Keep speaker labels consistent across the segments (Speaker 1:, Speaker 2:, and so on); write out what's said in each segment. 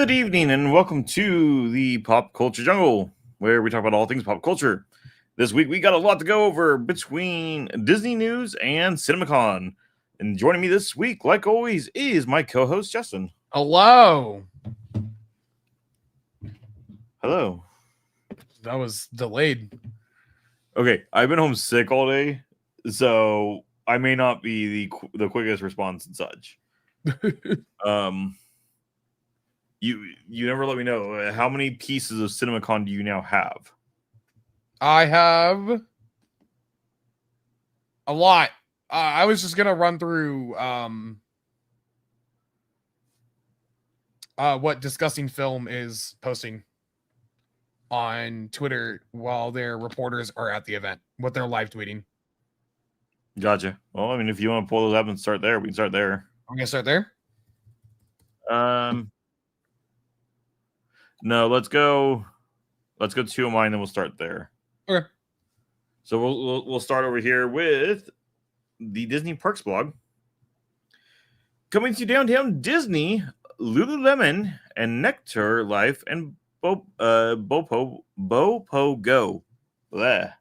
Speaker 1: Good evening and welcome to the Pop Culture Jungle, where we talk about all things pop culture. This week we got a lot to go over between Disney news and CinemaCon. And joining me this week, like always, is my co-host Justin.
Speaker 2: Hello.
Speaker 1: Hello.
Speaker 2: That was delayed.
Speaker 1: Okay, I've been home sick all day, so I may not be the quickest response and such. You never let me know how many pieces of CinemaCon do you now have?
Speaker 2: I have a lot. I was just gonna run through what Disgusting Film is posting on Twitter while their reporters are at the event, what they're live tweeting.
Speaker 1: Gotcha. Well, I mean, if you want to pull those up and start there, we can start there.
Speaker 2: I'm gonna start there.
Speaker 1: No, let's go 2 of mine, then we'll start there.
Speaker 2: Okay.
Speaker 1: So we'll start over here with the Disney Parks blog. Coming to downtown Disney, Lululemon and Nectar Life and Bopo Go. Bleh.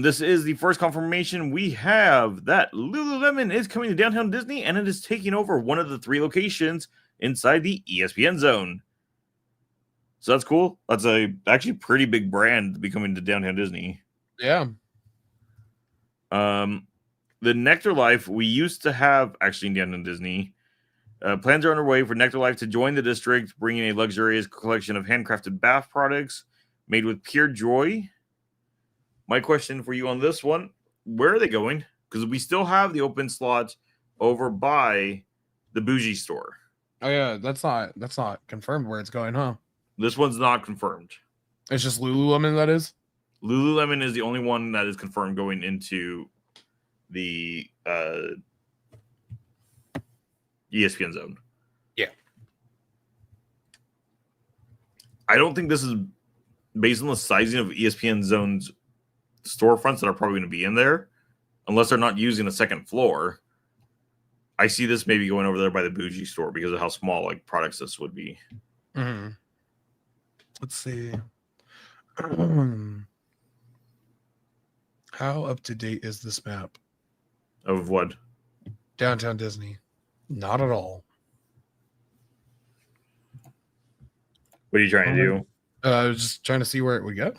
Speaker 1: This is the first confirmation we have that Lululemon is coming to downtown Disney, and it is taking over one of the 3 locations inside the ESPN zone. So that's cool. That's a actually pretty big brand to be coming to downtown Disney.
Speaker 2: Yeah.
Speaker 1: The Nectar Life we used to have actually in downtown Disney. Plans are underway for Nectar Life to join the district, bringing a luxurious collection of handcrafted bath products made with pure joy. My question for you on this one, where are they going? Because we still have the open slot over by the Bougie store.
Speaker 2: Oh yeah, that's not confirmed where it's going, huh?
Speaker 1: This one's not confirmed.
Speaker 2: It's just Lululemon, that is?
Speaker 1: Lululemon is the only one that is confirmed going into the ESPN zone.
Speaker 2: Yeah.
Speaker 1: I don't think this is based on the sizing of ESPN zone's storefronts that are probably going to be in there, unless they're not using a second floor. I see this maybe going over there by the Bougie store because of how small like products this would be.
Speaker 2: Mm-hmm. Let's see. How up to date is this map?
Speaker 1: Of what?
Speaker 2: Downtown Disney. Not at all.
Speaker 1: What are you trying to do?
Speaker 2: I was just trying to see where it would go.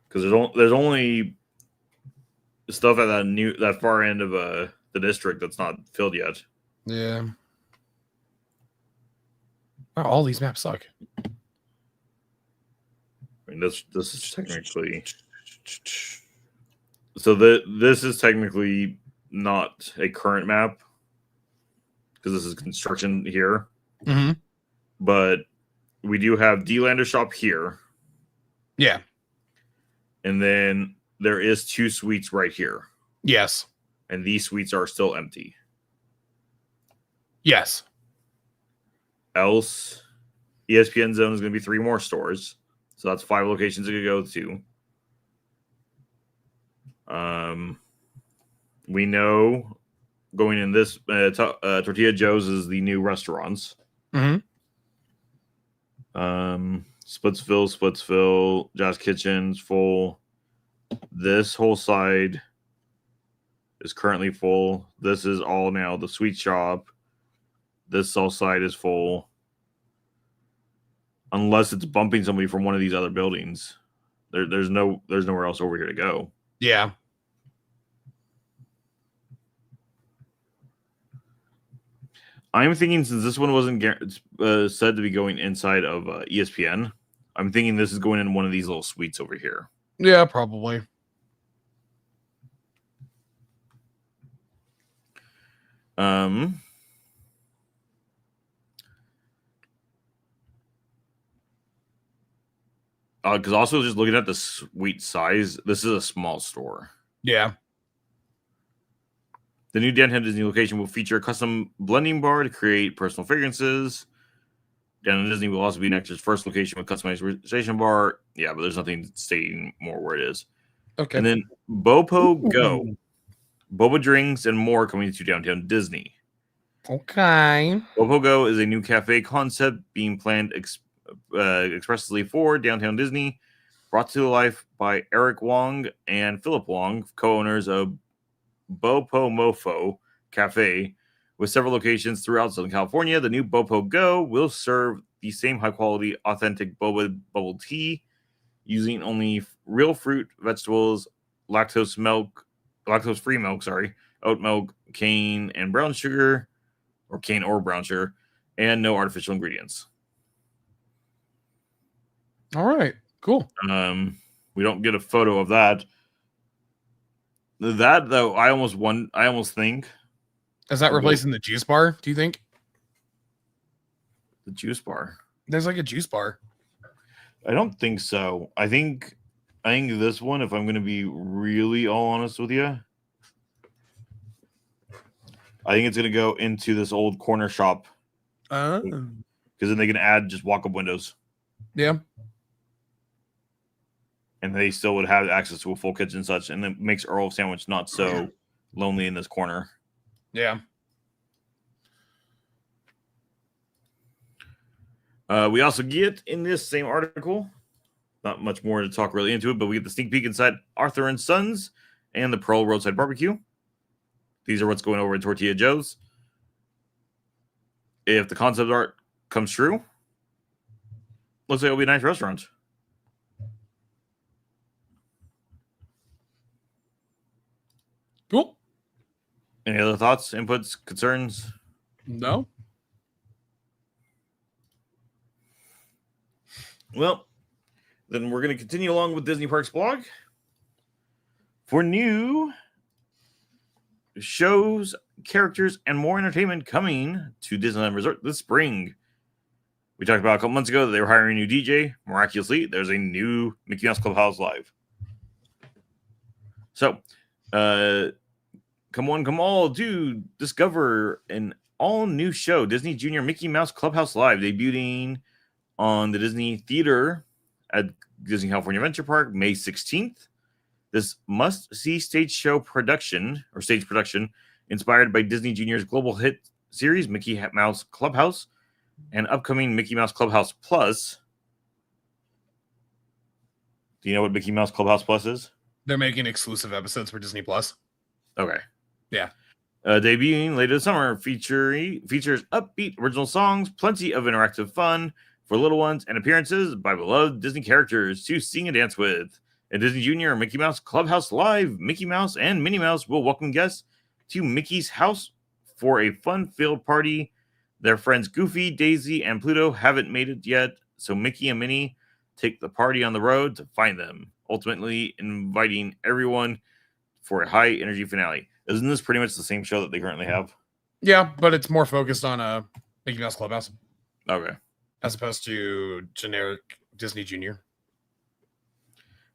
Speaker 1: Because there's only stuff at that far end of the district that's not filled yet.
Speaker 2: Yeah. Wow, all these maps suck.
Speaker 1: I mean, this is technically so this is technically not a current map because this is construction here.
Speaker 2: Mm-hmm.
Speaker 1: But we do have D-Lander shop here.
Speaker 2: Yeah.
Speaker 1: And then there is 2 suites right here.
Speaker 2: Yes.
Speaker 1: And these suites are still empty.
Speaker 2: Yes.
Speaker 1: Else, ESPN zone is going to be 3 more stores. So that's 5 locations it could go to. We know going in this, Tortilla Joe's is the new restaurants.
Speaker 2: Mm-hmm.
Speaker 1: Splitsville, Jazz Kitchen's full. This whole side is currently full. This is all now the sweet shop. This whole side is full. Unless it's bumping somebody from one of these other buildings. There's nowhere else over here to go.
Speaker 2: Yeah.
Speaker 1: I'm thinking since this one wasn't said to be going inside of ESPN, I'm thinking this is going in one of these little suites over here.
Speaker 2: Yeah, probably.
Speaker 1: Because also just looking at the suite size, this is a small store.
Speaker 2: Yeah.
Speaker 1: The new downtown Disney location will feature a custom blending bar to create personal fragrances. Downtown Disney will also be Nectar's first location with customization bar. Yeah, but there's nothing stating more where it is.
Speaker 2: Okay.
Speaker 1: And then Bopo Go. Boba drinks and more coming to downtown Disney.
Speaker 2: Okay.
Speaker 1: Bopo Go is a new cafe concept being planned expressly for downtown Disney, brought to life by Eric Wong and Philip Wong, co-owners of Bopo Mofo Cafe. With several locations throughout Southern California, the new Bopo Go will serve the same high-quality, authentic boba bubble tea using only real fruit, vegetables, lactose-free milk, oat milk, cane, and brown sugar, or cane or brown sugar, and no artificial ingredients.
Speaker 2: All right. Cool.
Speaker 1: We don't get a photo of that. That though, I almost think
Speaker 2: Is that replacing the juice bar? Do you think
Speaker 1: the juice bar?
Speaker 2: there's like a juice bar?
Speaker 1: I don't think so. I think this one, if I'm going to be really all honest with you, I think it's going to go into this old corner shop. Because then they can add just walk-up windows.
Speaker 2: Yeah.
Speaker 1: And they still would have access to a full kitchen and such, and it makes Earl Sandwich not so lonely in this corner.
Speaker 2: Yeah.
Speaker 1: We also get in this same article, not much more to talk really into it, but we get the sneak peek inside Arthur and Sons and the Pearl Roadside Barbecue. These are what's going over at Tortilla Joe's. If the concept art comes true, looks like it'll be a nice restaurant.
Speaker 2: Cool.
Speaker 1: Any other thoughts, inputs, concerns?
Speaker 2: No.
Speaker 1: Well, then we're going to continue along with Disney Parks blog for new shows, characters, and more entertainment coming to Disneyland Resort this spring. We talked about a couple months ago that they were hiring a new DJ. Miraculously, there's a new Mickey Mouse Clubhouse Live. So, come all to discover an all-new show, Disney Junior Mickey Mouse Clubhouse Live, debuting on the Disney Theater at Disney California Adventure Park, May 16th. This must-see stage production, inspired by Disney Junior's global hit series, Mickey Mouse Clubhouse, and upcoming Mickey Mouse Clubhouse Plus. Do you know what Mickey Mouse Clubhouse Plus is?
Speaker 2: They're making exclusive episodes for Disney Plus.
Speaker 1: Okay.
Speaker 2: Yeah.
Speaker 1: Debuting later this summer, features upbeat original songs, plenty of interactive fun for little ones, and appearances by beloved Disney characters to sing and dance with. At Disney Junior Mickey Mouse Clubhouse Live, Mickey Mouse and Minnie Mouse will welcome guests to Mickey's house for a fun-filled party. Their friends Goofy, Daisy, and Pluto haven't made it yet, so Mickey and Minnie take the party on the road to find them, ultimately inviting everyone for a high-energy finale. Isn't this pretty much the same show that they currently have?
Speaker 2: Yeah, but it's more focused on Mickey Mouse Clubhouse.
Speaker 1: Okay.
Speaker 2: As opposed to generic Disney Junior.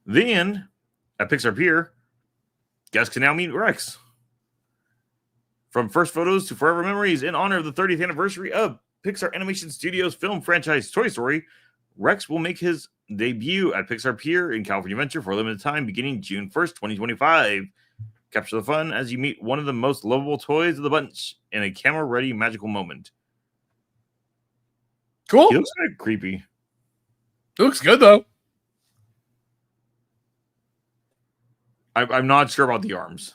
Speaker 1: Then, at Pixar Pier, guests can now meet Rex. From first photos to forever memories, in honor of the 30th anniversary of Pixar Animation Studios film franchise Toy Story, Rex will make his debut at Pixar Pier in California Adventure for a limited time beginning June 1st, 2025. Capture the fun as you meet one of the most lovable toys of the bunch in a camera-ready magical moment.
Speaker 2: Cool.
Speaker 1: He looks kind of creepy.
Speaker 2: It looks good, though.
Speaker 1: I'm not sure about the arms.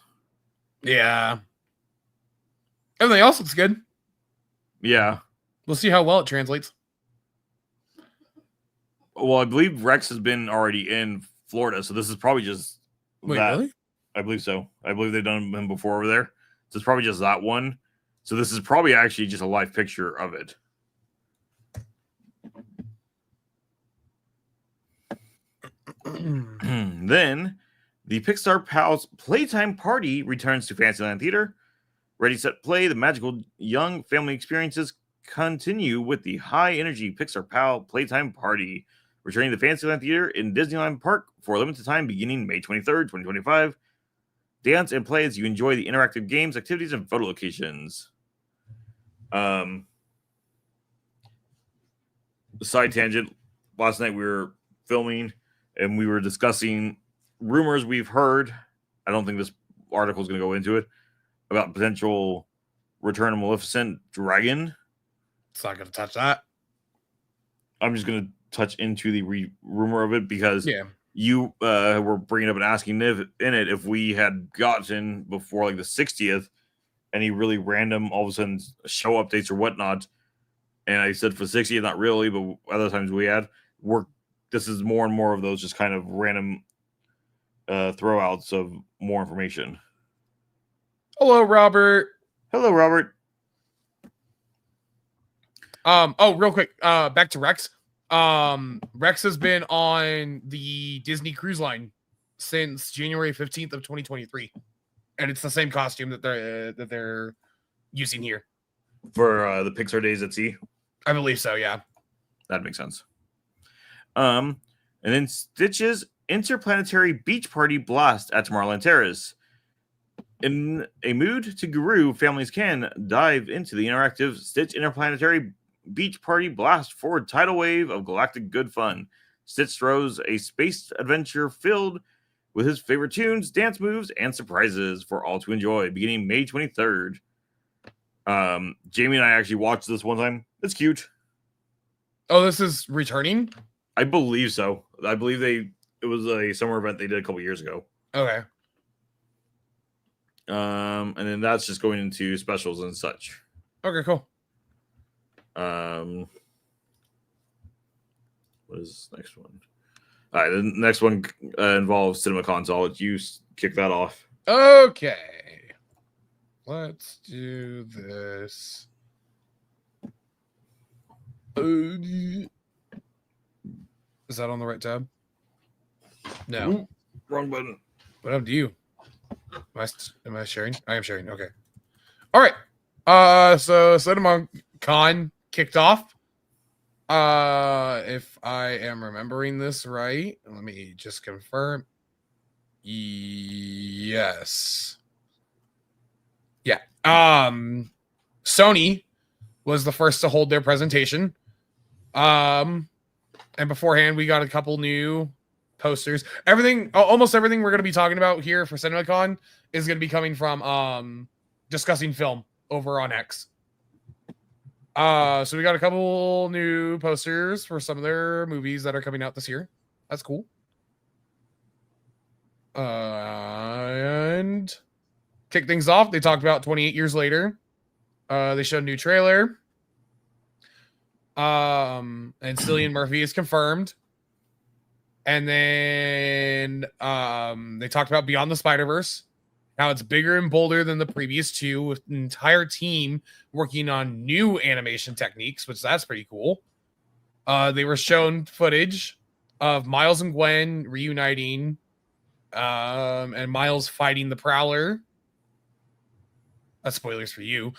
Speaker 2: Yeah. Everything else looks good.
Speaker 1: Yeah.
Speaker 2: We'll see how well it translates.
Speaker 1: Well, I believe Rex has been already in Florida, so this is probably just
Speaker 2: Wait,
Speaker 1: that.
Speaker 2: really?
Speaker 1: I believe so. I believe they've done him before over there. So it's probably just that one. So this is probably actually just a live picture of it. Then, the Pixar Pals Playtime Party returns to Fantasyland Theater. Ready, set, play. The magical young family experiences continue with the high-energy Pixar Pal Playtime Party, returning to Fantasyland Theater in Disneyland Park for a limited time beginning May 23rd, 2025. Dance and play as you enjoy the interactive games, activities, and photo locations. Side tangent. Last night we were filming and we were discussing rumors we've heard. I don't think this article is going to go into it about potential Return of Maleficent Dragon.
Speaker 2: It's not going to touch that.
Speaker 1: I'm just going to touch into the rumor of it because
Speaker 2: Yeah.
Speaker 1: you were bringing up and asking Niv in it if we had gotten before like the 60th any really random all of a sudden show updates or whatnot. And I said for 60th, not really, but other times we had. This is more and more of those just kind of random throwouts of more information.
Speaker 2: Hello, Robert.
Speaker 1: Hello, Robert.
Speaker 2: Oh, real quick. Back to Rex. Rex has been on the Disney Cruise Line since January 15th of 2023, and it's the same costume that they're using here
Speaker 1: For the Pixar Days at Sea.
Speaker 2: I believe so. Yeah,
Speaker 1: that makes sense. And then Stitch's Interplanetary Beach Party Blast at Tomorrowland Terrace. In a mood to Guru, families can dive into the interactive Stitch Interplanetary Beach Party Blast for a tidal wave of galactic good fun. Stitch throws a space adventure filled with his favorite tunes, dance moves, and surprises for all to enjoy, beginning May 23rd. Jamie and I actually watched this one time. It's cute.
Speaker 2: Oh, this is returning?
Speaker 1: I believe so. I believe it was a summer event they did a couple years ago.
Speaker 2: Okay.
Speaker 1: And then that's just going into specials and such.
Speaker 2: Okay, cool.
Speaker 1: What is this next one? All right, the next one involves CinemaCon, so I'll let you kick that off.
Speaker 2: Okay. Let's do this. Is that on the right tab? No.
Speaker 1: Ooh, wrong button.
Speaker 2: What happened to you? Am I sharing? I am sharing. Okay. All right. So CinemaCon kicked off. If I am remembering this right, let me just confirm. Yes. Yeah. Sony was the first to hold their presentation. And beforehand, we got a couple new posters. Almost everything we're going to be talking about here for CinemaCon is going to be coming from Discussing Film over on X. So we got a couple new posters for some of their movies that are coming out this year. That's cool. And kick things off, they talked about 28 years later. They showed a new trailer. And Cillian Murphy is confirmed. And then they talked about Beyond the Spider-Verse. Now it's bigger and bolder than the previous two, with an entire team working on new animation techniques, which that's pretty cool. They were shown footage of Miles and Gwen reuniting, and Miles fighting the Prowler. That's spoilers for you.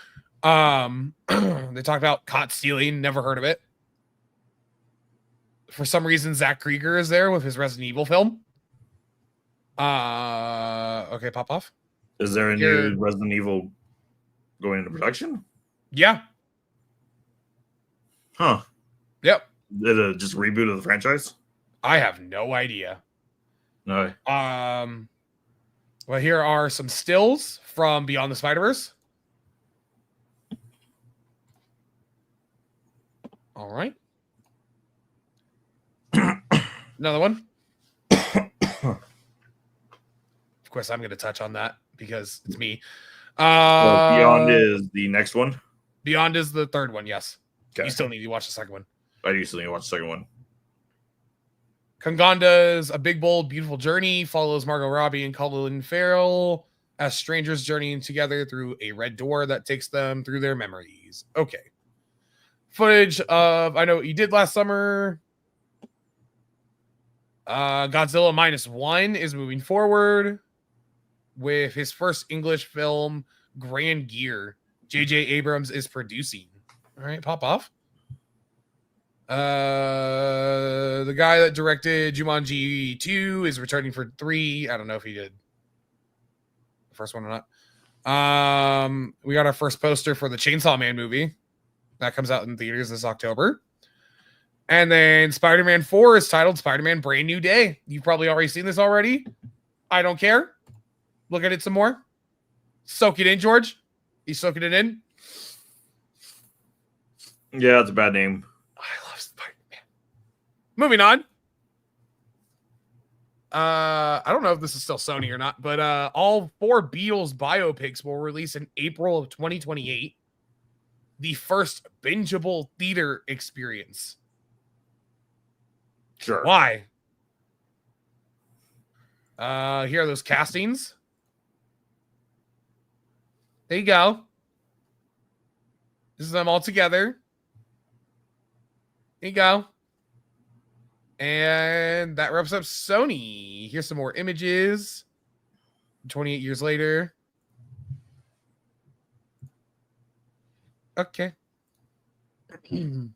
Speaker 2: They talked about caught stealing, never heard of it. For some reason, Zach Krieger is there with his Resident Evil film. Okay, pop off.
Speaker 1: Is there a new Resident Evil going into production?
Speaker 2: Yeah.
Speaker 1: Huh.
Speaker 2: Yep.
Speaker 1: Did it just reboot of the franchise?
Speaker 2: I have no idea.
Speaker 1: No.
Speaker 2: Well, here are some stills from Beyond the Spider-Verse. All right. Another one. Of course, I'm going to touch on that because it's me.
Speaker 1: Beyond is the next one?
Speaker 2: Beyond is the third one, yes.
Speaker 1: Okay.
Speaker 2: You still need to watch the second one.
Speaker 1: I do still need to watch the second one.
Speaker 2: Kanganda's A Big, Bold, Beautiful Journey follows Margot Robbie and Colin Farrell as strangers journeying together through a red door that takes them through their memories. Okay. Footage of I Know What You Did Last Summer. Godzilla -1 is moving forward with his first English film, Grand Gear. J.J. Abrams is producing. All right, pop off. The guy that directed Jumanji 2 is returning for 3. I don't know if he did the first one or not. We got our first poster for the Chainsaw Man movie that comes out in theaters this October. And then Spider-Man 4 is titled Spider-Man Brand New Day. You've probably already seen this already. I don't care. Look at it some more. Soak it in, George. You soaking it in?
Speaker 1: Yeah, it's a bad name.
Speaker 2: I love Spider-Man. Moving on. I don't know if this is still Sony or not, but all 4 Beatles biopics will release in April of 2028. The first bingeable theater experience.
Speaker 1: Sure.
Speaker 2: Why? Here are those castings. There you go. This is them all together. There you go. And that wraps up Sony. Here's some more images. 28 years later. Okay. Tom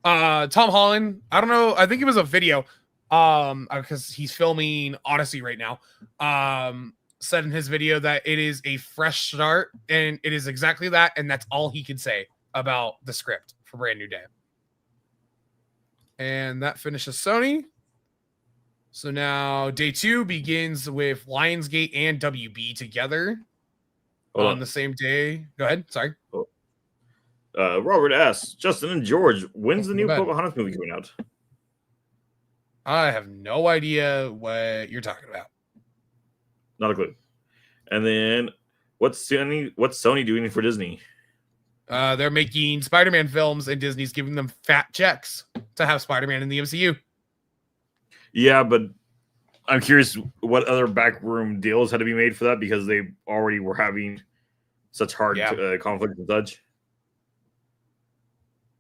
Speaker 2: Holland, I don't know. I think it was a video. Because he's filming Odyssey right now. Said in his video that it is a fresh start, and it is exactly that, and that's all he can say about the script for Brand New Day. And that finishes Sony. So now day 2 begins with Lionsgate and WB together on the same day. Go ahead. Sorry.
Speaker 1: Robert asks, Justin and George, when's the new Pocahontas movie coming out?
Speaker 2: I have no idea what you're talking about.
Speaker 1: Not a clue. And then what's Sony doing for Disney?
Speaker 2: They're making Spider-Man films, and Disney's giving them fat checks to have Spider-Man in the MCU.
Speaker 1: Yeah, but I'm curious what other backroom deals had to be made for that, because they already were having such hard conflict and such.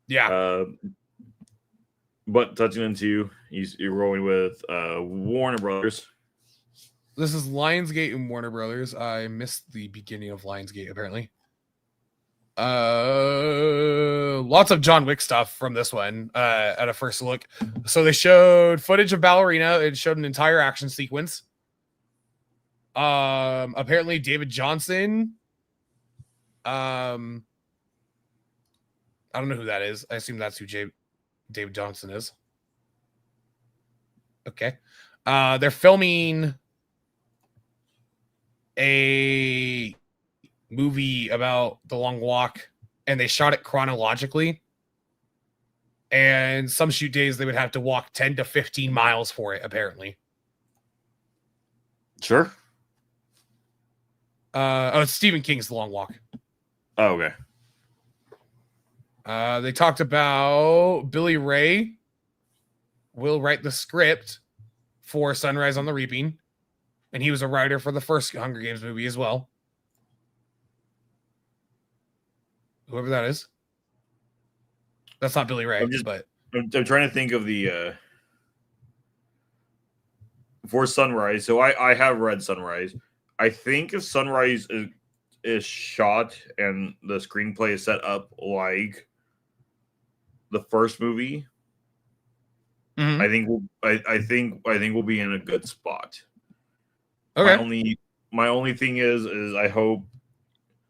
Speaker 2: Yeah.
Speaker 1: But touching into, you're rolling with Warner Brothers.
Speaker 2: This is Lionsgate and Warner Brothers. I missed the beginning of Lionsgate, apparently. Lots of John Wick stuff from this one at a first look. So they showed footage of Ballerina. It showed an entire action sequence. Apparently David Johnson. I don't know who that is. I assume that's who David Johnson is. Okay. They're filming a movie about the Long Walk, and they shot it chronologically. And some shoot days they would have to walk 10 to 15 miles for it, apparently.
Speaker 1: Sure.
Speaker 2: It's Stephen King's The Long Walk.
Speaker 1: Oh, okay.
Speaker 2: They talked about Billy Ray will write the script for Sunrise on the Reaping, and he was a writer for the first Hunger Games movie as well. Whoever that is. That's not Billy Ray,
Speaker 1: I'm trying to think of the for Sunrise. So I have read Sunrise. I think if Sunrise is shot and the screenplay is set up like the first movie, I think we'll be in a good spot.
Speaker 2: Okay.
Speaker 1: My only thing is I hope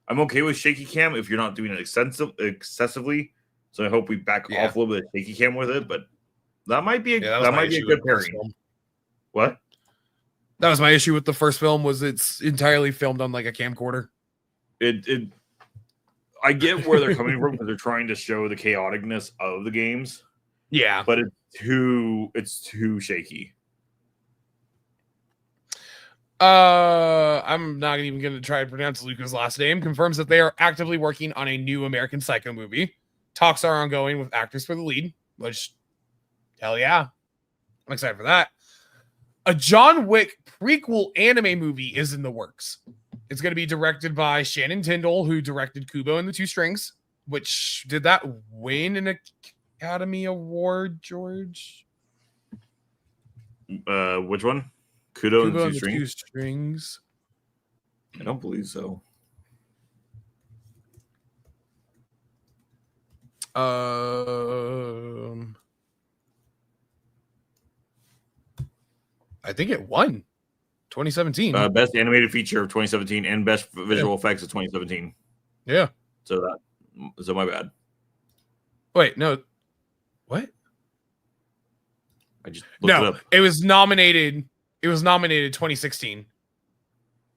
Speaker 1: I'm okay with shaky cam if you're not doing it excessively. So I hope we back off a little bit of shaky cam with it, but that might be a good pairing. What?
Speaker 2: That was my issue with the first film, was it's entirely filmed on like a camcorder.
Speaker 1: I get where they're coming from, because they're trying to show the chaoticness of the games.
Speaker 2: Yeah.
Speaker 1: But it's too shaky.
Speaker 2: I'm not even going to try to pronounce Luca's last name. Confirms that they are actively working on a new American Psycho movie. Talks are ongoing with actors for the lead, which, hell yeah, I'm excited for that. A John Wick prequel anime movie is in the works. It's going to be directed by Shannon Tyndall, who directed Kubo and the Two Strings, which did that win an Academy Award, George?
Speaker 1: Which one? Kubo and the Two
Speaker 2: Strings?
Speaker 1: I don't believe so.
Speaker 2: I think it won 2017.
Speaker 1: Best animated feature of 2017 and best visual effects of 2017.
Speaker 2: Yeah.
Speaker 1: So my bad.
Speaker 2: Wait, no. What?
Speaker 1: I just looked it up.
Speaker 2: It was nominated. It was nominated 2016.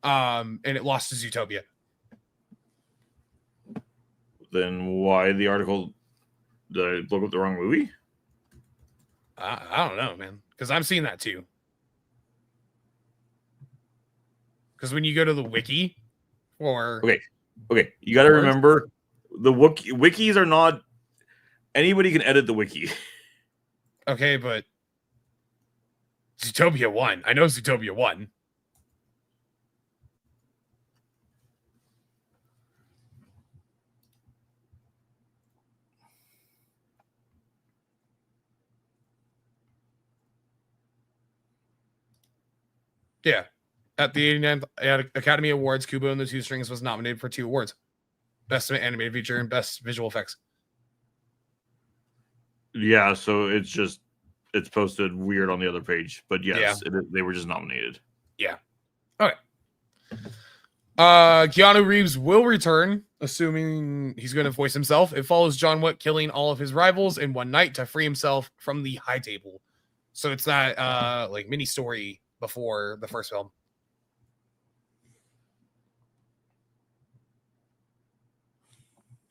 Speaker 2: And it lost to Zootopia.
Speaker 1: Then why the article? Did I look up the wrong movie?
Speaker 2: I don't know, man. Because I'm seeing that too. Because when you go to the wiki, or
Speaker 1: okay, you got to remember the wikis are not anybody can edit the wiki.
Speaker 2: Okay, but Zootopia won. I know Zootopia won. Yeah. At the 89th Academy Awards, Kubo and the Two Strings was nominated for 2 awards. Best Animated Feature and Best Visual Effects.
Speaker 1: Yeah, so it's posted weird on the other page. But yes, they were just nominated.
Speaker 2: Yeah. Okay. Keanu Reeves will return, assuming he's going to voice himself. It follows John Wick killing all of his rivals in one night to free himself from the high table. So it's that like mini story before the first film.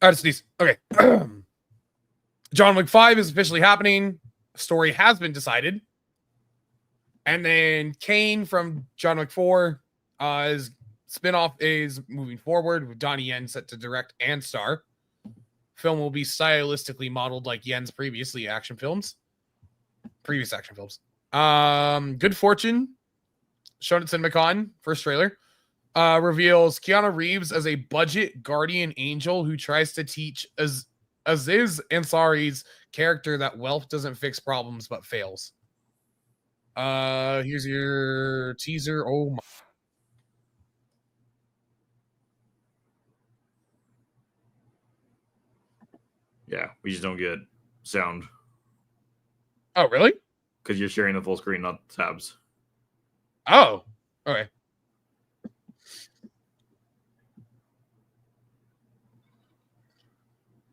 Speaker 2: All right, sneeze. Okay. John Wick 5 is officially happening. Story has been decided. And then Kane from John Wick 4 is spinoff is moving forward with Donnie Yen set to direct and star. Film will be stylistically modeled like Yen's previous action films. Good Fortune, shown at CinemaCon, first trailer, reveals Keanu Reeves as a budget guardian angel who tries to teach Aziz Ansari's character that wealth doesn't fix problems but fails. Here's your teaser. Oh my.
Speaker 1: Yeah, we just don't get sound.
Speaker 2: Oh, really?
Speaker 1: Because you're sharing the full screen, not tabs.
Speaker 2: Oh, okay.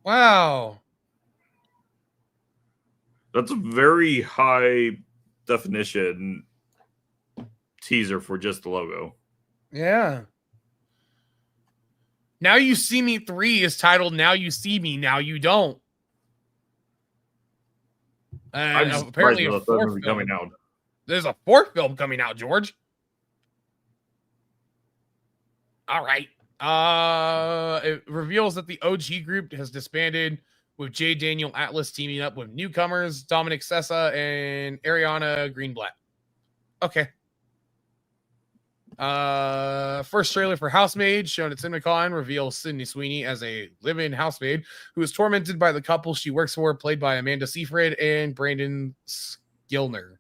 Speaker 2: Wow.
Speaker 1: That's a very high definition teaser for just the logo.
Speaker 2: Yeah. Now You See Me 3 is titled Now You See Me, Now You Don't.
Speaker 1: I'm
Speaker 2: apparently
Speaker 1: a third movie coming out.
Speaker 2: There's a 4th film coming out, George. All right. It reveals that the OG group has disbanded, with J. Daniel Atlas teaming up with newcomers Dominic Sessa and Ariana Greenblatt. Okay. First trailer for Housemaid, shown at CinemaCon, reveals Sydney Sweeney as a live-in housemaid who is tormented by the couple she works for, played by Amanda Seyfried and Brandon Skilner.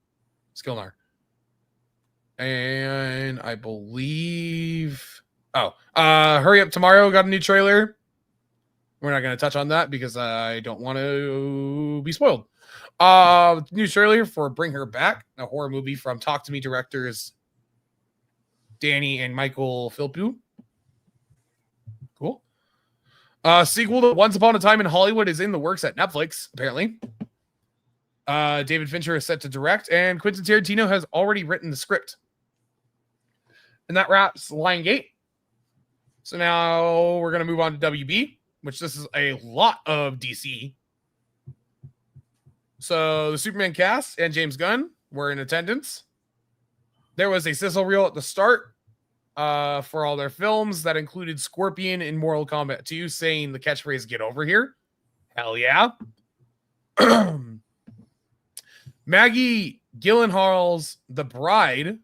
Speaker 2: And I believe... Hurry Up Tomorrow got a new trailer. We're not going to touch on that because I don't want to be spoiled. New trailer for Bring Her Back, a horror movie from Talk to Me directors Danny and Michael Philpott. Cool. Sequel to Once Upon a Time in Hollywood is in the works at Netflix, apparently. David Fincher is set to direct, and Quentin Tarantino has already written the script. And that wraps Lion Gate. So now we're going to move on to WB, which this is a lot of DC. So the Superman cast and James Gunn were in attendance. There was a sizzle reel at the start for all their films that included Scorpion in Mortal Kombat 2 saying the catchphrase, "Get over here." Hell yeah. Maggie Gyllenhaal's The Bride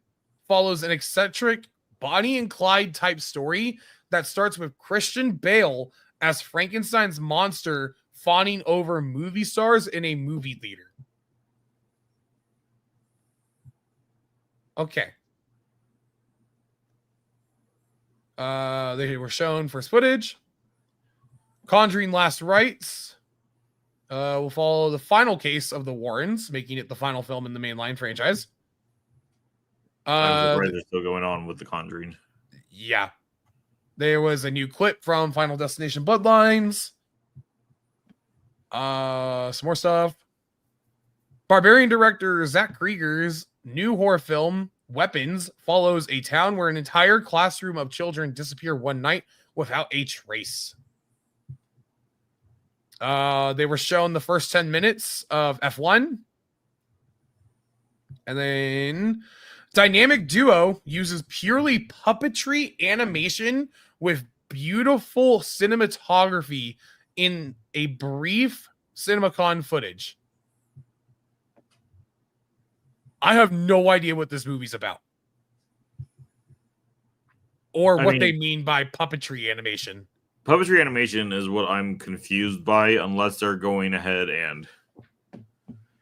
Speaker 2: follows an eccentric Bonnie and Clyde type story that starts with Christian Bale as Frankenstein's monster fawning over movie stars in a movie theater. Okay. They were shown first footage. Conjuring Last Rites will follow the final case of the Warrens, making it the final film in the mainline franchise.
Speaker 1: I'm surprised they're still going on with The Conjuring.
Speaker 2: Yeah. There was a new clip from Final Destination Bloodlines. Some more stuff. Barbarian director Zach Krieger's new horror film, Weapons, follows a town where an entire classroom of children disappear one night without a trace. They were shown the first 10 minutes of F1. And then Dynamic Duo uses purely puppetry animation with beautiful cinematography in a brief CinemaCon footage. I have no idea what this movie's about. Or what they mean by puppetry animation.
Speaker 1: Puppetry animation is what I'm confused by, unless they're going ahead and...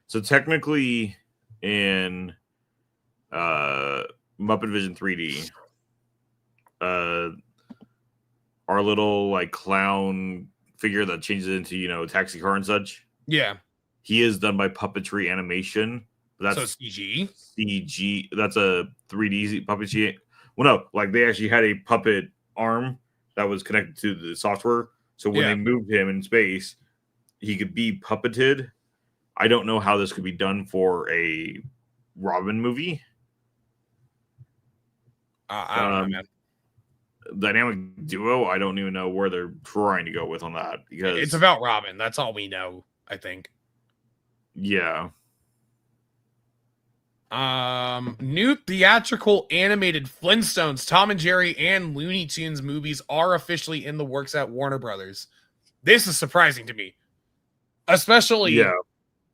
Speaker 1: So technically, in Muppet Vision 3D, our little like clown figure that changes into, you know, taxi car and such.
Speaker 2: Yeah.
Speaker 1: He is done by puppetry animation. That's
Speaker 2: so CG.
Speaker 1: CG. That's a 3D puppetry. Well, no, like they actually had a puppet arm that was connected to the software. So when they moved him in space, he could be puppeted. I don't know how this could be done for a Robin movie.
Speaker 2: I don't know, man.
Speaker 1: Dynamic Duo, I don't even know where they're trying to go with on that, because
Speaker 2: it's about Robin. That's all we know, I think.
Speaker 1: Yeah.
Speaker 2: New theatrical animated Flintstones, Tom and Jerry, and Looney Tunes movies are officially in the works at Warner Brothers. This is surprising to me, especially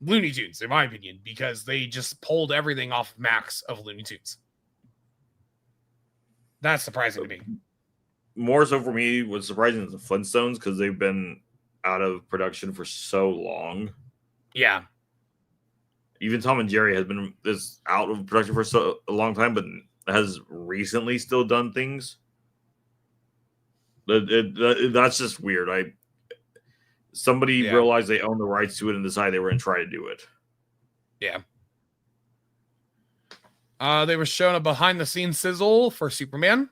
Speaker 2: Looney Tunes, in my opinion, because they just pulled everything off Max of Looney Tunes. That's surprising to me.
Speaker 1: More so for me, what's surprising is the Flintstones, because they've been out of production for so long.
Speaker 2: Yeah.
Speaker 1: Even Tom and Jerry has been out of production for a long time, but has recently still done things. That's just weird. Somebody realized they own the rights to it and decided they were going to try to do it.
Speaker 2: Yeah. They were shown a behind-the-scenes sizzle for Superman.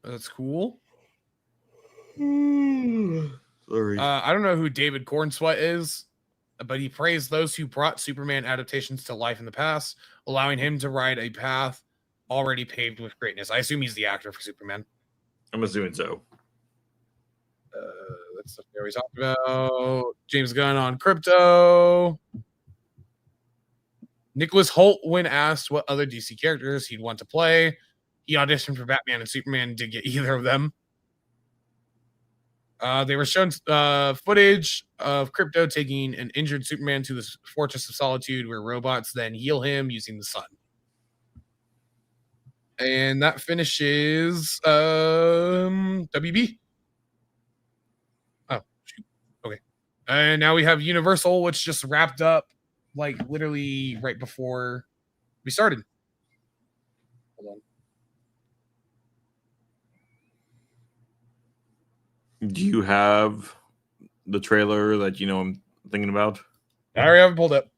Speaker 2: That's cool.
Speaker 1: Sorry.
Speaker 2: I don't know who David Cornsweet is, but he praised those who brought Superman adaptations to life in the past, allowing him to ride a path already paved with greatness. I assume he's the actor for Superman.
Speaker 1: I'm assuming so.
Speaker 2: That's stuff we always talked about. James Gunn on crypto. Nicholas Hoult, when asked what other DC characters he'd want to play, he auditioned for Batman and Superman and didn't get either of them. They were shown footage of Crypto taking an injured Superman to the Fortress of Solitude, where robots then heal him using the sun. And that finishes WB. Oh, shoot. Okay. And now we have Universal, which just wrapped up like literally right before we started. Hold
Speaker 1: on. Do you have the trailer that I'm thinking about?
Speaker 2: I already have it pulled up.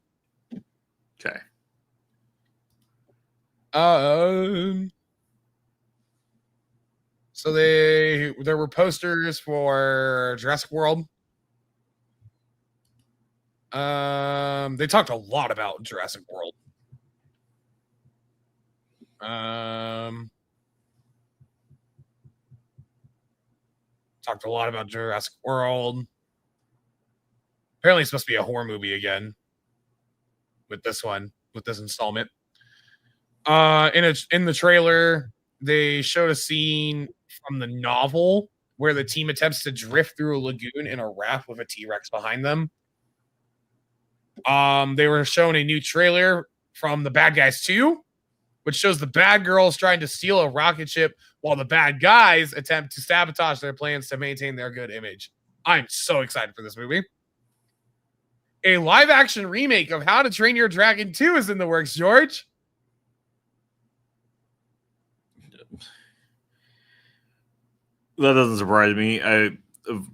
Speaker 1: Okay.
Speaker 2: So there were posters for Jurassic World. They talked a lot about Jurassic World. Talked a lot about Jurassic World. Apparently it's supposed to be a horror movie again with this installment. In the trailer, they showed a scene from the novel where the team attempts to drift through a lagoon in a raft with a T-Rex behind them. They were shown a new trailer from The Bad Guys 2, which shows the bad girls trying to steal a rocket ship while the bad guys attempt to sabotage their plans to maintain their good image. I'm so excited for this movie. A live-action remake of How to Train Your Dragon 2 is in the works, George.
Speaker 1: That doesn't surprise me.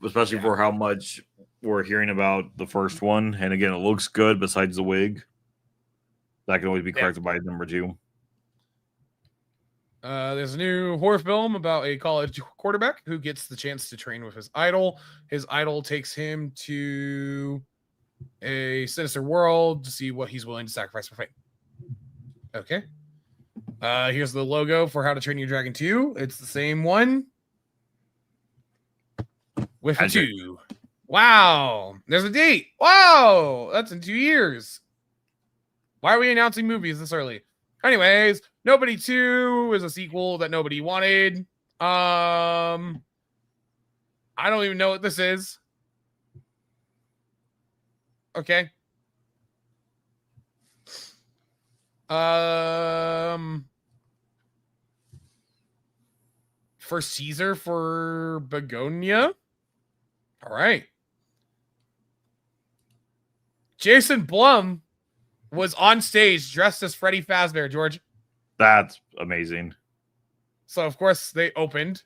Speaker 1: Especially for how much we're hearing about the first one. And again, it looks good besides the wig. That can always be corrected by number 2.
Speaker 2: There's a new horror film about a college quarterback who gets the chance to train with his idol. His idol takes him to a sinister world to see what he's willing to sacrifice for fame. Okay. Here's the logo for How to Train Your Dragon 2. It's the same one. with a
Speaker 1: Magic.
Speaker 2: 2. Wow. There's a date. Wow. That's in 2 years. Why are we announcing movies this early? Anyways, Nobody 2 is a sequel that nobody wanted. I don't even know what this is. Okay. For Caesar for Begonia. All right. Jason Blum was on stage dressed as Freddy Fazbear, George.
Speaker 1: That's amazing.
Speaker 2: So of course they opened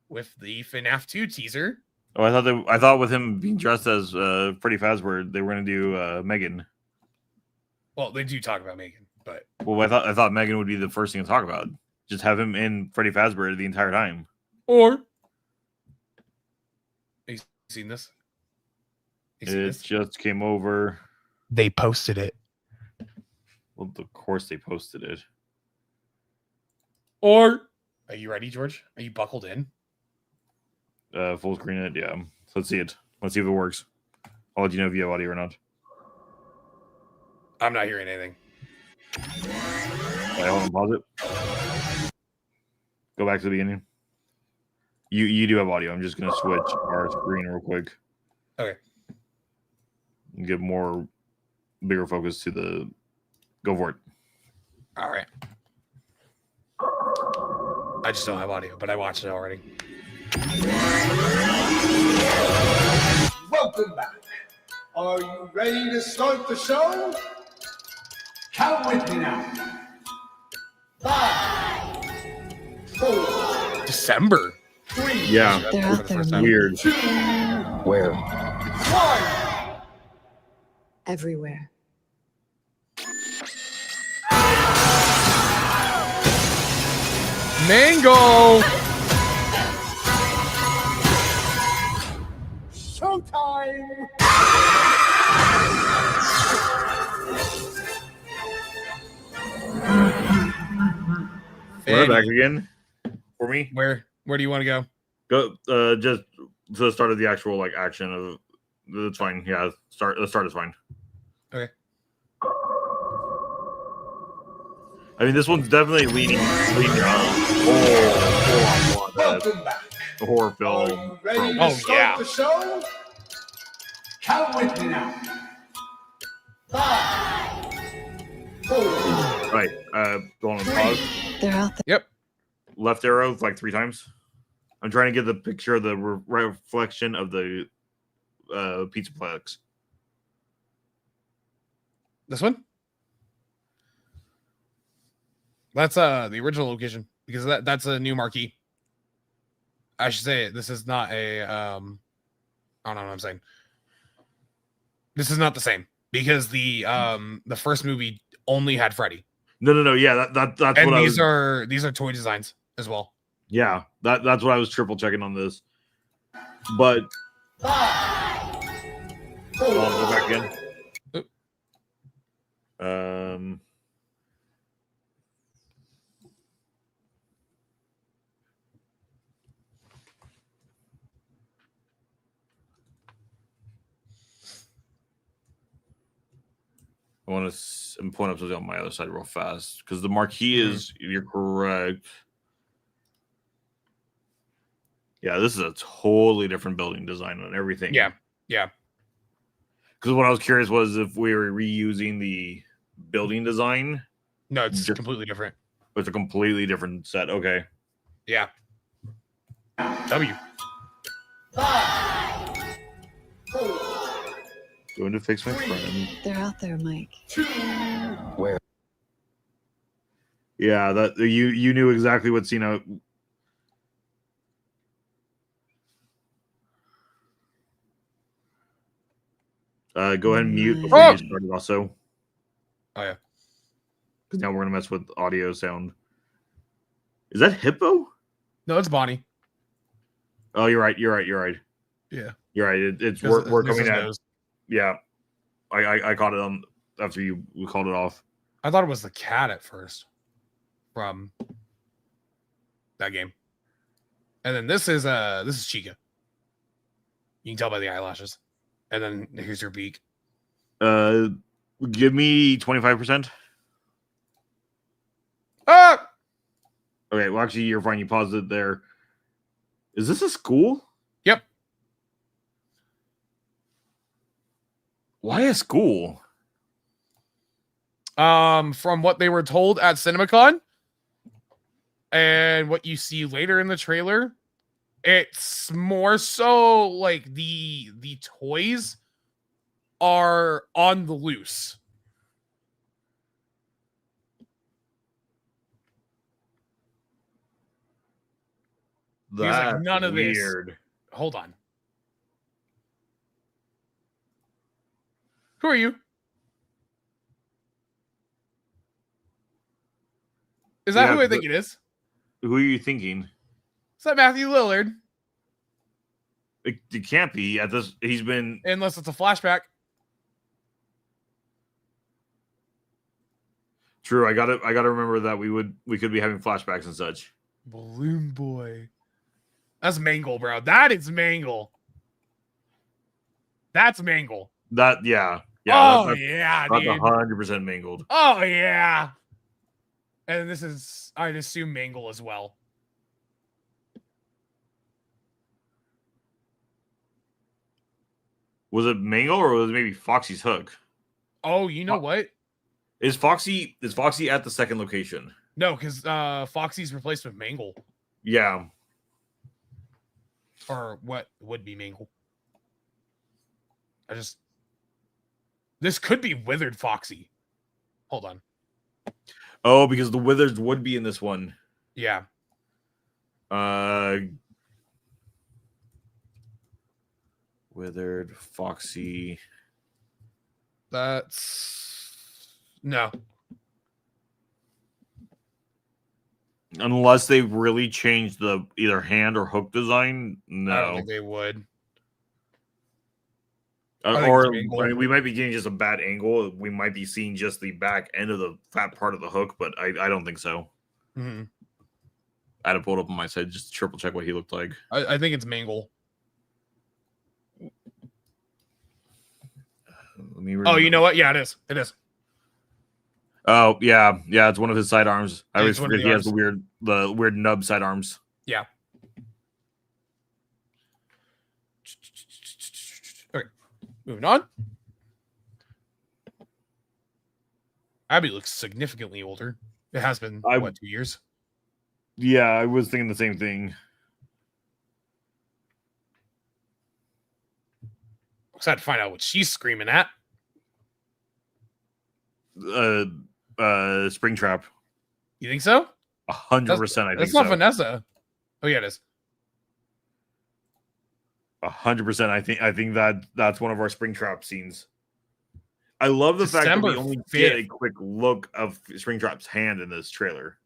Speaker 2: with the FNAF 2 teaser.
Speaker 1: Oh, I thought with him being dressed as Freddy Fazbear, they were going to do Megan.
Speaker 2: Well, they do talk about Megan, but
Speaker 1: Well, I thought Megan would be the first thing to talk about. Just have him in Freddy Fazbear the entire time.
Speaker 2: or have you seen this?
Speaker 1: It just came over.
Speaker 2: They posted it.
Speaker 1: Well, of course they posted it.
Speaker 2: Or are you ready, George? Are you buckled in?
Speaker 1: Full screen it, yeah. So let's see it. Let's see if it works. I'll let you know if you have audio or not.
Speaker 2: I'm not hearing anything.
Speaker 1: Wait, hold on, pause it. Go back to the beginning. You do have audio. I'm just gonna switch our screen real quick.
Speaker 2: Okay.
Speaker 1: And give more bigger focus to the. Go for it.
Speaker 2: All right. I just don't have audio, but I watched it already.
Speaker 3: Welcome back. Are you ready to start the show? Count with me now. 5, 4,
Speaker 2: December.
Speaker 3: 3,
Speaker 1: Yeah,
Speaker 4: They're out there, man.
Speaker 1: weird.
Speaker 3: 2,
Speaker 4: Where?
Speaker 3: 1.
Speaker 4: Everywhere.
Speaker 2: Mango.
Speaker 3: Showtime!
Speaker 1: Run it back again for me.
Speaker 2: Where do you want to go?
Speaker 1: Go just to the start of the actual like action of. That's fine. Yeah, the start is fine.
Speaker 2: Okay.
Speaker 1: I mean, this one's definitely leaning on
Speaker 3: Welcome back.
Speaker 1: the horror
Speaker 3: Are
Speaker 1: film.
Speaker 3: you ready to
Speaker 2: Oh,
Speaker 3: start
Speaker 2: yeah.
Speaker 3: the show? Count with me now. 5, 4,
Speaker 1: Right. Go on pause.
Speaker 4: They're out there.
Speaker 2: Yep.
Speaker 1: Left arrow like 3 times. I'm trying to get the picture of the reflection of the Pizzaplex.
Speaker 2: This one? That's the original location because that's a new marquee. I should say this is not a I don't know what I'm saying. This is not the same because the first movie only had Freddy.
Speaker 1: No. Yeah, that's
Speaker 2: And
Speaker 1: what I
Speaker 2: these
Speaker 1: was.
Speaker 2: these are toy designs as well.
Speaker 1: Yeah, that's what I was triple checking on this. But
Speaker 3: 5, 4,
Speaker 1: go back again.
Speaker 2: Oop.
Speaker 1: I want to point up something on my other side real fast because the marquee is. You're correct. Yeah, this is a totally different building design and everything.
Speaker 2: Yeah.
Speaker 1: Because what I was curious was if we were reusing the building design.
Speaker 2: No, it's
Speaker 1: Just-
Speaker 2: completely different.
Speaker 1: It's a completely different set. Okay.
Speaker 2: Yeah. W.
Speaker 3: 5, 4,
Speaker 1: Going to fix my friend.
Speaker 4: They're out there, Mike.
Speaker 3: 2,
Speaker 4: Where?
Speaker 1: Yeah, that you knew exactly what scene I. Go ahead and mute before
Speaker 2: Oh!
Speaker 1: you started also.
Speaker 2: Oh yeah.
Speaker 1: Because now we're gonna mess with audio sound. Is that Hippo?
Speaker 2: No, it's Bonnie.
Speaker 1: Oh, you're right. You're right.
Speaker 2: Yeah.
Speaker 1: You're right. It's we're
Speaker 2: This
Speaker 1: coming
Speaker 2: is
Speaker 1: at.
Speaker 2: nose.
Speaker 1: Yeah, I caught it on after we called it off.
Speaker 2: I thought it was the cat at first from that game. And then this is Chica. You can tell by the eyelashes. And then here's your beak.
Speaker 1: Give me 25%.
Speaker 2: Ah!
Speaker 1: Okay, well, actually, you're fine. You paused it there. Is this a school?
Speaker 2: Yep.
Speaker 1: Why a school?
Speaker 2: From what they were told at CinemaCon and what you see later in the trailer, it's more so like the toys are on the loose.
Speaker 1: That's
Speaker 2: like, none of this.
Speaker 1: weird.
Speaker 2: Hold on. Who are you? Is that
Speaker 1: Yeah,
Speaker 2: who I think it is?
Speaker 1: Who are you thinking?
Speaker 2: Is that Matthew Lillard?
Speaker 1: It can't be. At this, he's been.
Speaker 2: Unless it's a flashback.
Speaker 1: True. I gotta remember that we could be having flashbacks and such.
Speaker 2: Balloon Boy. That's Mangle, bro. That is Mangle. That's Mangle.
Speaker 1: That yeah.
Speaker 2: Oh
Speaker 1: that's,
Speaker 2: yeah,
Speaker 1: that's
Speaker 2: dude.
Speaker 1: 100% mangled.
Speaker 2: Oh yeah. And this is, I'd assume, Mangle as well.
Speaker 1: Was it Mangle or was it maybe Foxy's hook?
Speaker 2: Oh, you know what?
Speaker 1: Is Foxy at the second location?
Speaker 2: No, because Foxy's replaced with Mangle.
Speaker 1: Yeah.
Speaker 2: Or what would be Mangle. This could be Withered Foxy. Hold on.
Speaker 1: Oh, because the Withers would be in this one.
Speaker 2: Yeah.
Speaker 1: Withered Foxy.
Speaker 2: That's no.
Speaker 1: Unless they really changed the either hand or hook design, no.
Speaker 2: I don't think they would.
Speaker 1: Or I mean, we might be getting just a bad angle. We might be seeing just the back end of the fat part of the hook, but I don't think so.
Speaker 2: Mm-hmm.
Speaker 1: I had to pull it up on my side just to triple check what he looked like.
Speaker 2: I think it's Mangle. Oh, you know what? Yeah, it is. It is.
Speaker 1: Oh yeah, it's one of his sidearms. I always
Speaker 2: It's one of
Speaker 1: forget
Speaker 2: the
Speaker 1: he has
Speaker 2: arms.
Speaker 1: the weird nub sidearms.
Speaker 2: Yeah. Okay, moving on. Abby looks significantly older. It has been, 2 years?
Speaker 1: Yeah, I was thinking the same thing.
Speaker 2: Excited to find out what she's screaming at.
Speaker 1: Springtrap.
Speaker 2: You think so?
Speaker 1: 100%. I think
Speaker 2: that's not
Speaker 1: so.
Speaker 2: Vanessa. Oh yeah, it is.
Speaker 1: 100%. I think that's one of our Springtrap scenes. I love the fact that we only get a quick look of Springtrap's hand in this trailer.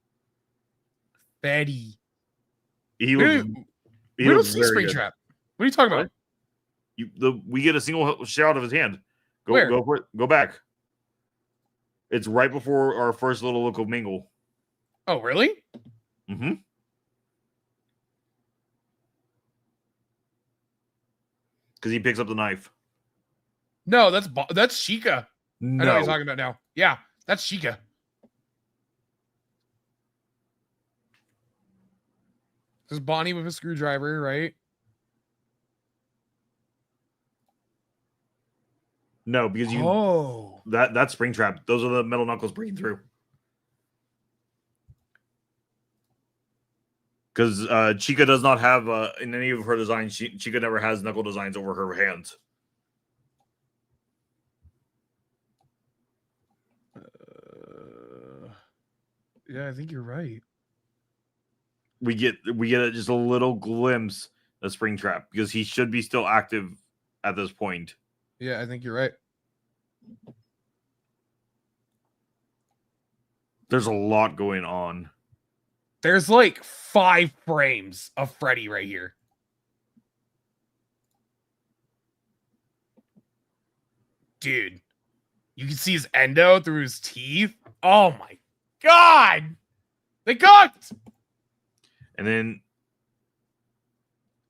Speaker 2: Betty.
Speaker 1: We
Speaker 2: don't see Springtrap. What are you talking about?
Speaker 1: We get a single shot of his hand.
Speaker 2: Where?
Speaker 1: Go for it. Go back. It's right before our first little look of Mingle.
Speaker 2: Oh, really?
Speaker 1: Mm-hmm. Because he picks up the knife.
Speaker 2: No, that's Sheikah.
Speaker 1: No.
Speaker 2: I know what you're talking about now. Yeah, that's Sheikah. This is Bonnie with a screwdriver, right?
Speaker 1: No, because that's Springtrap. Those are the metal knuckles breaking through. Because Chica does not have in any of her designs. Chica never has knuckle designs over her hands.
Speaker 2: Yeah, I think you're right.
Speaker 1: We get just a little glimpse of Springtrap because he should be still active at this point.
Speaker 2: Yeah, I think you're right.
Speaker 1: There's a lot going on.
Speaker 2: There's like 5 frames of Freddy right here. Dude, you can see his endo through his teeth. Oh my God. They cooked.
Speaker 1: And then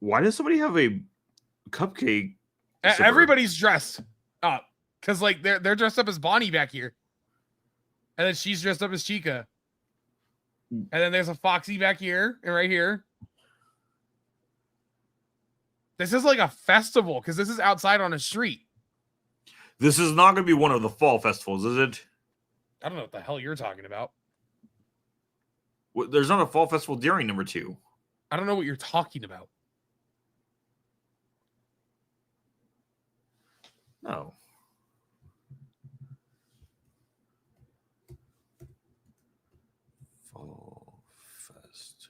Speaker 1: why does somebody have a cupcake. suburb.
Speaker 2: Everybody's dressed up because like they're dressed up as Bonnie back here, and then she's dressed up as Chica, and then there's a Foxy back here and right here. This is like a festival because this is outside on a street.
Speaker 1: This is not going to be one of the fall festivals, is it?
Speaker 2: I don't know what the hell you're talking about.
Speaker 1: There's not a fall festival during number 2.
Speaker 2: I don't know what you're talking about.
Speaker 1: No. Fall Fest.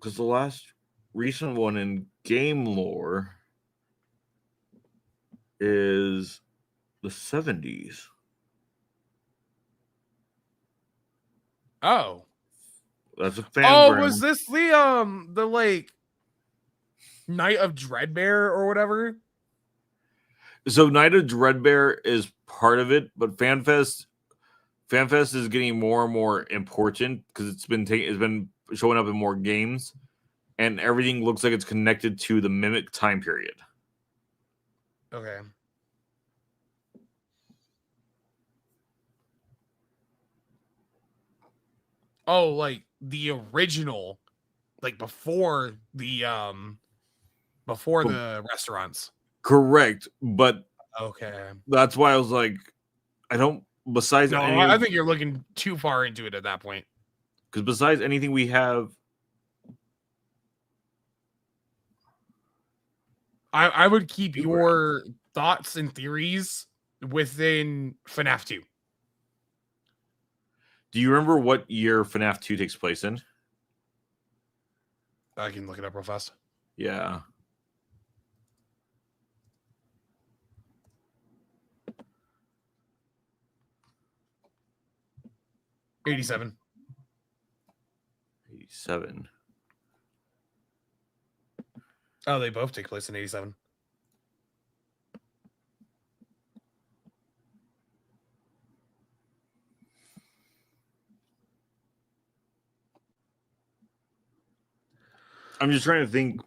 Speaker 1: Because the last recent one in game lore is the 70s.
Speaker 2: Oh.
Speaker 1: That's a fan.
Speaker 2: Oh, was this the like Night of Dreadbear or whatever?
Speaker 1: So Night of Dreadbear is part of it, but FanFest is getting more and more important because it's been showing up in more games, and everything looks like it's connected to the Mimic time period.
Speaker 2: Okay. Oh, like the original, like before the restaurants.
Speaker 1: Correct, but
Speaker 2: Okay.
Speaker 1: that's why I was like, I don't. Besides,
Speaker 2: No, I think you're looking too far into it at that point.
Speaker 1: Because besides anything we have,
Speaker 2: I would keep your thoughts and theories within FNAF 2.
Speaker 1: do you remember what year FNAF 2 takes place in?
Speaker 2: I can look it up real fast.
Speaker 1: Yeah.
Speaker 2: '87.
Speaker 1: 87.
Speaker 2: Oh, they both take place in '87.
Speaker 1: I'm just trying to think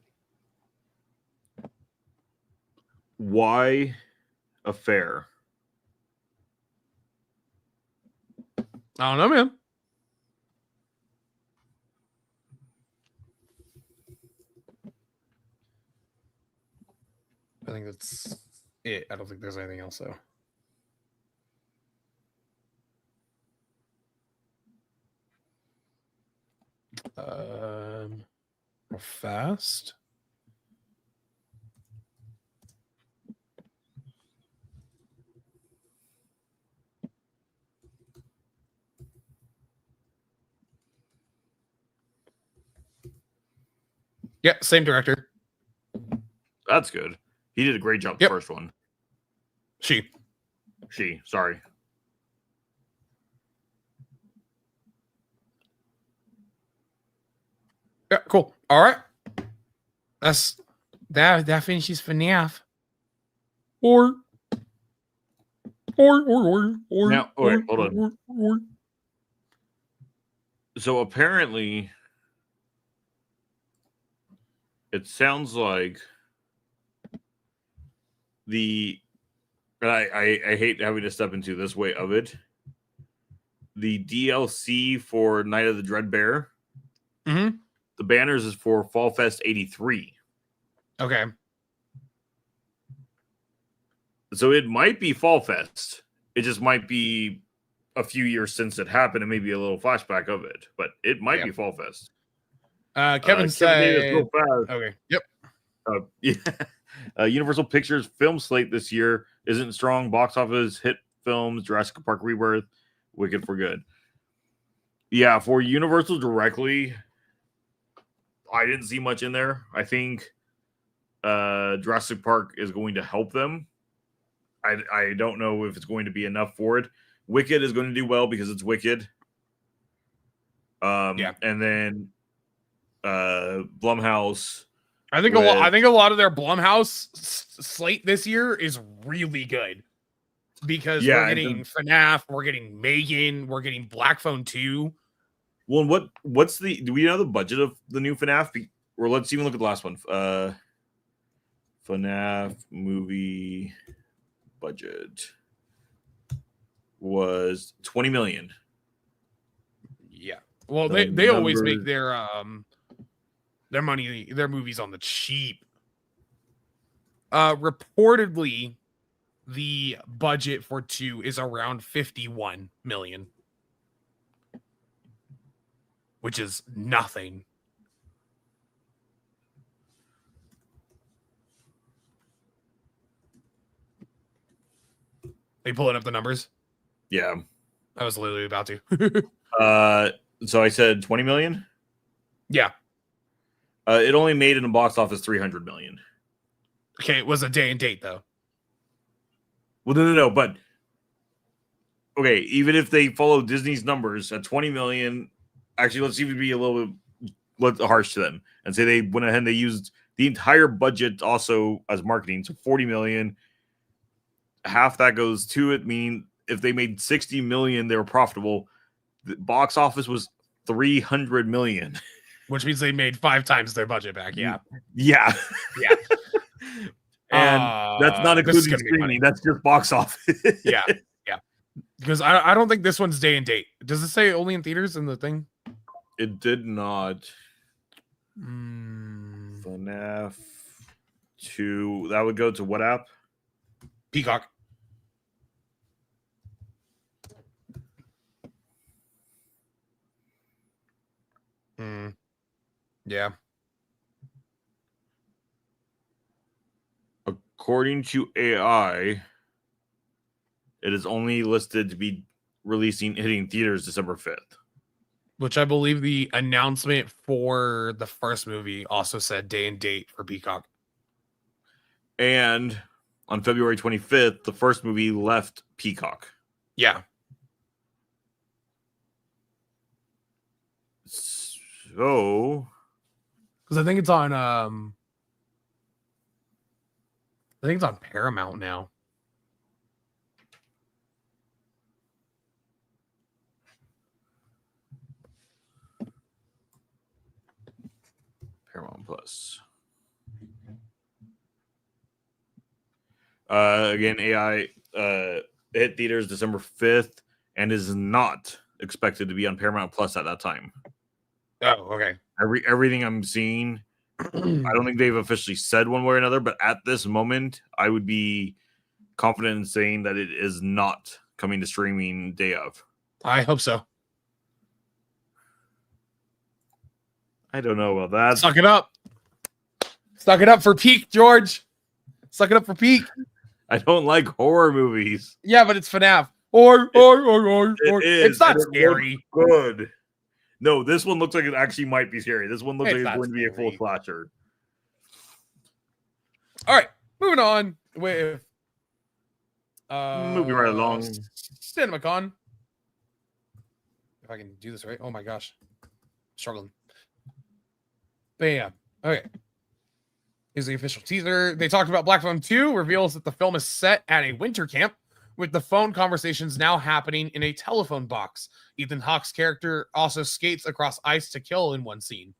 Speaker 1: why a fair?
Speaker 2: I don't know, man. I think that's it. I don't think there's anything else, though. Real fast. Yeah, same director.
Speaker 1: That's good. He did a great job.
Speaker 2: Yep.
Speaker 1: The first one.
Speaker 2: She.
Speaker 1: Sorry.
Speaker 2: Yeah, cool. All right. That finishes FNAF. Or
Speaker 1: Now, wait, hold on. So apparently, it sounds like and I hate having to step into this way of it. The DLC for Night of the Dreadbear,
Speaker 2: Mm-hmm.
Speaker 1: the banners is for Fall Fest 83.
Speaker 2: Okay.
Speaker 1: So it might be Fall Fest. It just might be a few years since it happened and maybe a little flashback of it. But it might be Fall Fest.
Speaker 2: Kevin said...
Speaker 1: Davis, real fast.
Speaker 2: Okay. Yep.
Speaker 1: Yeah. Universal Pictures film slate this year isn't strong. Box office hit films: Jurassic Park Rebirth, Wicked for Good. Yeah, for Universal directly, I didn't see much in there. I think Jurassic Park is going to help them. I don't know if it's going to be enough for it. Wicked is going to do well because it's Wicked. And then Blumhouse.
Speaker 2: I think a lot of their Blumhouse slate this year is really good because we're getting FNAF, we're getting Megan, we're getting Black Phone 2.
Speaker 1: Well, what's the? Do we know the budget of the new FNAF? Or let's even look at the last one. FNAF movie budget was 20 million.
Speaker 2: Yeah. Well,
Speaker 1: The
Speaker 2: they always make
Speaker 1: numbers-
Speaker 2: their movies on the cheap. Reportedly, the budget for 2 is around 51 million, which is nothing. Are you pulling up the numbers?
Speaker 1: Yeah.
Speaker 2: I was literally about to.
Speaker 1: So I said 20 million.
Speaker 2: Yeah.
Speaker 1: It only made in the box office 300 million.
Speaker 2: Okay, it was a day and date though.
Speaker 1: Well, no, but okay, even if they follow Disney's numbers at 20 million, actually, let's even be a little bit harsh to them and say they went ahead and they used the entire budget also as marketing, so 40 million. Half that goes to it, meaning if they made 60 million, they were profitable. The box office was 300 million,
Speaker 2: which means they made 5 times their budget back. Yeah.
Speaker 1: Yeah. And that's not including streaming. That's just box office.
Speaker 2: Yeah. Because I don't think this one's day and date. Does it say only in theaters in the thing?
Speaker 1: It did not.
Speaker 2: FNAF
Speaker 1: 2. That would go to what app?
Speaker 2: Peacock. Yeah.
Speaker 1: According to AI, it is only listed to be hitting theaters December 5th.
Speaker 2: Which I believe the announcement for the first movie also said day and date for Peacock.
Speaker 1: And on February 25th, the first movie left Peacock.
Speaker 2: Yeah.
Speaker 1: So,
Speaker 2: because I think it's on Paramount now.
Speaker 1: Paramount Plus. Again, AI hit theaters December 5th and is not expected to be on Paramount Plus at that time.
Speaker 2: Oh, okay.
Speaker 1: Everything I'm seeing, I don't think they've officially said one way or another, but at this moment, I would be confident in saying that it is not coming to streaming day of.
Speaker 2: I hope so.
Speaker 1: I don't know about that.
Speaker 2: Suck it up. Suck it up for Peak, George. Suck it up for Peak.
Speaker 1: I don't like horror movies.
Speaker 2: Yeah, but it's FNAF. Or. It's not scary.
Speaker 1: Good. No, this one looks like it actually might be scary. This one looks like it's going to be a full slasher.
Speaker 2: All right, moving on with
Speaker 1: moving right along.
Speaker 2: CinemaCon. If I can do this right. Oh my gosh. Struggling. Bam. Okay. Here's the official teaser. They talked about Black Phone 2, reveals that the film is set at a winter camp, with the phone conversations now happening in a telephone box. Ethan Hawke's character also skates across ice to kill in one scene.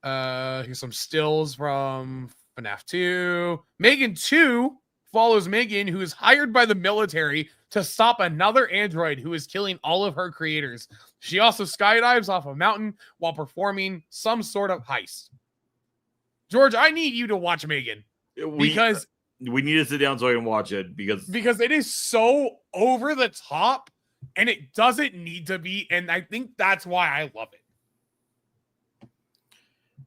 Speaker 2: Here's some stills from FNAF 2. Megan 2 follows Megan, who is hired by the military to stop another android who is killing all of her creators. She also skydives off a mountain while performing some sort of heist. George, I need you to watch Megan. Because
Speaker 1: we need to sit down so I can watch it because
Speaker 2: it is so over the top and it doesn't need to be, and I think that's why I love it.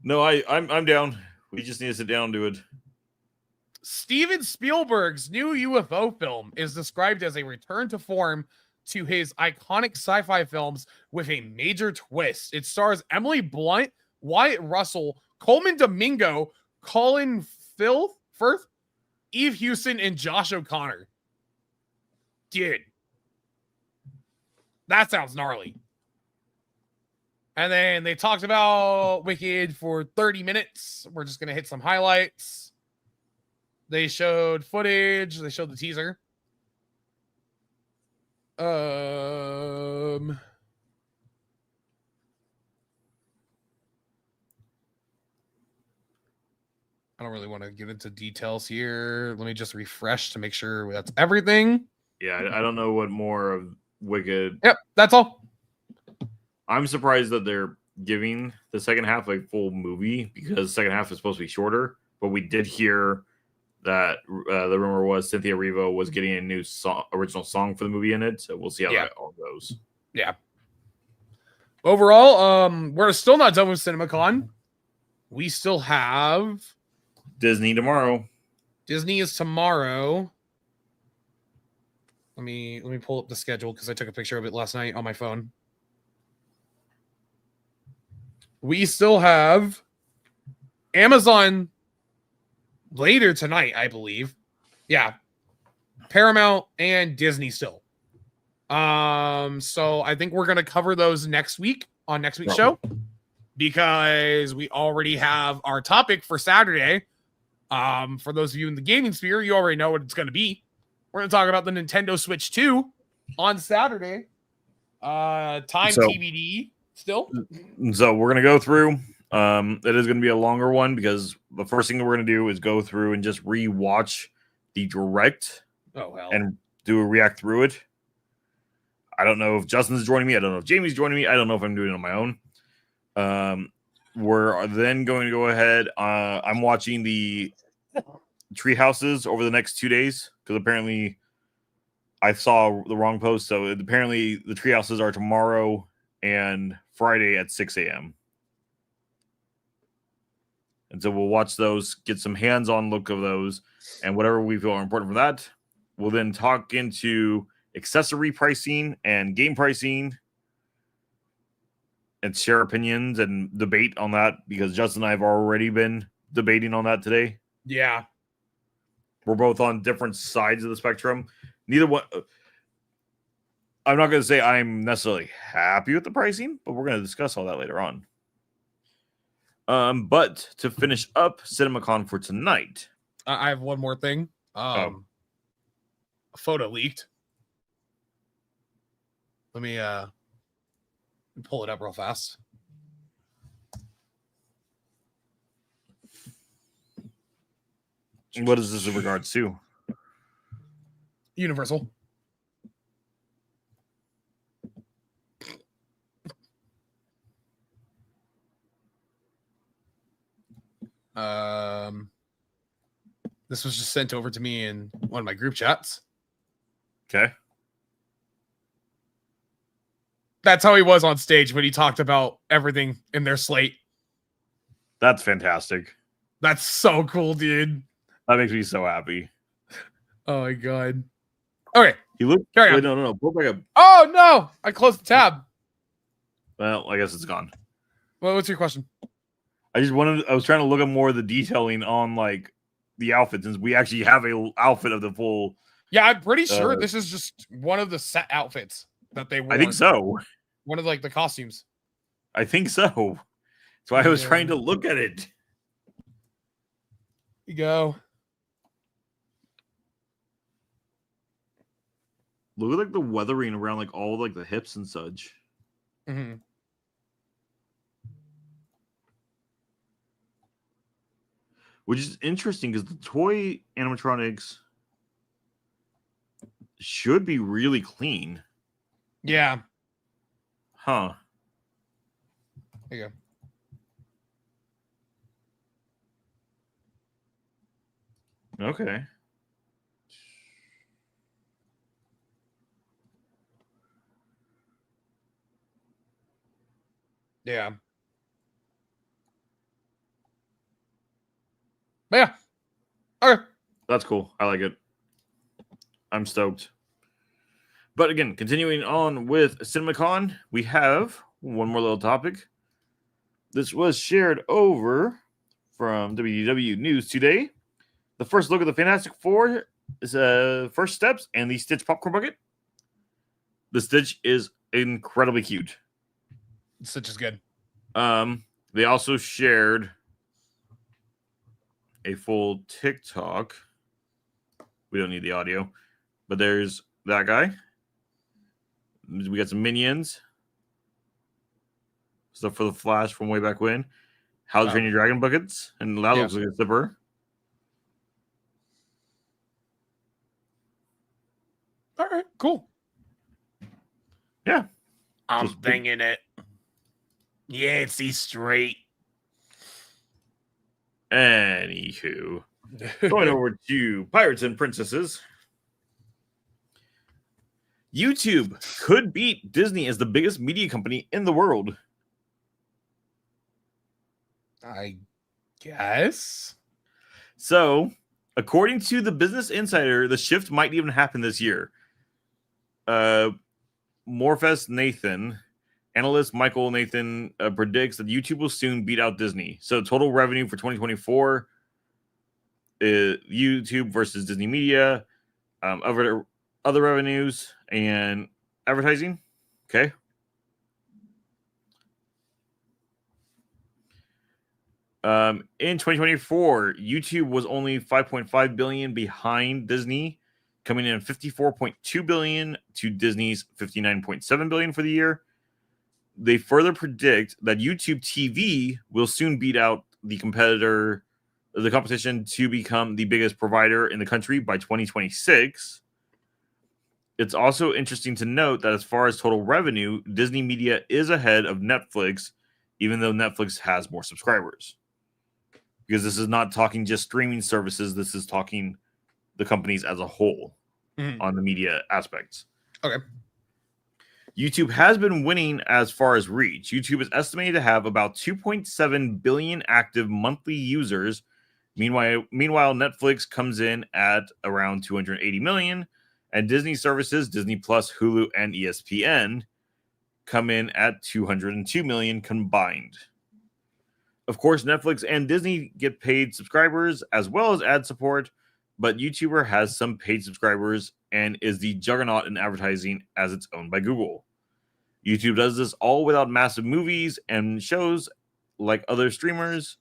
Speaker 1: No, I'm down. We just need to sit down and do it.
Speaker 2: Steven Spielberg's new UFO film is described as a return to form to his iconic sci-fi films with a major twist. It stars Emily Blunt, Wyatt Russell, Coleman Domingo, Colin Firth, Eve Houston, and Josh O'Connor. Dude. That sounds gnarly. And then they talked about Wicked for 30 minutes. We're just going to hit some highlights. They showed footage. They showed the teaser. I don't really want to get into details here. Let me just refresh to make sure that's everything.
Speaker 1: Yeah, I don't know what more of Wicked.
Speaker 2: Yep, that's all.
Speaker 1: I'm surprised that they're giving the second half a full movie because the second half is supposed to be shorter. But we did hear that the rumor was Cynthia Erivo was getting a new original song for the movie in it. So we'll see how that all goes.
Speaker 2: Yeah. Overall, we're still not done with CinemaCon. We still have
Speaker 1: Disney tomorrow.
Speaker 2: Disney is tomorrow. Let me pull up the schedule because I took a picture of it last night on my phone. We still have Amazon later tonight, I believe. Yeah. Paramount and Disney still. So I think we're gonna cover those next week on next week's show because we already have our topic for Saturday. For those of you in the gaming sphere, you already know what it's gonna be. We're gonna talk about the Nintendo Switch 2 on Saturday. TBD still.
Speaker 1: So we're gonna go through. It is gonna be a longer one because the first thing that we're gonna do is go through and just re-watch the direct.
Speaker 2: Oh hell.
Speaker 1: And do a react through it. I don't know if Justin's joining me. I don't know if Jamie's joining me. I don't know if I'm doing it on my own. We're then going to go ahead. I'm watching the tree houses over the next 2 days because apparently I saw the wrong post. So apparently the tree houses are tomorrow and Friday at 6 a.m. And so we'll watch those, get some hands-on look of those, and whatever we feel are important for that. We'll then talk into accessory pricing and game pricing and share opinions and debate on that because Justin and I have already been debating on that today.
Speaker 2: Yeah.
Speaker 1: We're both on different sides of the spectrum. Neither one. I'm not going to say I'm necessarily happy with the pricing, but we're going to discuss all that later on. But to finish up CinemaCon for tonight.
Speaker 2: I have one more thing. A photo leaked. Let me pull it up real fast.
Speaker 1: What is this in regards to?
Speaker 2: Universal. This was just sent over to me in one of my group chats.
Speaker 1: Okay.
Speaker 2: That's how he was on stage when he talked about everything in their slate.
Speaker 1: That's fantastic.
Speaker 2: That's so cool, dude.
Speaker 1: That makes me so happy.
Speaker 2: Oh my god. Okay.
Speaker 1: He looked.
Speaker 2: Carry on.
Speaker 1: Wait, no. Pull back up.
Speaker 2: Oh no! I closed the tab.
Speaker 1: Well, I guess it's gone.
Speaker 2: Well, what's your question?
Speaker 1: I was trying to look at more of the detailing on like the outfits, since we actually have a outfit of the full.
Speaker 2: Yeah, I'm pretty sure this is just one of the set outfits that they wore.
Speaker 1: I think so.
Speaker 2: One of like the costumes.
Speaker 1: I think so. That's why I was trying to look at it.
Speaker 2: You go.
Speaker 1: Look at like the weathering around like all like the hips and such.
Speaker 2: Mm-hmm.
Speaker 1: Which is interesting because the toy animatronics should be really clean.
Speaker 2: Yeah.
Speaker 1: Huh.
Speaker 2: There you go.
Speaker 1: Okay.
Speaker 2: Yeah. But yeah. Okay.
Speaker 1: That's cool. I like it. I'm stoked. But again, continuing on with CinemaCon, we have one more little topic. This was shared over from WDW News today. The first look at the Fantastic Four is first steps and the Stitch popcorn bucket. The Stitch is incredibly cute.
Speaker 2: Stitch is good.
Speaker 1: They also shared a full TikTok. We don't need the audio, but there's that guy. We got some minions. Stuff for the Flash from way back when. How to Train Your Dragon buckets. And that looks like a zipper.
Speaker 2: All right, cool.
Speaker 1: Yeah.
Speaker 2: I'm
Speaker 1: Just-
Speaker 2: thinking it. Yeah, see straight.
Speaker 1: Anywho, going over to Pirates and Princesses. YouTube could beat Disney as the biggest media company in the world.
Speaker 2: I guess.
Speaker 1: So, according to the Business Insider, the shift might even happen this year. Morfest Nathan, analyst Michael Nathan predicts that YouTube will soon beat out Disney. So, total revenue for 2024 is YouTube versus Disney Media, other revenues, and advertising. Okay. In 2024, YouTube was only 5.5 billion behind Disney, coming in at 54.2 billion to Disney's 59.7 billion for the year. They further predict that YouTube TV will soon beat out the competition to become the biggest provider in the country by 2026. It's also interesting to note that as far as total revenue, Disney Media is ahead of Netflix, even though Netflix has more subscribers. Because this is not talking just streaming services. This is talking the companies as a whole on the media aspects.
Speaker 2: Okay.
Speaker 1: YouTube has been winning as far as reach. YouTube is estimated to have about 2.7 billion active monthly users. Meanwhile, Netflix comes in at around 280 million, and Disney services, Disney Plus, Hulu, and ESPN, come in at 202 million combined. Of course, Netflix and Disney get paid subscribers as well as ad support, but YouTuber has some paid subscribers and is the juggernaut in advertising as it's owned by Google. YouTube does this all without massive movies and shows like other streamers.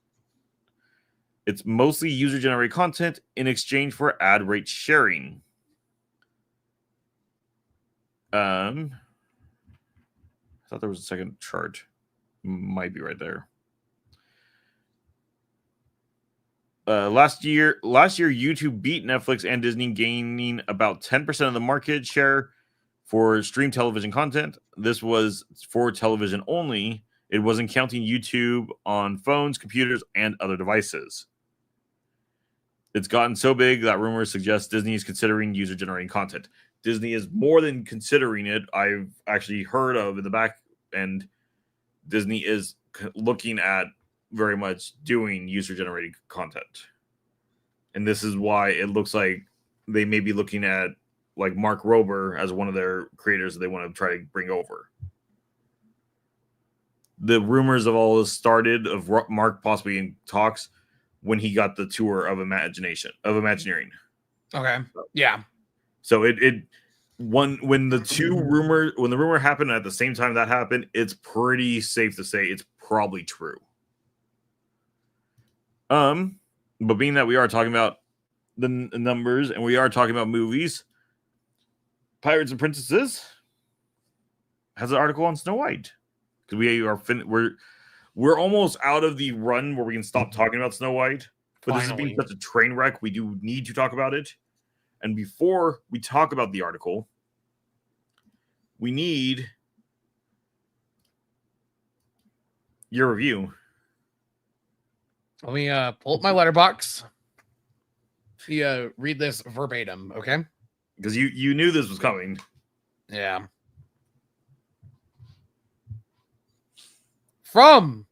Speaker 1: It's mostly user-generated content in exchange for ad rate sharing. I thought there was a second chart. Might be right there. Last year, YouTube beat Netflix and Disney, gaining about 10% of the market share for stream television content. This was for television only. It wasn't counting YouTube on phones, computers, and other devices. It's gotten so big that rumors suggest Disney is considering user-generated content. Disney is more than considering it. I've actually heard of in the back end, Disney is looking at very much doing user-generated content. And this is why it looks like they may be looking at like Mark Rober as one of their creators that they want to try to bring over. The rumors of all this started of Mark possibly in talks when he got the tour of Imagineering.
Speaker 2: Okay. Yeah.
Speaker 1: So when the rumor happened at the same time that happened, it's pretty safe to say it's probably true. But being that we are talking about the numbers and we are talking about movies, Pirates and Princesses has an article on Snow White because we're almost out of the run where we can stop talking about Snow White. But This has been such a train wreck. We do need to talk about it. And before we talk about the article, we need your review.
Speaker 2: Let me pull up my letterbox. Read this verbatim, okay?
Speaker 1: Because you knew this was coming.
Speaker 2: Yeah. From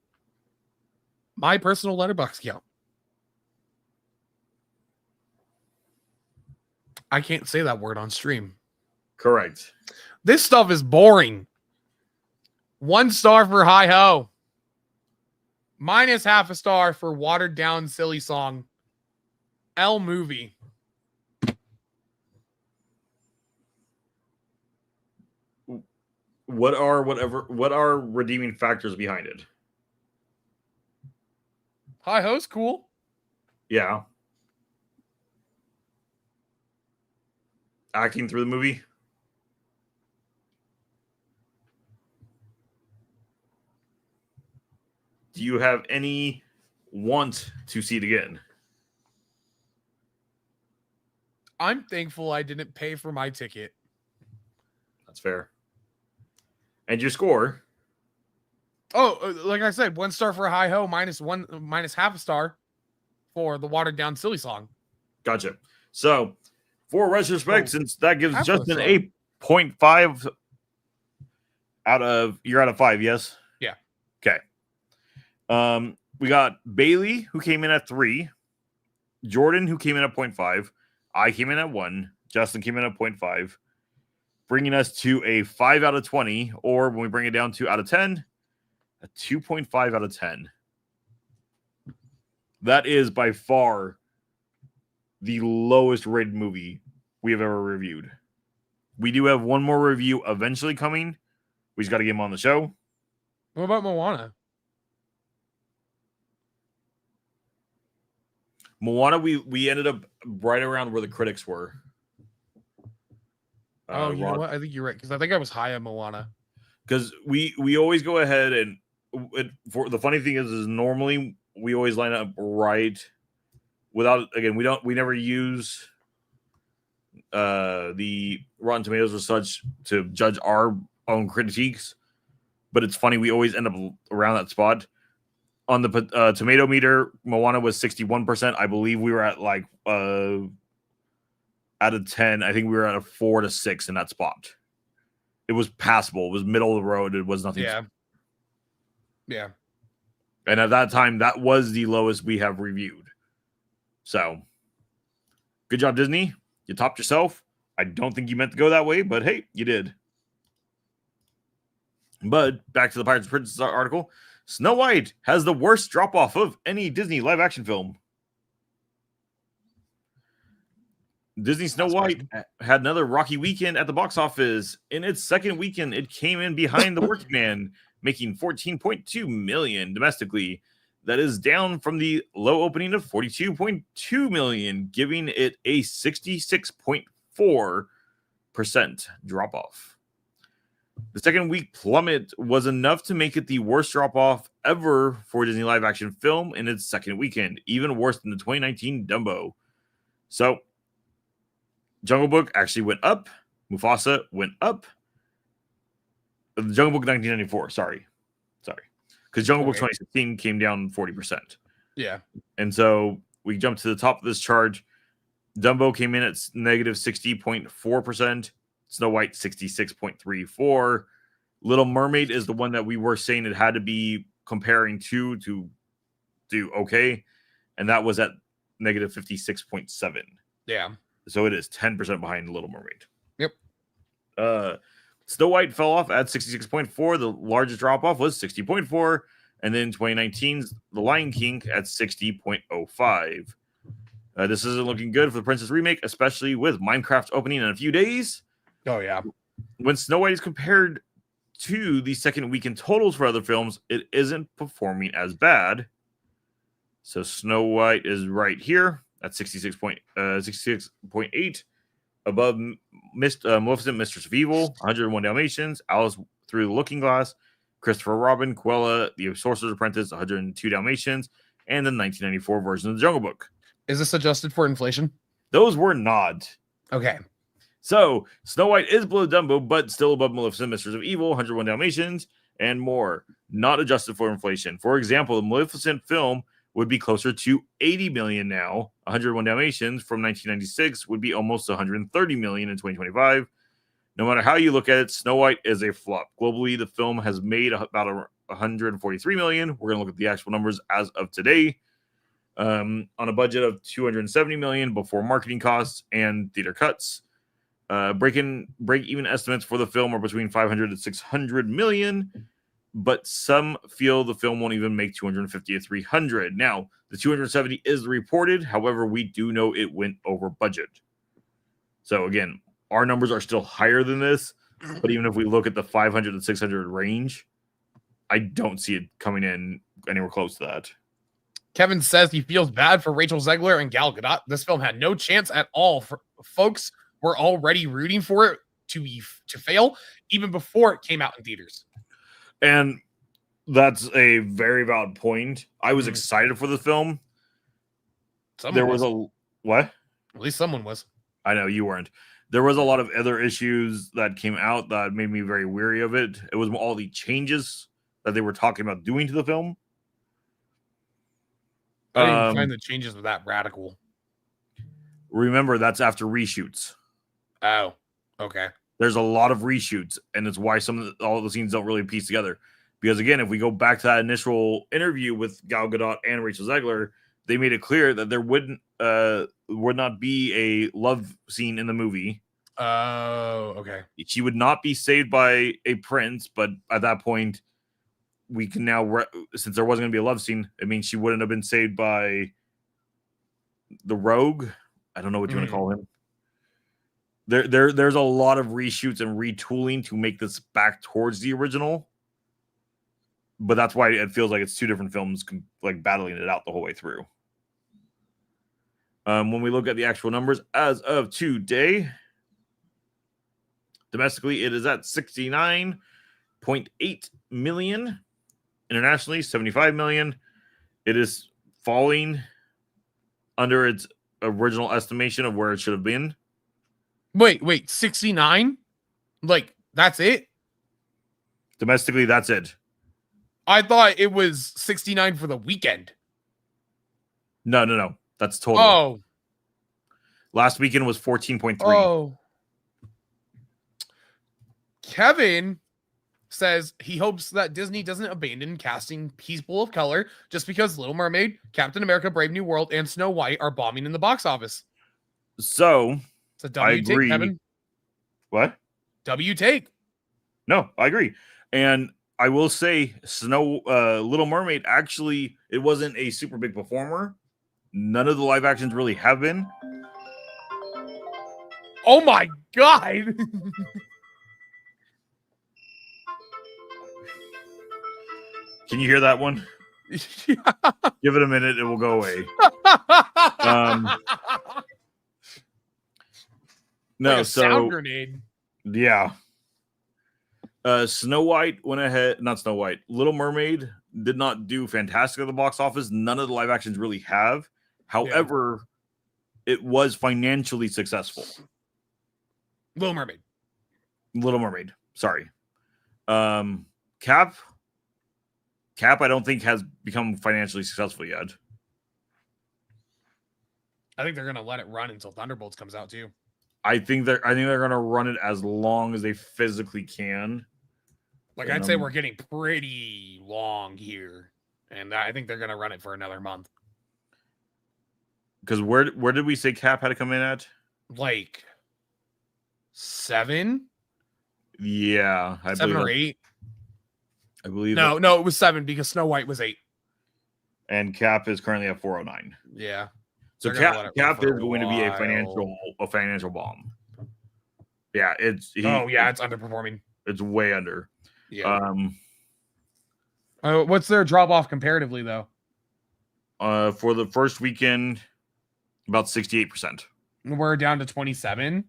Speaker 2: my personal letterbox account. I can't say that word on stream.
Speaker 1: Correct.
Speaker 2: This stuff is boring. 1 star for Hi Ho. Minus half a star for watered down silly song. L movie.
Speaker 1: What are redeeming factors behind it?
Speaker 2: Hi Ho's cool.
Speaker 1: Yeah. Acting through the movie. Do you have any want to see it again?
Speaker 2: I'm thankful I didn't pay for my ticket.
Speaker 1: That's fair. And your score?
Speaker 2: Oh, like I said, 1 star for Hi Ho, minus half a star for the watered down silly song.
Speaker 1: Gotcha. So, for retrospect, since that gives
Speaker 2: half
Speaker 1: Justin
Speaker 2: a star.
Speaker 1: a 0.5 out of 5, yes?
Speaker 2: Yeah.
Speaker 1: Okay. We got Bailey, who came in at 3, Jordan, who came in at 0.5, I came in at 1, Justin came in at 0.5, bringing us to a 5 out of 20, or when we bring it down to out of 10, a 2.5 out of 10. That is by far the lowest rated movie we have ever reviewed. We do have one more review eventually coming. We just got to get him on the show.
Speaker 2: What about Moana?
Speaker 1: Moana, we ended up right around where the critics were.
Speaker 2: You know what? I think you're right, because I think I was high on Moana.
Speaker 1: Because we always go ahead and for the funny thing is normally we always line up right without, again, we never use the Rotten Tomatoes or such to judge our own critiques, but it's funny, we always end up around that spot. On the tomato meter, Moana was 61%. I believe we were at like out of 10, I think we were at a 4 to 6 in that spot. It was passable. It was middle of the road. It was nothing.
Speaker 2: Yeah.
Speaker 1: And at that time, that was the lowest we have reviewed. So, good job, Disney. You topped yourself. I don't think you meant to go that way, but hey, you did. But back to the Pirates and Princess article. Snow White has the worst drop-off of any Disney live-action film. Disney Snow White had another rocky weekend at the box office. In its second weekend, it came in behind The Working Man, making $14.2 million domestically. That is down from the low opening of $42.2 million, giving it a 66.4% drop-off. The second week plummet was enough to make it the worst drop-off ever for a Disney live-action film in its second weekend, even worse than the 2019 Dumbo. So, Jungle Book actually went up. Mufasa went up. The Jungle Book 1994, sorry. Because Jungle Book 2016 came down 40%.
Speaker 2: Yeah.
Speaker 1: And so we jumped to the top of this chart. Dumbo came in at negative 60.4%. Snow White 66.34. Little Mermaid is the one that we were saying it had to be comparing to do okay. And that was at negative 56.7.
Speaker 2: Yeah.
Speaker 1: So it is 10% behind Little Mermaid.
Speaker 2: Yep.
Speaker 1: Snow White fell off at 66.4. The largest drop-off was 60.4. And then 2019's The Lion King at 60.05. This isn't looking good for the Princess remake, especially with Minecraft opening in a few days.
Speaker 2: Oh, yeah.
Speaker 1: When Snow White is compared to the second weekend totals for other films, it isn't performing as bad. So Snow White is right here at 66.8, above Maleficent, Mistress of Evil, 101 Dalmatians, Alice Through the Looking Glass, Christopher Robin, Cruella, The Sorcerer's Apprentice, 102 Dalmatians, and the 1994 version of the Jungle Book.
Speaker 2: Is this adjusted for inflation?
Speaker 1: Those were not.
Speaker 2: Okay.
Speaker 1: So, Snow White is below Dumbo, but still above Maleficent, Mistress of Evil, 101 Dalmatians, and more. Not adjusted for inflation. For example, the Maleficent film would be closer to 80 million now. 101 Dalmatians from 1996 would be almost 130 million in 2025. No matter how you look at it, Snow White is a flop. Globally, the film has made about 143 million. We're going to look at the actual numbers as of today. On a budget of 270 million before marketing costs and theater cuts. Break-even estimates for the film are between 500 and 600 million, but some feel the film won't even make 250 to 300. Now, the 270 is reported. However, we do know it went over budget. So again, our numbers are still higher than this, but even if we look at the 500 to 600 range, I don't see it coming in anywhere close to that.
Speaker 2: Kevin says he feels bad for Rachel Zegler and Gal Gadot. This film had no chance at all. Folks were already rooting for it to fail even before it came out in theaters.
Speaker 1: And that's a very valid point. I was excited for the film.
Speaker 2: Someone
Speaker 1: was a what?
Speaker 2: At least someone was.
Speaker 1: I know you weren't. There was a lot of other issues that came out that made me very weary of it. It was all the changes that they were talking about doing to the film.
Speaker 2: I didn't even find the changes were that radical.
Speaker 1: Remember, that's after reshoots.
Speaker 2: Oh, okay.
Speaker 1: There's a lot of reshoots, and it's why all the scenes don't really piece together. Because again, if we go back to that initial interview with Gal Gadot and Rachel Zegler, they made it clear that there would not be a love scene in the movie.
Speaker 2: Oh, okay.
Speaker 1: She would not be saved by a prince, but at that point, we can now, since there wasn't going to be a love scene, it means she wouldn't have been saved by the rogue. I don't know what you want to call him. There's a lot of reshoots and retooling to make this back towards the original, but that's why it feels like it's two different films, like battling it out the whole way through. When we look at the actual numbers as of today, domestically it is at 69.8 million. Internationally, 75 million. It is falling under its original estimation of where it should have been.
Speaker 2: Wait, 69? Like, that's it?
Speaker 1: Domestically, that's it.
Speaker 2: I thought it was 69 for the weekend.
Speaker 1: No. That's total.
Speaker 2: Oh.
Speaker 1: Last weekend was 14.3.
Speaker 2: Oh. Kevin says he hopes that Disney doesn't abandon casting people of color just because Little Mermaid, Captain America, Brave New World, and Snow White are bombing in the box office.
Speaker 1: So,
Speaker 2: It's a W take, Kevin.
Speaker 1: What?
Speaker 2: W take.
Speaker 1: No, I agree. And I will say Little Mermaid, actually, it wasn't a super big performer. None of the live actions really have been.
Speaker 2: Oh my God.
Speaker 1: Can you hear that one? Give it a minute, it will go away. No,
Speaker 2: like a sound grenade.
Speaker 1: Yeah. Snow White went ahead, not Snow White, Little Mermaid did not do fantastic at the box office. None of the live actions really have. However, it was financially successful.
Speaker 2: Little Mermaid. Sorry.
Speaker 1: Cap, I don't think has become financially successful yet.
Speaker 2: I think they're gonna let it run until Thunderbolts comes out too.
Speaker 1: I think they're gonna run it as long as they physically can.
Speaker 2: Like, I'd say we're getting pretty long here, and I think they're gonna run it for another month.
Speaker 1: Because where did we say Cap had to come in at?
Speaker 2: Like 7?
Speaker 1: Yeah,
Speaker 2: 7 or 8.
Speaker 1: I believe.
Speaker 2: No, it was 7 because Snow White was 8.
Speaker 1: And Cap is currently at 409.
Speaker 2: Yeah.
Speaker 1: So Cap is going to be a financial bomb. Yeah, it's
Speaker 2: underperforming.
Speaker 1: It's way under.
Speaker 2: Yeah. What's their drop off comparatively though?
Speaker 1: For the first weekend, about 68%.
Speaker 2: We're down to 27.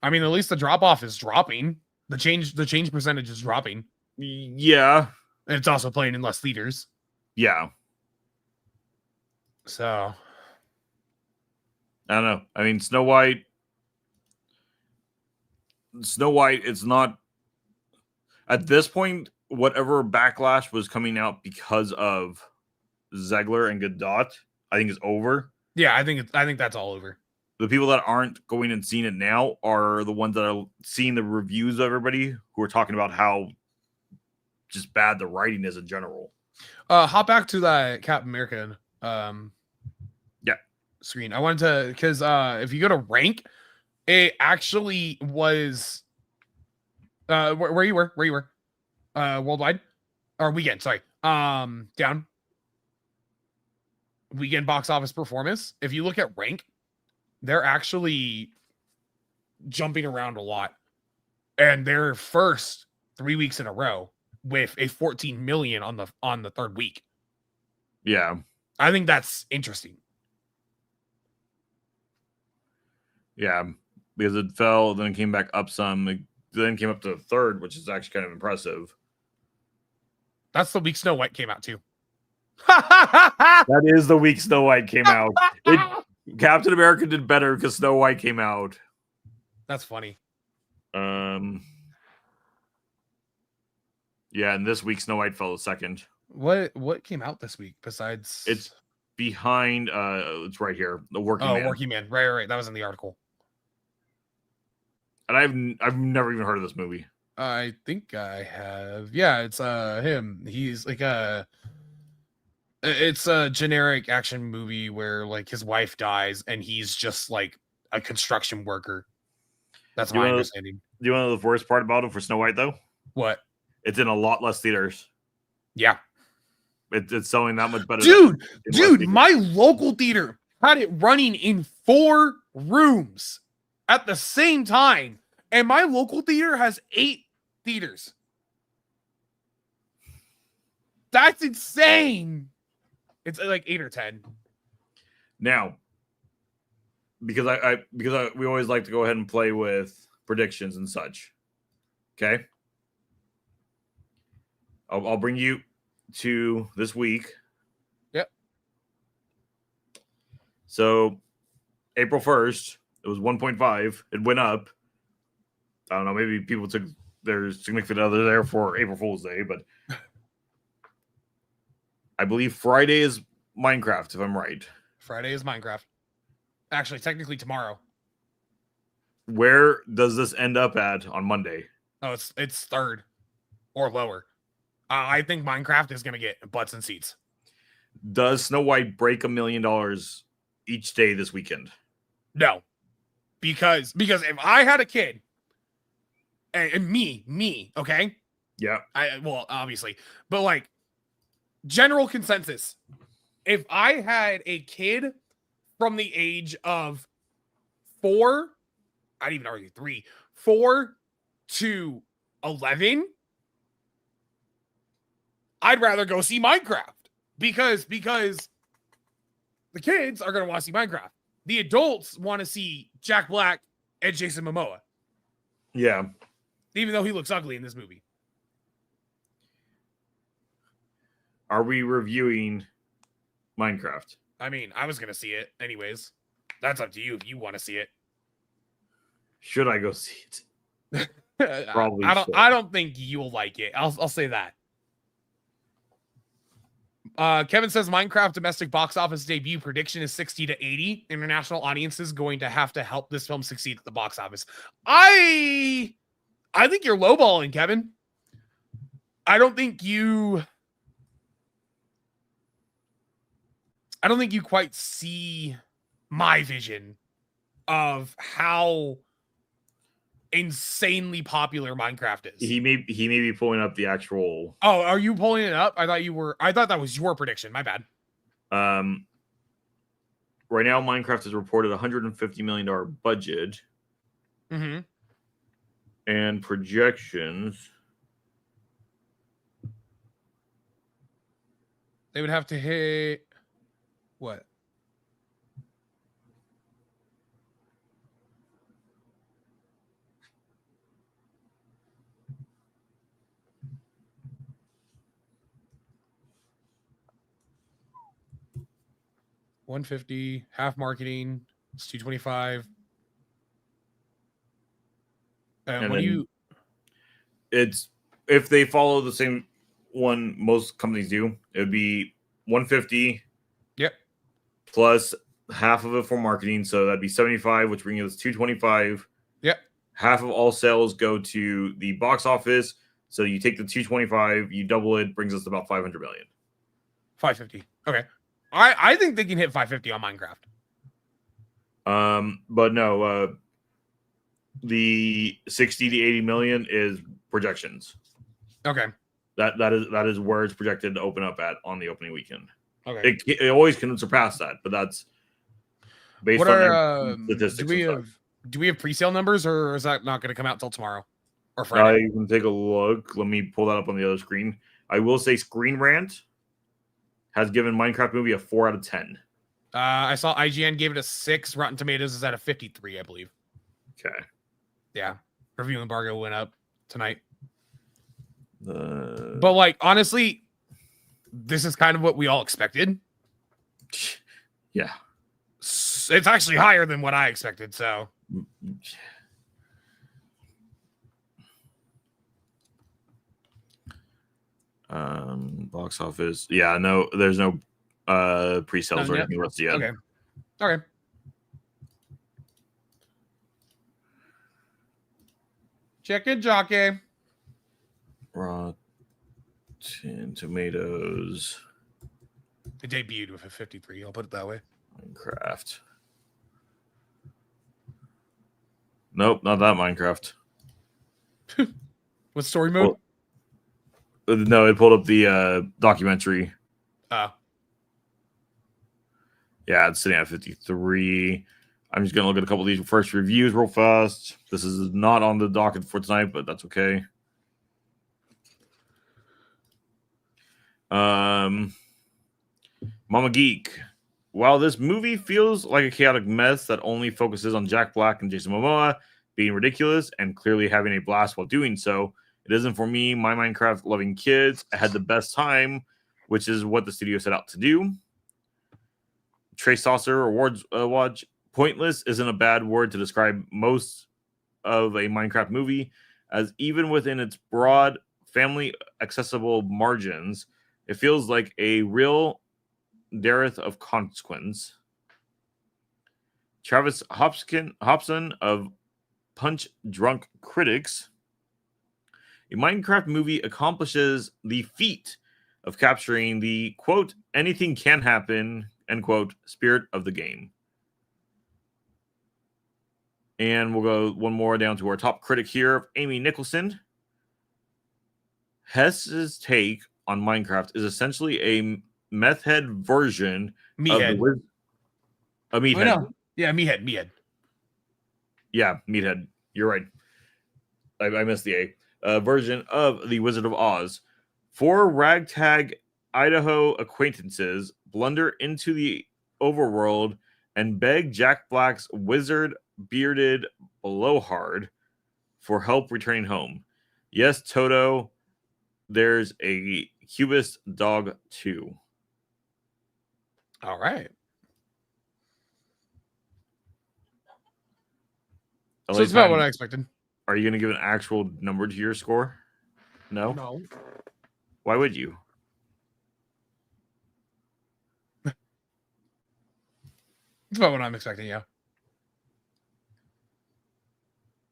Speaker 2: I mean, at least the drop off is dropping. The change percentage is dropping.
Speaker 1: Yeah.
Speaker 2: And it's also playing in less theaters.
Speaker 1: Yeah.
Speaker 2: So
Speaker 1: I don't know. I mean, Snow White, it's not at this point, whatever backlash was coming out because of Zegler and Gadot, I think is over.
Speaker 2: Yeah, I think that's all over.
Speaker 1: The people that aren't going and seeing it now are the ones that are seeing the reviews of everybody who are talking about how just bad the writing is in general.
Speaker 2: Hop back to that Captain America screen. I wanted to, because if you go to rank, it actually was where you were worldwide or weekend, sorry, down weekend box office performance. If you look at rank, they're actually jumping around a lot, and they're first 3 weeks in a row with a 14 million on the third week.
Speaker 1: Yeah,
Speaker 2: I think that's interesting.
Speaker 1: Yeah, because it fell, then it came back up some, then came up to third, which is actually kind of impressive.
Speaker 2: That's the week Snow White came out too.
Speaker 1: That is the week Snow White came out. Captain America did better because Snow White came out.
Speaker 2: That's funny.
Speaker 1: Yeah, and this week Snow White fell second.
Speaker 2: What came out this week besides?
Speaker 1: It's behind. It's right here. The Working Man.
Speaker 2: Working Man. Right. That was in the article.
Speaker 1: And I've never even heard of this movie.
Speaker 2: I think I have. Yeah, it's him. He's like it's a generic action movie where like his wife dies and he's just like a construction worker. That's my understanding.
Speaker 1: Do you know the worst part about it for Snow White though?
Speaker 2: What?
Speaker 1: It's in a lot less theaters.
Speaker 2: Yeah.
Speaker 1: It's selling that much better.
Speaker 2: Dude, my local theater had it running in 4 rooms at the same time. And my local theater has 8 theaters. That's insane. It's like 8 or 10.
Speaker 1: Now, because we always like to go ahead and play with predictions and such. Okay. I'll bring you to this week.
Speaker 2: Yep.
Speaker 1: So April 1st, it was 1.5. It went up. I don't know. Maybe people took their significant other there for April Fool's Day, but I believe Friday is Minecraft, if I'm right.
Speaker 2: Friday is Minecraft. Actually, technically tomorrow.
Speaker 1: Where does this end up at on Monday?
Speaker 2: Oh, it's third or lower. I think Minecraft is going to get butts and seats.
Speaker 1: Does Snow White break $1 million each day this weekend?
Speaker 2: No, because if I had a kid, and me, okay,
Speaker 1: yeah,
Speaker 2: well, obviously, but like general consensus, if I had a kid from the age of 4, I'd even argue 3, 4 to 11. I'd rather go see Minecraft because the kids are going to want to see Minecraft. The adults want to see Jack Black and Jason Momoa.
Speaker 1: Yeah.
Speaker 2: Even though he looks ugly in this movie.
Speaker 1: Are we reviewing Minecraft?
Speaker 2: I mean, I was going to see it anyways. That's up to you if you want to see it.
Speaker 1: Should I go see it? Probably.
Speaker 2: I don't think you'll like it. I'll say that. Kevin says Minecraft domestic box office debut prediction is 60 to 80. International audiences going to have to help this film succeed at the box office. I think you're lowballing, Kevin. I don't think you quite see my vision of how insanely popular Minecraft is.
Speaker 1: He may be pulling up the actual.
Speaker 2: Oh, are you pulling it up? I thought that was your prediction. My bad.
Speaker 1: Right now, Minecraft has reported $150 million budget.
Speaker 2: Mm-hmm.
Speaker 1: And projections.
Speaker 2: They would have to hit what? $150, half marketing, it's $225.
Speaker 1: And
Speaker 2: what do you?
Speaker 1: It's if they follow the same one most companies do, it would be $150.
Speaker 2: Yep.
Speaker 1: Plus half of it for marketing, so that'd be $75, which brings us $225.
Speaker 2: Yep.
Speaker 1: Half of all sales go to the box office, so you take the $225, you double it, brings us about $500 million.
Speaker 2: $550. Okay. I think they can hit 550 on Minecraft.
Speaker 1: But no, the 60 to 80 million is projections.
Speaker 2: Okay.
Speaker 1: That is where it's projected to open up at on the opening weekend.
Speaker 2: Okay.
Speaker 1: It always can surpass that, but that's based on statistics.
Speaker 2: Do we have pre-sale numbers, or is that not going to come out until tomorrow or Friday?
Speaker 1: You can take a look. Let me pull that up on the other screen. I will say Screen Rant has given Minecraft movie a 4 out of 10.
Speaker 2: I saw IGN gave it a 6. Rotten Tomatoes is at a 53, I believe.
Speaker 1: Okay.
Speaker 2: Yeah. Review embargo went up tonight. But like, honestly, this is kind of what we all expected.
Speaker 1: Yeah.
Speaker 2: It's actually higher than what I expected. So
Speaker 1: Box office. Yeah, no, there's no pre-sales or anything listed yet.
Speaker 2: Okay. Chicken jockey.
Speaker 1: Rotten Tomatoes.
Speaker 2: It debuted with a 53. I'll put it that way.
Speaker 1: Minecraft. Nope, not that Minecraft.
Speaker 2: What story mode?
Speaker 1: No, it pulled up the documentary.
Speaker 2: Oh.
Speaker 1: Yeah, it's sitting at 53. I'm just going to look at a couple of these first reviews real fast. This is not on the docket for tonight, but that's okay. Mama Geek. While this movie feels like a chaotic mess that only focuses on Jack Black and Jason Momoa being ridiculous and clearly having a blast while doing so, it isn't for me. My Minecraft loving kids. I had the best time, which is what the studio set out to do. Trey Saucer Awards Watch. Pointless isn't a bad word to describe most of a Minecraft movie, as even within its broad, family accessible margins, it feels like a real dearth of consequence. Travis Hobson of Punch Drunk Critics. A Minecraft movie accomplishes the feat of capturing the, quote, anything can happen, end quote, spirit of the game. And we'll go one more down to our top critic here, Amy Nicholson. Hess's take on Minecraft is essentially a meth head version
Speaker 2: Meathead.
Speaker 1: of a meathead.
Speaker 2: Oh, no. Yeah, meathead.
Speaker 1: Yeah, meathead. You're right. I missed the A. Version of the Wizard of Oz. 4 ragtag Idaho acquaintances blunder into the overworld and beg Jack Black's wizard bearded blowhard for help returning home. Yes, Toto, there's a Cubist dog too.
Speaker 2: All right. So it's about what I expected.
Speaker 1: Are you going to give an actual number to your score? No?
Speaker 2: No.
Speaker 1: Why would you?
Speaker 2: It's about what I'm expecting, yeah.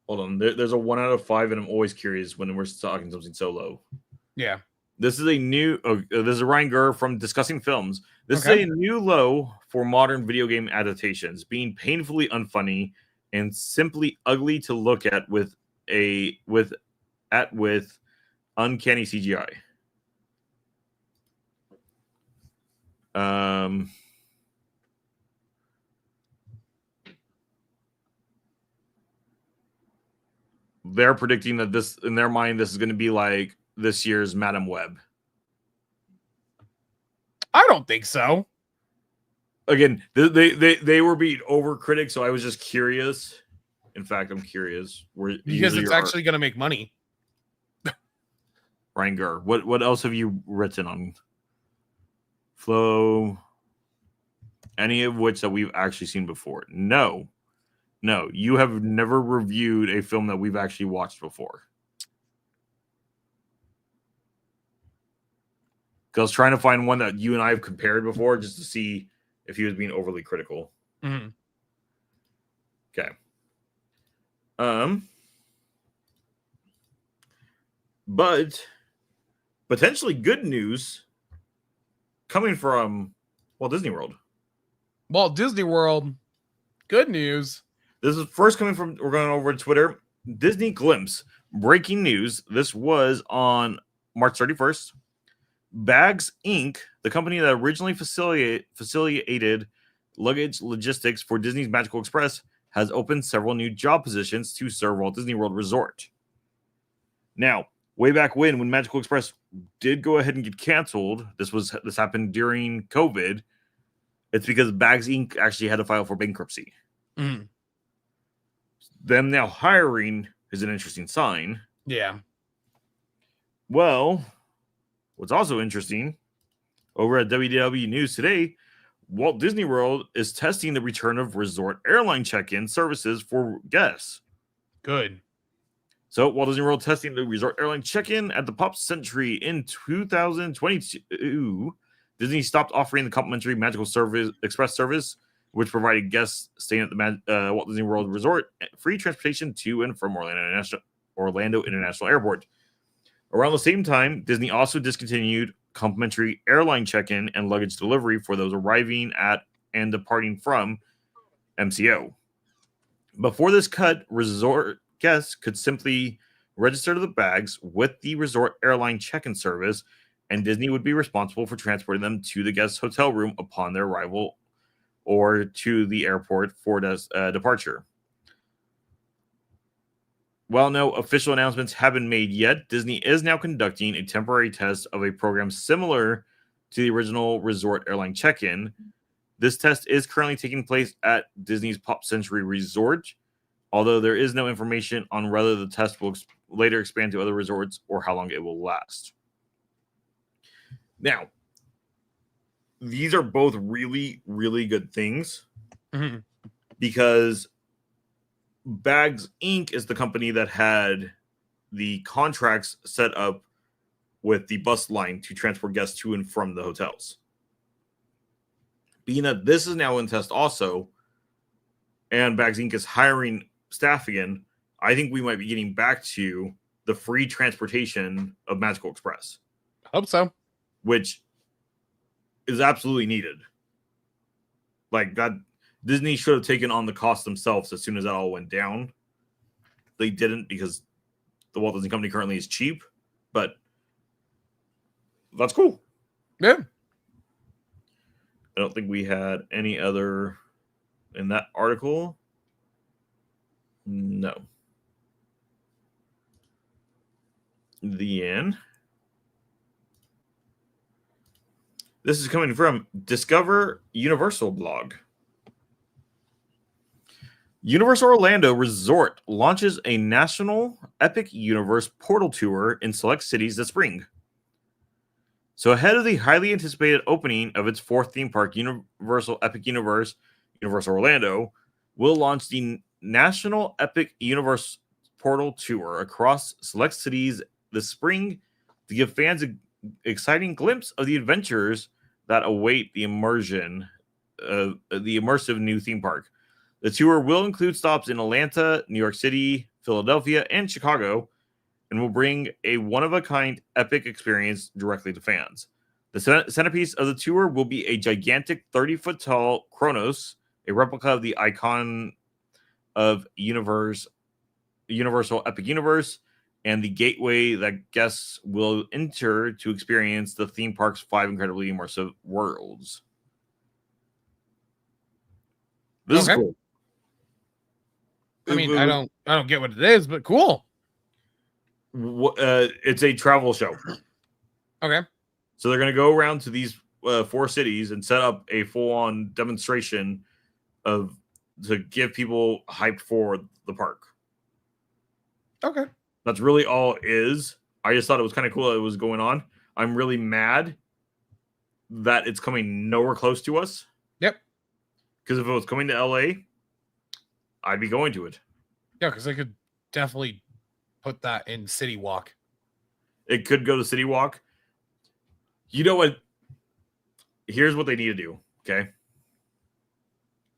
Speaker 1: Hold on. There's a 1 out of 5, and I'm always curious when we're talking something so low.
Speaker 2: Yeah.
Speaker 1: This is a new... this is Ryan Gurr from Discussing Films. This is a new low for modern video game adaptations, being painfully unfunny and simply ugly to look at with uncanny CGI. They're predicting that this, in their mind, this is going to be like this year's Madam Web.
Speaker 2: I don't think so.
Speaker 1: Again, they were being over critics, so I was just curious. In fact, I'm curious.
Speaker 2: Because it's actually going to make money.
Speaker 1: Ryan Gurr, what else have you written on Flow? Any of which that we've actually seen before? No, you have never reviewed a film that we've actually watched before. Because I was trying to find one that you and I have compared before just to see if he was being overly critical.
Speaker 2: Mm-hmm.
Speaker 1: Okay. But potentially good news coming from Walt Disney World.
Speaker 2: Walt Disney World, good news.
Speaker 1: This is first coming from, we're going over to Twitter. Disney Glimpse. Breaking news. This was on March 31st. Bags Inc., the company that originally facilitated luggage logistics for Disney's Magical Express, has opened several new job positions to serve Walt Disney World Resort. Now, way back when Magical Express did go ahead and get canceled, this happened during COVID. It's because Bags Inc. actually had to file for bankruptcy.
Speaker 2: Mm.
Speaker 1: Them now hiring is an interesting sign.
Speaker 2: Yeah.
Speaker 1: Well, what's also interesting, over at WDW News today, Walt Disney World is testing the return of resort airline check-in services for guests.
Speaker 2: Good.
Speaker 1: So, Walt Disney World testing the resort airline check-in at the Pop Century in 2022, Disney stopped offering the complimentary Magical Service Express service, which provided guests staying at the Walt Disney World Resort free transportation to and from Orlando International Airport. Around the same time, Disney also discontinued complimentary airline check-in and luggage delivery for those arriving at and departing from MCO. Before this cut, resort guests could simply register the bags with the resort airline check-in service, and Disney would be responsible for transporting them to the guest's hotel room upon their arrival or to the airport for departure. While no official announcements have been made yet, Disney is now conducting a temporary test of a program similar to the original resort airline check-in. This test is currently taking place at Disney's Pop Century Resort, although there is no information on whether the test will later expand to other resorts or how long it will last. Now, these are both really, really good things because Bags Inc. is the company that had the contracts set up with the bus line to transport guests to and from the hotels. Being that this is now in test also, and Bags Inc. is hiring staff again, I think we might be getting back to the free transportation of Magical Express.
Speaker 2: Hope so.
Speaker 1: Which is absolutely needed. Like, that Disney should have taken on the cost themselves as soon as that all went down. They didn't because the Walt Disney Company currently is cheap, but that's cool.
Speaker 2: Yeah.
Speaker 1: I don't think we had any other in that article. No. The end. This is coming from Discover Universal blog. Universal Orlando Resort launches a national Epic Universe portal tour in select cities this spring. So ahead of the highly anticipated opening of its fourth theme park, Universal Epic Universe, Universal Orlando, will launch the National Epic Universe portal tour across select cities this spring to give fans an exciting glimpse of the adventures that await the immersive new theme park. The tour will include stops in Atlanta, New York City, Philadelphia, and Chicago, and will bring a one-of-a-kind epic experience directly to fans. The centerpiece of the tour will be a gigantic 30-foot-tall Kronos, a replica of the icon of Universal Epic Universe, and the gateway that guests will enter to experience the theme park's 5 incredibly immersive worlds. This is cool.
Speaker 2: I mean, I don't get what it is, but cool.
Speaker 1: It's a travel show.
Speaker 2: Okay.
Speaker 1: So they're going to go around to these 4 cities and set up a full-on demonstration to give people hyped for the park.
Speaker 2: Okay.
Speaker 1: That's really all it is. I just thought it was kind of cool that it was going on. I'm really mad that it's coming nowhere close to us.
Speaker 2: Yep.
Speaker 1: Because if it was coming to LA, I'd be going to it.
Speaker 2: Yeah, because I could definitely put that in City Walk.
Speaker 1: It could go to City Walk. You know what? Here's what they need to do, okay?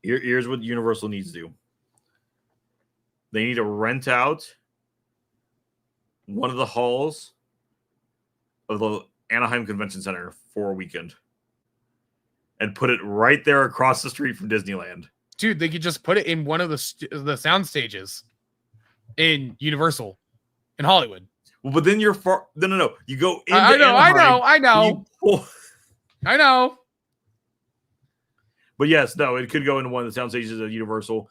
Speaker 1: Here's what Universal needs to do. They need to rent out one of the halls of the Anaheim Convention Center for a weekend and put it right there across the street from Disneyland.
Speaker 2: Dude, they could just put it in one of the sound stages in Universal in Hollywood.
Speaker 1: Well, but then you're far. No. You go into
Speaker 2: I know. I know.
Speaker 1: But yes, no, it could go into one of the sound stages of Universal.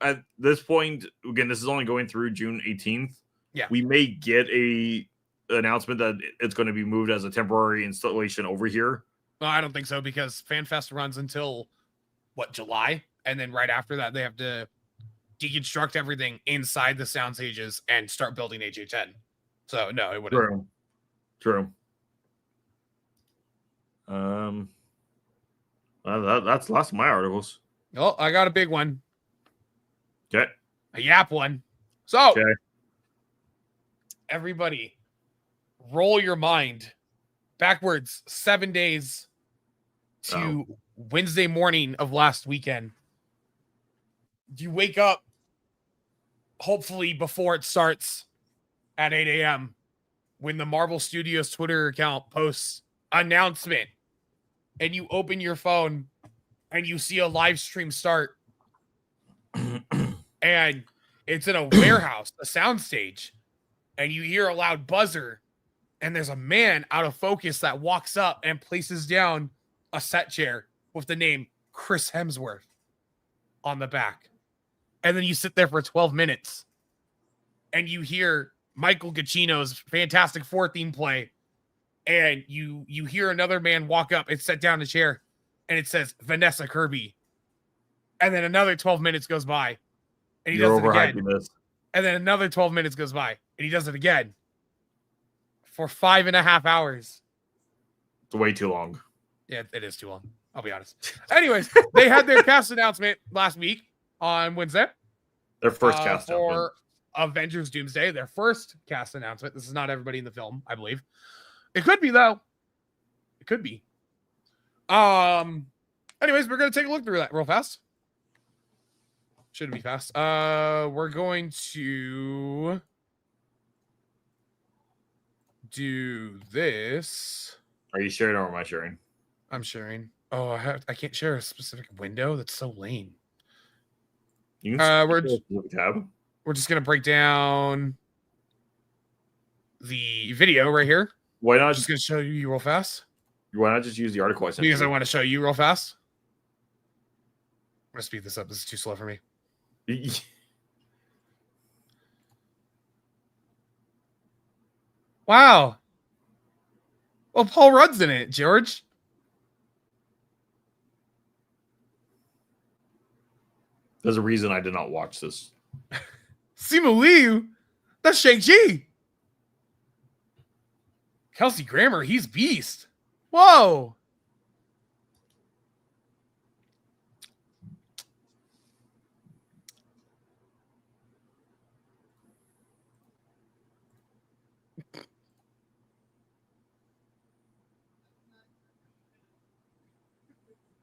Speaker 1: At this point, again, this is only going through June 18th.
Speaker 2: Yeah.
Speaker 1: We may get an announcement that it's going to be moved as a temporary installation over here.
Speaker 2: Well, I don't think so because FanFest runs until, July? And then right after that, they have to deconstruct everything inside the sound stages and start building AJ-10. So, no, it wouldn't.
Speaker 1: True. That's the last of my articles.
Speaker 2: Oh, I got a big one.
Speaker 1: Okay.
Speaker 2: A Yap one. So, everybody, roll your mind backwards 7 days to Wednesday morning of last weekend. You wake up, hopefully before it starts at 8 a.m. when the Marvel Studios Twitter account posts announcement, and you open your phone and you see a live stream start, and it's in a warehouse, a soundstage, and you hear a loud buzzer, and there's a man out of focus that walks up and places down a set chair with the name Chris Hemsworth on the back. And then you sit there for 12 minutes and you hear Michael Giacchino's Fantastic Four theme play, and you hear another man walk up and set down a chair, and it says Vanessa Kirby. And then another 12 minutes goes by, and he does it again. And then another 12 minutes goes by, and he does it again for 5.5 hours.
Speaker 1: It's way too long.
Speaker 2: Yeah, it is too long. I'll be honest. Anyways, they had their cast announcement last week on Wednesday.
Speaker 1: Their first cast
Speaker 2: for Avengers Doomsday. Their first cast announcement. This is not everybody in the film, I believe. It could be, though. It could be. Anyways, we're going to take a look through that real fast. Shouldn't be fast. We're going to do this.
Speaker 1: Are you sharing or am I sharing?
Speaker 2: I'm sharing. Oh, I can't share a specific window. That's so lame.
Speaker 1: You can
Speaker 2: we're just gonna break down the video right here.
Speaker 1: Why not?
Speaker 2: I'm just gonna show you real fast.
Speaker 1: Why not just use the article I sent?
Speaker 2: Because I want to show you real fast. I'm gonna speed this up. This is too slow for me. Wow. Well, Paul Rudd's in it, George.
Speaker 1: There's a reason I did not watch this.
Speaker 2: Simu Liu, that's Shang-Chi. Kelsey Grammer, he's beast. Whoa.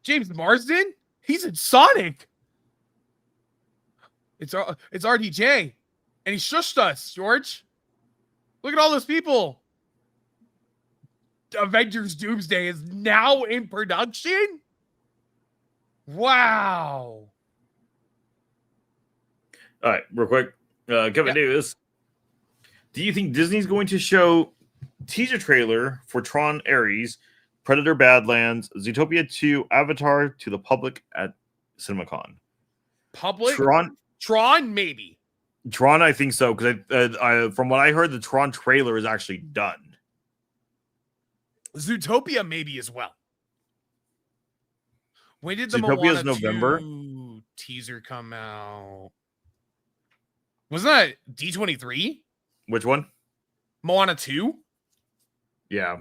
Speaker 2: James Marsden, he's in Sonic. It's RDJ, and he shushed us, George. Look at all those people. Avengers Doomsday is now in production? Wow.
Speaker 1: All right, real quick. Kevin Davis, do you think Disney's going to show teaser trailer for Tron Ares, Predator Badlands, Zootopia 2, Avatar to the public at CinemaCon?
Speaker 2: Public? Tron, maybe.
Speaker 1: Tron, I think so, because from what I heard, the Tron trailer is actually done.
Speaker 2: Zootopia, maybe as well. When did the
Speaker 1: Zootopia's
Speaker 2: Moana
Speaker 1: November
Speaker 2: 2 teaser come out? Wasn't that D23?
Speaker 1: Which one?
Speaker 2: Moana 2?
Speaker 1: Yeah.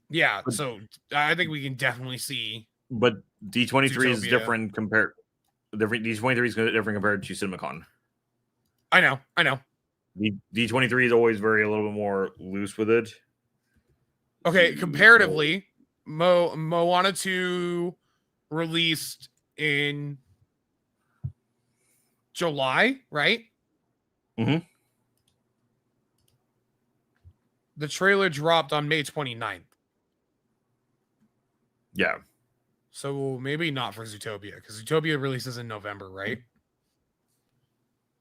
Speaker 2: Yeah, so I think we can definitely see.
Speaker 1: But D23
Speaker 2: Zootopia
Speaker 1: is different compared. D23 is different compared to CinemaCon.
Speaker 2: I know.
Speaker 1: D23 is always a little bit more loose with it.
Speaker 2: Okay, comparatively, Moana 2 released in July, right?
Speaker 1: Mm-hmm.
Speaker 2: The trailer dropped on May 29th.
Speaker 1: Yeah.
Speaker 2: So maybe not for Zootopia, because Zootopia releases in November, right?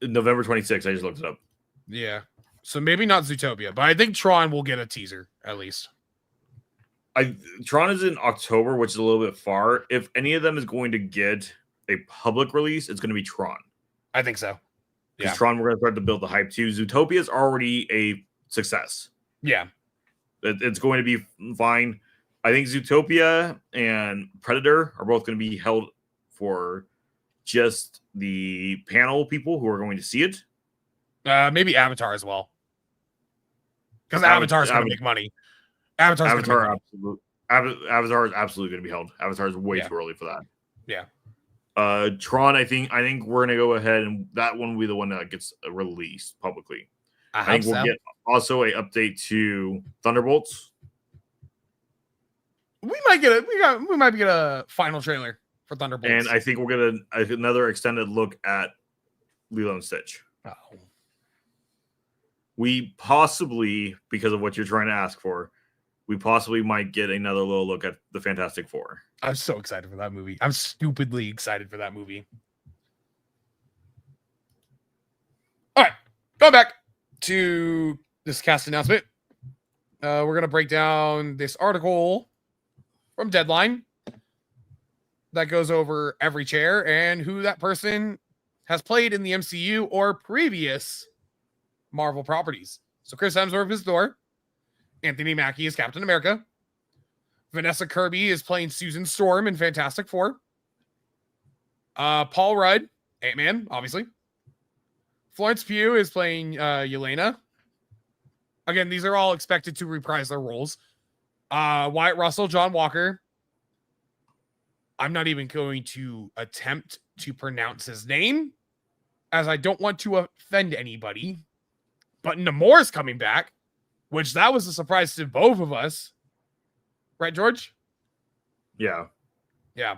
Speaker 1: November 26th. I just looked it up.
Speaker 2: Yeah. So maybe not Zootopia, but I think Tron will get a teaser, at least.
Speaker 1: Tron is in October, which is a little bit far. If any of them is going to get a public release, it's going to be Tron.
Speaker 2: I think so.
Speaker 1: Because Tron, we're going to start to build the hype too. Zootopia is already a success.
Speaker 2: Yeah.
Speaker 1: It's going to be fine. I think Zootopia and Predator are both going to be held for just the panel people who are going to see it.
Speaker 2: Maybe Avatar as well. Because Avatar is going to make money. Avatar is absolutely going to be held. Avatar is way too early for that. Yeah.
Speaker 1: Tron, I think we're going to go ahead and that one will be the one that gets released publicly. I think we'll get also a update to Thunderbolts.
Speaker 2: We might get a final trailer for Thunderbolts.
Speaker 1: And I think we're going to another extended look at Lilo and Stitch.
Speaker 2: Oh.
Speaker 1: We possibly, because of what you're trying to ask for, we possibly might get another little look at the Fantastic Four.
Speaker 2: I'm so excited for that movie. I'm stupidly excited for that movie. All right, going back to this cast announcement. We're going to break down this article from Deadline that goes over every chair and who that person has played in the MCU or previous Marvel properties. So Chris Hemsworth is Thor. Anthony Mackie is Captain America. Vanessa Kirby is playing Susan Storm in Fantastic Four. Paul Rudd, Ant-Man, obviously. Florence Pugh is playing Yelena. Again, these are all expected to reprise their roles. Wyatt Russell, John Walker. I'm not even going to attempt to pronounce his name, as I don't want to offend anybody. But Namor's coming back, which that was a surprise to both of us. Right, George?
Speaker 1: Yeah.
Speaker 2: Yeah.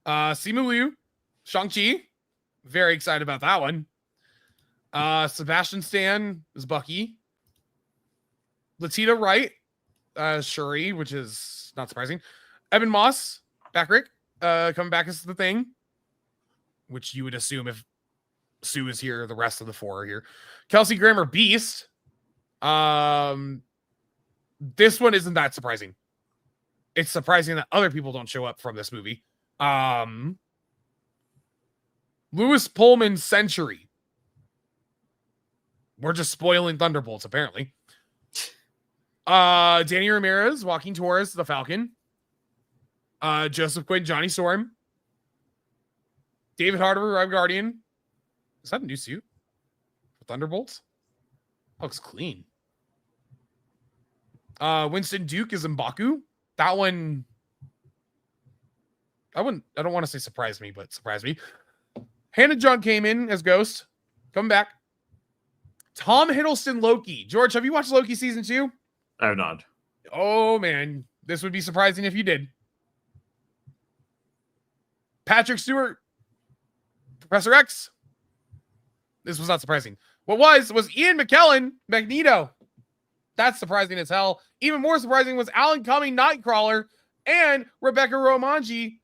Speaker 2: Simu Liu, Shang-Chi. Very excited about that one. Sebastian Stan is Bucky. Latita Wright, Shuri, which is not surprising. Evan Moss, Bakrick, coming back as the Thing, which you would assume if Sue is here, the rest of the four are here. Kelsey Grammer, Beast. This one isn't that surprising. It's surprising that other people don't show up from this movie. Lewis Pullman, Century. We're just spoiling Thunderbolts, apparently. Danny Ramirez, Joaquin Torres, the Falcon. Joseph Quinn, Johnny Storm. David Harbour, Red Guardian. Is that a new suit for Thunderbolts? Looks clean. Winston Duke is M'Baku. That one, I don't want to say surprised me, but surprised me. Hannah John came in as Ghost. Come back. Tom Hiddleston, Loki. George, have you watched Loki season 2?
Speaker 1: I have not.
Speaker 2: Oh, man. This would be surprising if you did. Patrick Stewart, Professor X. This was not surprising. What was Ian McKellen, Magneto. That's surprising as hell. Even more surprising was Alan Cumming, Nightcrawler, and Rebecca Romanji.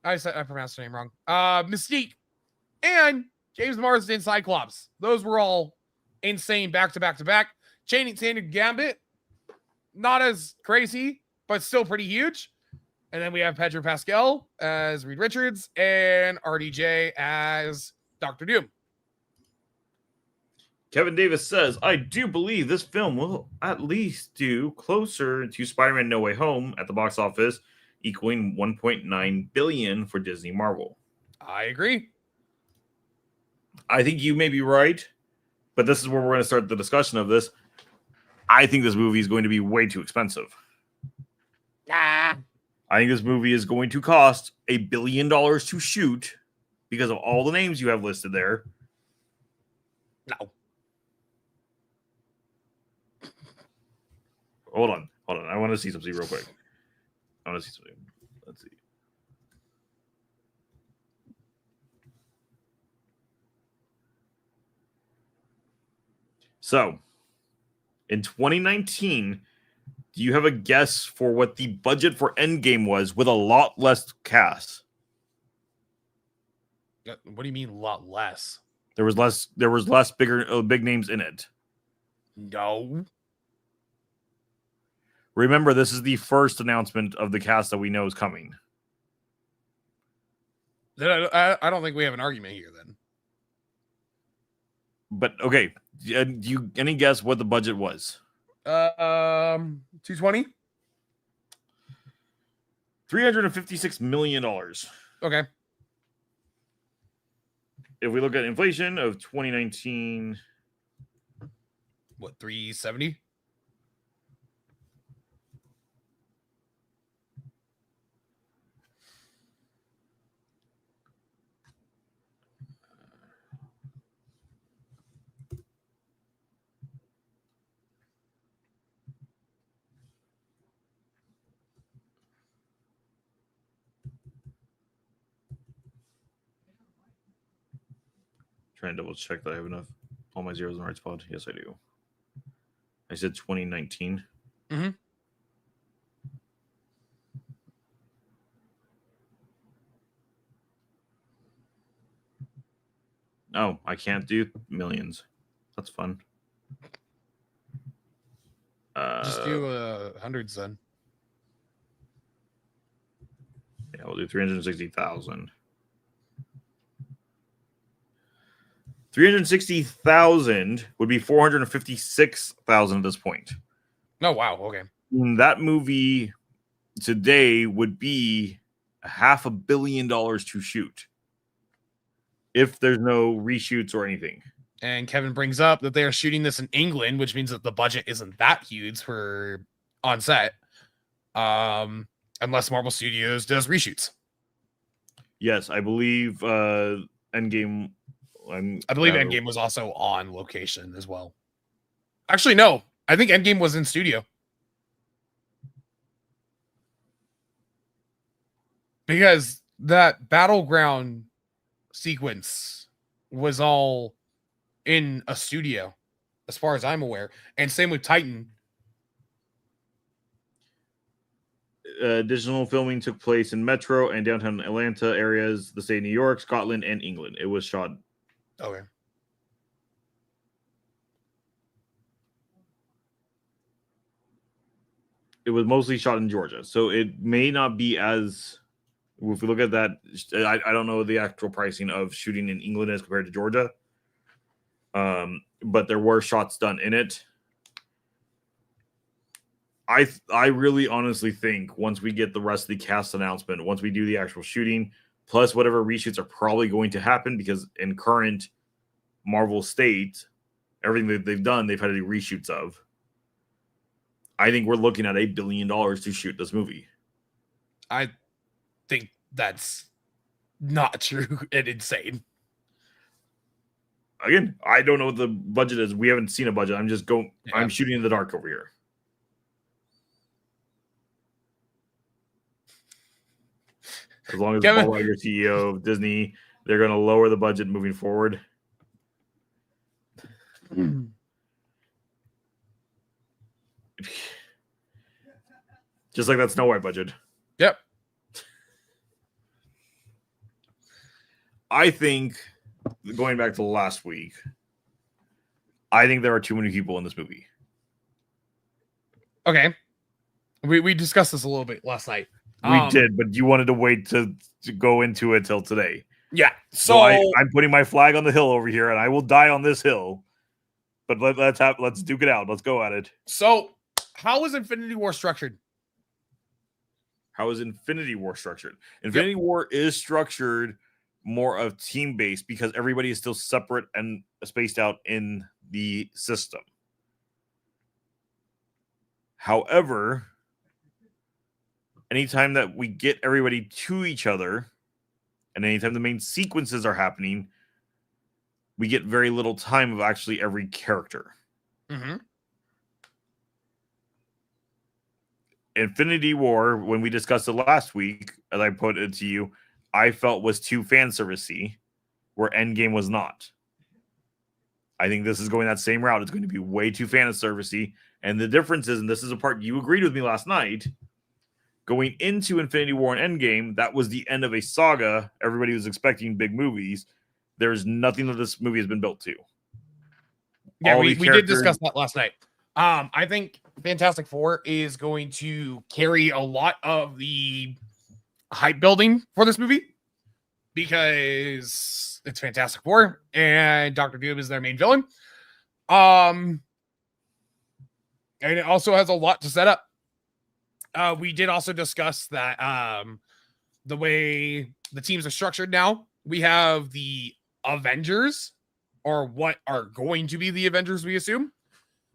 Speaker 2: I pronounced her name wrong. Mystique, and James Marsden, Cyclops. Those were all insane back to back to back. Channing Tatum, Gambit, not as crazy, but still pretty huge. And then we have Pedro Pascal as Reed Richards and RDJ as Dr. Doom.
Speaker 1: Kevin Davis says, I do believe this film will at least do closer to Spider-Man No Way Home at the box office, equaling $1.9 billion for Disney Marvel.
Speaker 2: I agree.
Speaker 1: I think you may be right, but this is where we're going to start the discussion of this. I think this movie is going to be way too expensive. I think this movie is going to cost $1 billion to shoot because of all the names you have listed there.
Speaker 2: No.
Speaker 1: Hold on. I want to see something real quick. Let's see. So, in 2019, do you have a guess for what the budget for Endgame was with a lot less cast?
Speaker 2: What do you mean a lot less?
Speaker 1: There was less big names in it.
Speaker 2: No.
Speaker 1: Remember, this is the first announcement of the cast that we know is coming.
Speaker 2: Then I don't think we have an argument here then.
Speaker 1: But okay, do you any guess what the budget was?
Speaker 2: 220?
Speaker 1: $356 million.
Speaker 2: Okay.
Speaker 1: If we look at inflation of 2019,
Speaker 2: what, 370?
Speaker 1: trying to double check that I have enough. All my zeros in the right spot. Yes, I do. I said 2019.
Speaker 2: Mm-hmm.
Speaker 1: Oh, I can't do millions. That's fun.
Speaker 2: Just do hundreds then.
Speaker 1: Yeah, we'll do 360,000. 360,000 would be 456,000 at this point.
Speaker 2: Oh wow, okay.
Speaker 1: That movie today would be $500 million to shoot if there's no reshoots or anything.
Speaker 2: And Kevin brings up that they are shooting this in England, which means that the budget isn't that huge for on set, unless Marvel Studios does reshoots.
Speaker 1: Yes, I believe Endgame.
Speaker 2: I believe Endgame was also on location as well. Actually, no. I think Endgame was in studio. Because that battleground sequence was all in a studio, as far as I'm aware. And same with Titan.
Speaker 1: Additional filming took place in Metro and downtown Atlanta areas, the state of New York, Scotland, and England. It was shot.
Speaker 2: Okay.
Speaker 1: It was mostly shot in Georgia, so it may not be as. If we look at that, I don't know the actual pricing of shooting in England as compared to Georgia, but there were shots done in it. I really honestly think once we get the rest of the cast announcement, once we do the actual shooting, plus whatever reshoots are probably going to happen, because in current Marvel state, everything that they've done, they've had to do reshoots of. I think we're looking at $1 billion to shoot this movie.
Speaker 2: I think that's not true and insane.
Speaker 1: Again, I don't know what the budget is. We haven't seen a budget. I'm just going.
Speaker 2: Yeah.
Speaker 1: I'm shooting in the dark over here. As long as Paul Iger, CEO of Disney, they're going to lower the budget moving forward. Just like that Snow White budget.
Speaker 2: Yep.
Speaker 1: I think, going back to last week, I think there are too many people in this movie.
Speaker 2: Okay. We discussed this a little bit last night.
Speaker 1: We did, but you wanted to wait to go into it till today.
Speaker 2: Yeah. So
Speaker 1: I'm putting my flag on the hill over here, and I will die on this hill. But let's duke it out. Let's go at it.
Speaker 2: So how is Infinity War structured?
Speaker 1: How is Infinity War structured? Infinity War is structured more of team-based because everybody is still separate and spaced out in the system. However, anytime that we get everybody to each other, and anytime the main sequences are happening, we get very little time of actually every character.
Speaker 2: Mm-hmm.
Speaker 1: Infinity War, when we discussed it last week, as I put it to you, I felt was too fan servicey, where Endgame was not. I think this is going that same route. It's going to be way too fan servicey. And the difference is, and this is a part you agreed with me last night, going into Infinity War and Endgame, that was the end of a saga. Everybody was expecting big movies. There's nothing that this movie has been built to.
Speaker 2: Yeah, we did discuss that last night. I think Fantastic Four is going to carry a lot of the hype building for this movie because it's Fantastic Four and Dr. Doom is their main villain. And it also has a lot to set up. We did also discuss that the way the teams are structured now, we have the Avengers, or what are going to be the Avengers, we assume.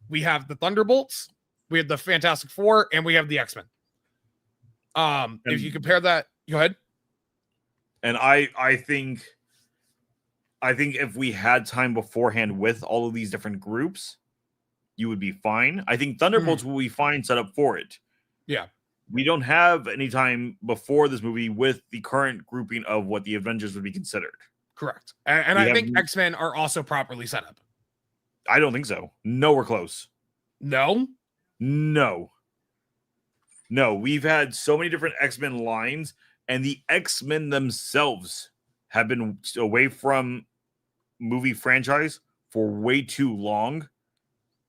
Speaker 2: We have the Thunderbolts, we have the Fantastic Four, and we have the X-Men. If you compare that, go ahead.
Speaker 1: And I think if we had time beforehand with all of these different groups, you would be fine. I think Thunderbolts will be fine set up for it.
Speaker 2: Yeah.
Speaker 1: We don't have any time before this movie with the current grouping of what the Avengers would be considered.
Speaker 2: Correct. And
Speaker 1: We
Speaker 2: I
Speaker 1: have-
Speaker 2: think X-Men are also properly set up.
Speaker 1: I don't think so. Nowhere close.
Speaker 2: No?
Speaker 1: No. We've had so many different X-Men lines, and the X-Men themselves have been away from movie franchise for way too long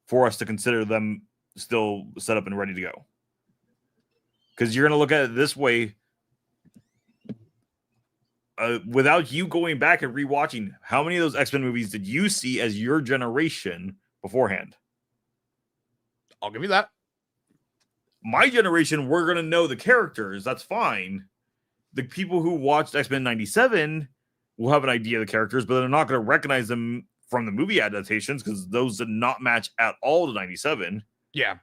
Speaker 1: for us to consider them still set up and ready to go. Because you're going to look at it this way, without you going back and rewatching, how many of those X-Men movies did you see as your generation beforehand?
Speaker 2: I'll give you that.
Speaker 1: My generation, we're going to know the characters. That's fine. The people who watched X-Men 97 will have an idea of the characters, but they're not going to recognize them from the movie adaptations because those did not match at all to 97.
Speaker 2: Yeah.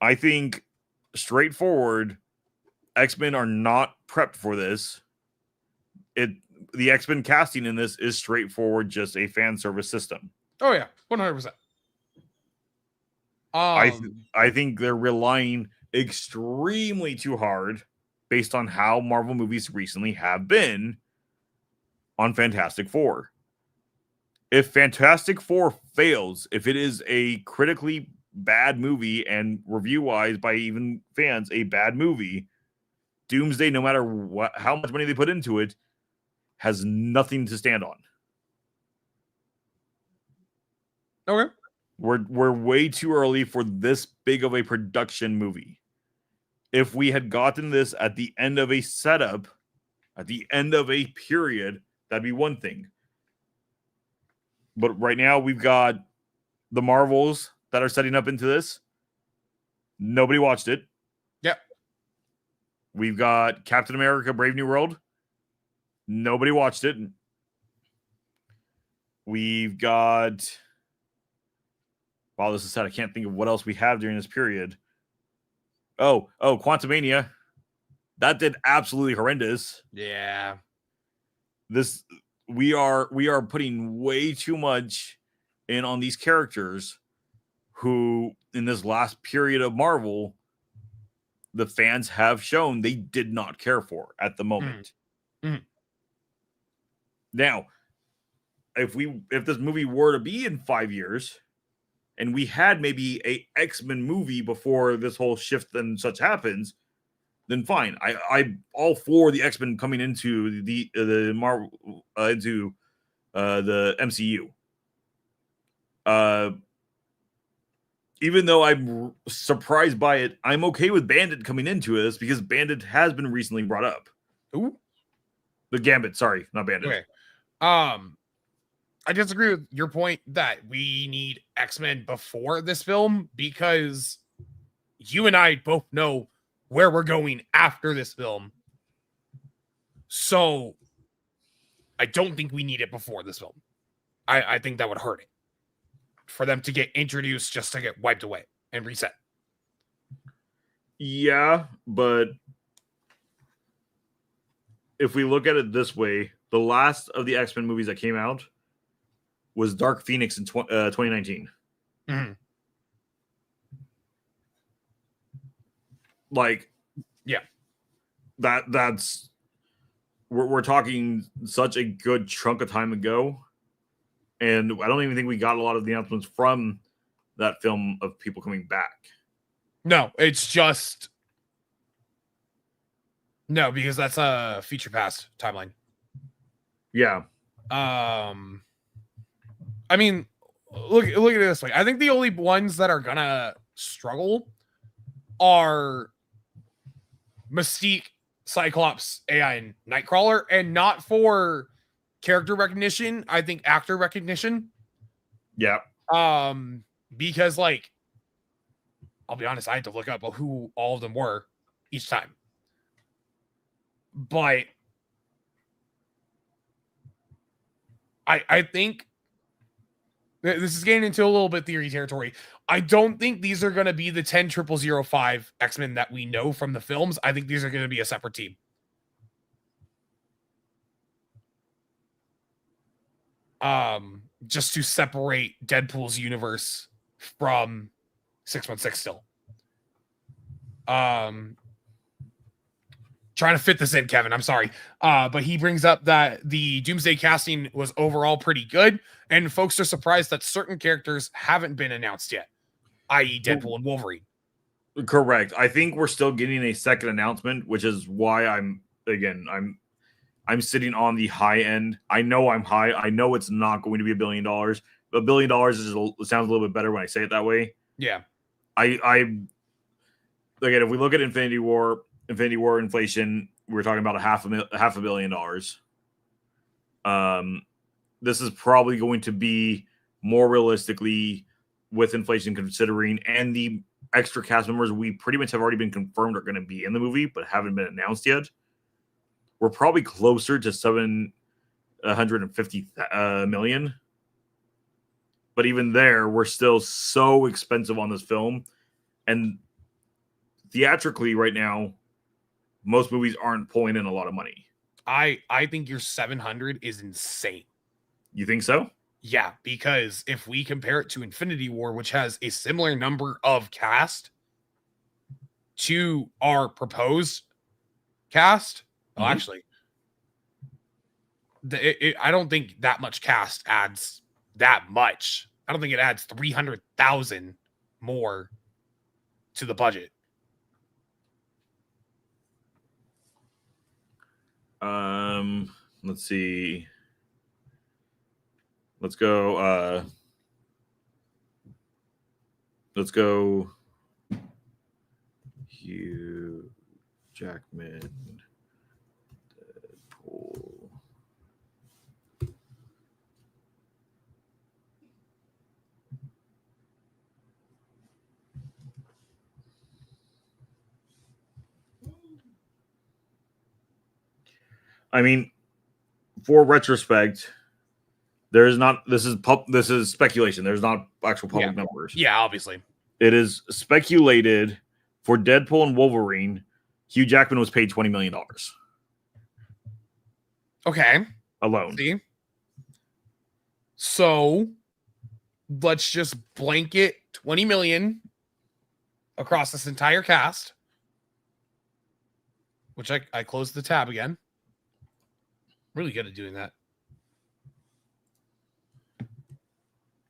Speaker 1: I think straightforward, X-Men are not prepped for this. The X-Men casting in this is straightforward, just a fan service system.
Speaker 2: Oh, yeah. 100%.
Speaker 1: I think they're relying extremely too hard based on how Marvel movies recently have been on Fantastic Four. If Fantastic Four fails, if it is a critically bad movie and review-wise by even fans, a bad movie, Doomsday, no matter how much money they put into it, has nothing to stand on.
Speaker 2: Okay.
Speaker 1: We're way too early for this big of a production movie. If we had gotten this at the end of a setup, at the end of a period, that'd be one thing. But right now we've got the Marvels that are setting up into this. Nobody watched it.
Speaker 2: Yep.
Speaker 1: We've got Captain America: Brave New World. Nobody watched it. We've got... Wow, this is sad. I can't think of what else we have during this period. Oh, Quantumania. That did absolutely horrendous.
Speaker 2: Yeah.
Speaker 1: We are putting way too much in on these characters who, in this last period of Marvel, the fans have shown they did not care for at the moment.
Speaker 2: Mm.
Speaker 1: Now, if this movie were to be in 5 years, and we had maybe a X-Men movie before this whole shift and such happens, then fine. I'm all for the X-Men coming into the Marvel into the MCU. Even though I'm surprised by it, I'm okay with Bandit coming into this because Bandit has been recently brought up.
Speaker 2: Ooh.
Speaker 1: The Gambit, sorry, not Bandit.
Speaker 2: Okay. I disagree with your point that we need X-Men before this film because you and I both know where we're going after this film. So I don't think we need it before this film. I think that would hurt it for them to get introduced just to get wiped away and reset.
Speaker 1: Yeah, but if we look at it this way, the last of the X-Men movies that came out was Dark Phoenix in 2019.
Speaker 2: Mm-hmm.
Speaker 1: Like,
Speaker 2: yeah,
Speaker 1: that's we're talking such a good chunk of time ago, and I don't even think we got a lot of the announcements from that film of people coming back.
Speaker 2: No, it's just no, because that's a feature past timeline.
Speaker 1: Yeah.
Speaker 2: I mean, look at it this way. I think the only ones that are gonna struggle are Mystique, Cyclops, AI, and Nightcrawler, and not for character recognition. I think actor recognition.
Speaker 1: Yeah.
Speaker 2: Because like, I'll be honest, I had to look up who all of them were each time. But I think this is getting into a little bit theory territory. I don't think these are going to be the 10,005 X-Men that we know from the films. I think these are going to be a separate team. Just to separate Deadpool's universe from 616 still. trying to fit this in, Kevin. I'm sorry. But he brings up that the Doomsday casting was overall pretty good, and folks are surprised that certain characters haven't been announced yet, i.e., Deadpool and Wolverine.
Speaker 1: Correct. I think we're still getting a second announcement, which is why I'm sitting on the high end. I know I'm high. I know it's not going to be $1 billion. $1 billion sounds a little bit better when I say it that way.
Speaker 2: Yeah.
Speaker 1: Again, if we look at Infinity War inflation, we're talking about $500 million. This is probably going to be more realistically with inflation considering, and the extra cast members we pretty much have already been confirmed are going to be in the movie, but haven't been announced yet. We're probably closer to $750 million. But even there, we're still so expensive on this film. And theatrically right now, most movies aren't pulling in a lot of money.
Speaker 2: I think your 700 is insane.
Speaker 1: You think so?
Speaker 2: Yeah, because if we compare it to Infinity War, which has a similar number of cast to our proposed cast, actually, I don't think that much cast adds that much. I don't think it adds 300,000 more to the budget.
Speaker 1: Let's see. Let's go. Hugh Jackman, Deadpool. I mean, for retrospect, there is not. This is speculation. There's not actual public numbers.
Speaker 2: Yeah, obviously.
Speaker 1: It is speculated for Deadpool and Wolverine. Hugh Jackman was paid $20 million.
Speaker 2: Okay.
Speaker 1: Alone.
Speaker 2: See? So let's just blanket 20 million across this entire cast. Which I closed the tab again. Really good at doing that.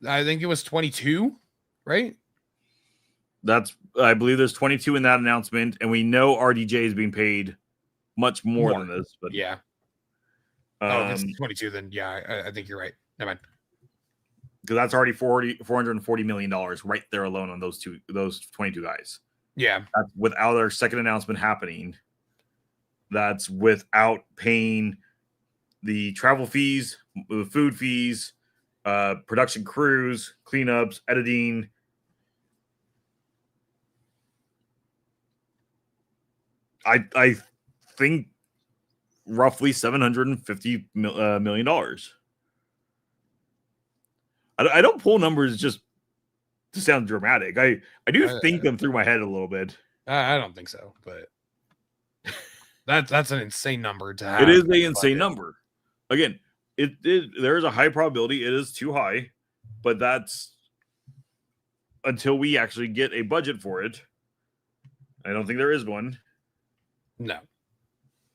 Speaker 2: I think it was 22, right?
Speaker 1: I believe there's 22 in that announcement, and we know RDJ is being paid much more than this. But
Speaker 2: yeah. If it's 22, then yeah, I think you're right. Never mind.
Speaker 1: Because that's already $440 million right there alone on those 22 guys.
Speaker 2: Yeah.
Speaker 1: That's without our second announcement happening. That's without paying the travel fees, the food fees, production crews, cleanups, editing. I think roughly $750 million. I don't pull numbers just to sound dramatic. I do think them through my head a little bit.
Speaker 2: I don't think so, but that's an insane number to have.
Speaker 1: It is an insane number. Again, there is a high probability it is too high, but that's until we actually get a budget for it. I don't think there is one.
Speaker 2: No,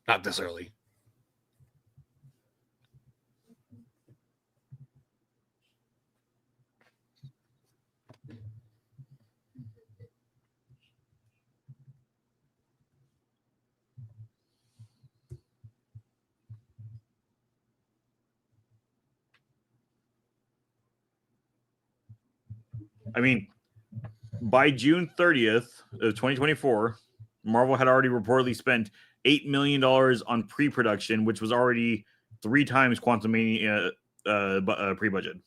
Speaker 2: not this early.
Speaker 1: I mean, by June 30th of 2024, Marvel had already reportedly spent $8 million on pre-production, which was already 3 times Quantumania pre-budget.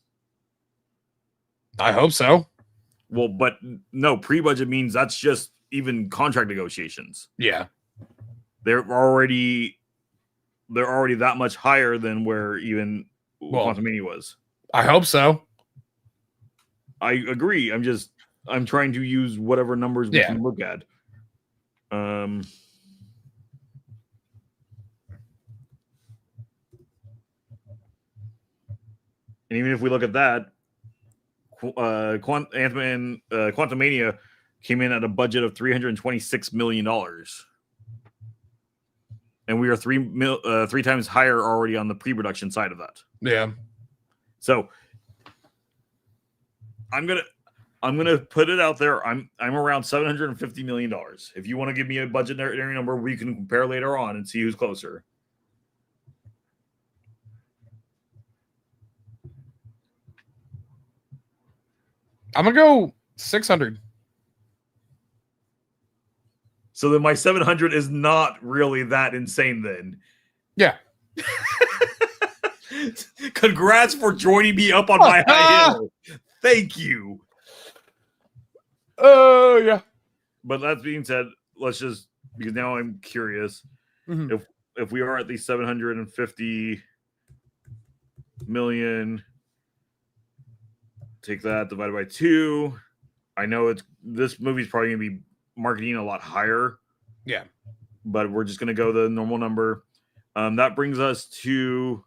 Speaker 2: I hope so.
Speaker 1: Well, but no, pre-budget means that's just even contract negotiations.
Speaker 2: Yeah.
Speaker 1: They're already that much higher than where even Quantumania was.
Speaker 2: I hope so.
Speaker 1: I agree. I'm trying to use whatever numbers we can look at. And even if we look at that, Quantumania came in at a budget of $326 million. and we are three times higher already on the pre-production side of that.
Speaker 2: Yeah.
Speaker 1: So I'm gonna put it out there. I'm around $750 million. If you want to give me a budgetary number, we can compare later on and see who's closer.
Speaker 2: I'm gonna go 600.
Speaker 1: So then my 700 is not really that insane then.
Speaker 2: Yeah.
Speaker 1: Congrats for joining me up on my high hill. Thank you.
Speaker 2: Oh, yeah.
Speaker 1: But that being said, let's just, because now I'm curious, if we are at least 750 million, take that divided by 2. I know this movie's probably gonna be marketing a lot higher.
Speaker 2: Yeah.
Speaker 1: But we're just gonna go the normal number. That brings us to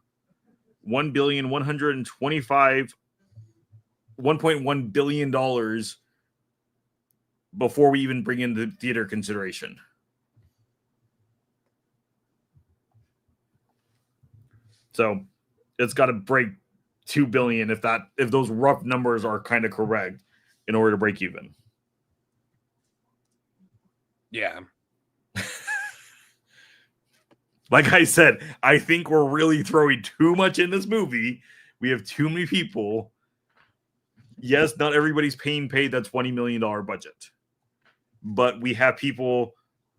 Speaker 1: $1.1 billion before we even bring in the theater consideration. So it's got to break 2 billion if those rough numbers are kind of correct in order to break even.
Speaker 2: Yeah.
Speaker 1: Like I said, I think we're really throwing too much in this movie. We have too many people. Yes, not everybody's paid that $20 million budget. But we have people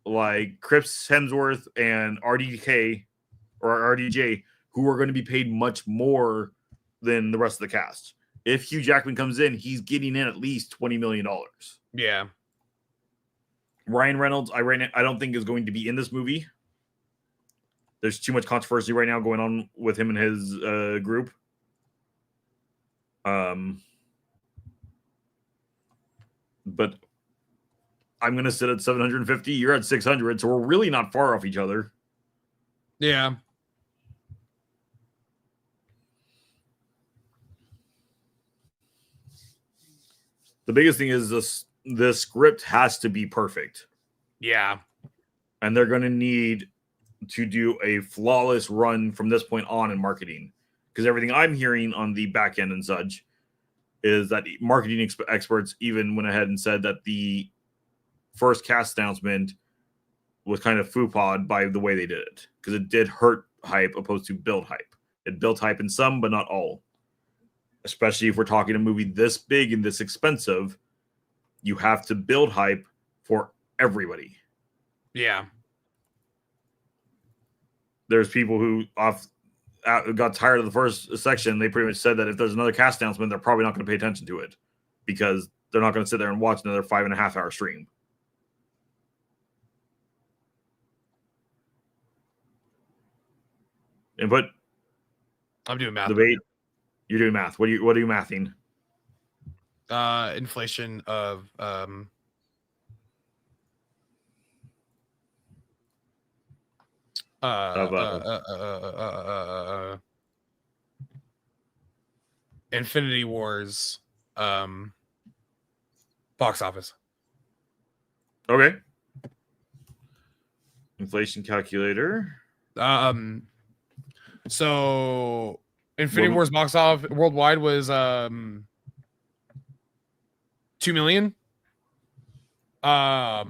Speaker 1: like Chris Hemsworth and RDJ who are going to be paid much more than the rest of the cast. If Hugh Jackman comes in, he's getting in at least $20 million.
Speaker 2: Yeah.
Speaker 1: Ryan Reynolds, I don't think is going to be in this movie. There's too much controversy right now going on with him and his group. But I'm going to sit at 750. You're at 600. So we're really not far off each other.
Speaker 2: Yeah.
Speaker 1: The biggest thing is this script has to be perfect.
Speaker 2: Yeah.
Speaker 1: And they're going to need to do a flawless run from this point on in marketing. Because everything I'm hearing on the back end and such is that marketing experts even went ahead and said that the first cast announcement was kind of foo-pawed by the way they did it. Because it did hurt hype opposed to build hype. It built hype in some, but not all. Especially if we're talking a movie this big and this expensive, you have to build hype for everybody.
Speaker 2: Yeah.
Speaker 1: There's people who got tired of the first section. They pretty much said that if there's another cast announcement, they're probably not going to pay attention to it because they're not going to sit there and watch another 5.5 hour stream. Input.
Speaker 2: I'm doing math.
Speaker 1: Debate. You're doing math. What are you mathing?
Speaker 2: Inflation of Infinity Wars box office.
Speaker 1: Okay. Inflation calculator.
Speaker 2: So Infinity Wars box office worldwide was 2 million.
Speaker 1: There's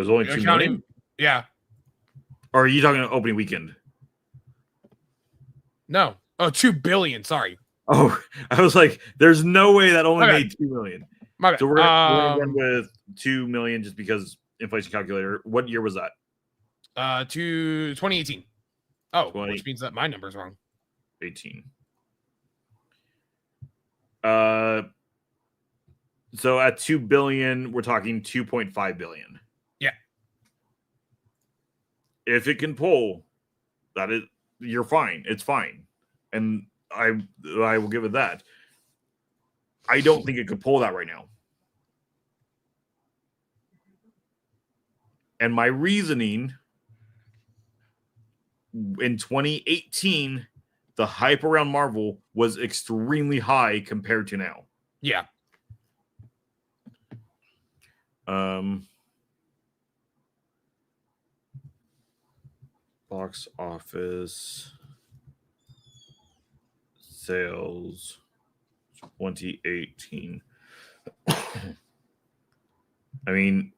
Speaker 1: only 2 million?
Speaker 2: Yeah.
Speaker 1: Or are you talking about opening weekend?
Speaker 2: No. Oh, 2 billion. Sorry.
Speaker 1: Oh, I was like, there's no way that only made 2 million.
Speaker 2: My bad.
Speaker 1: So we're gonna run with 2 million just because inflation calculator. What year was that?
Speaker 2: 2018. Oh,
Speaker 1: 20.
Speaker 2: Which means that my number's wrong.
Speaker 1: 18. So at 2 billion, we're talking 2.5 billion.
Speaker 2: Yeah.
Speaker 1: If it can pull, you're fine. It's fine. And I will give it that. I don't think it could pull that right now. And my reasoning in 2018, the hype around Marvel was extremely high compared to now.
Speaker 2: Yeah.
Speaker 1: Box office sales 2018. I mean,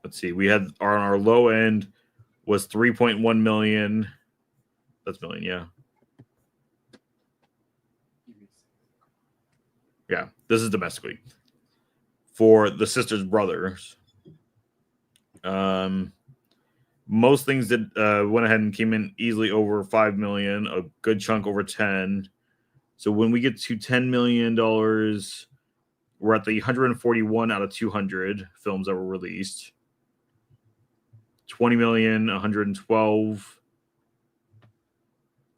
Speaker 1: let's see. We had on our low end was 3.1 million. That's million, yeah. Yeah, this is domestically for the Sisters Brothers. Most things that went ahead and came in easily over 5 million, a good chunk over 10. So when we get to $10 million, we're at the 141 out of 200 films that were released. 20 million, 112,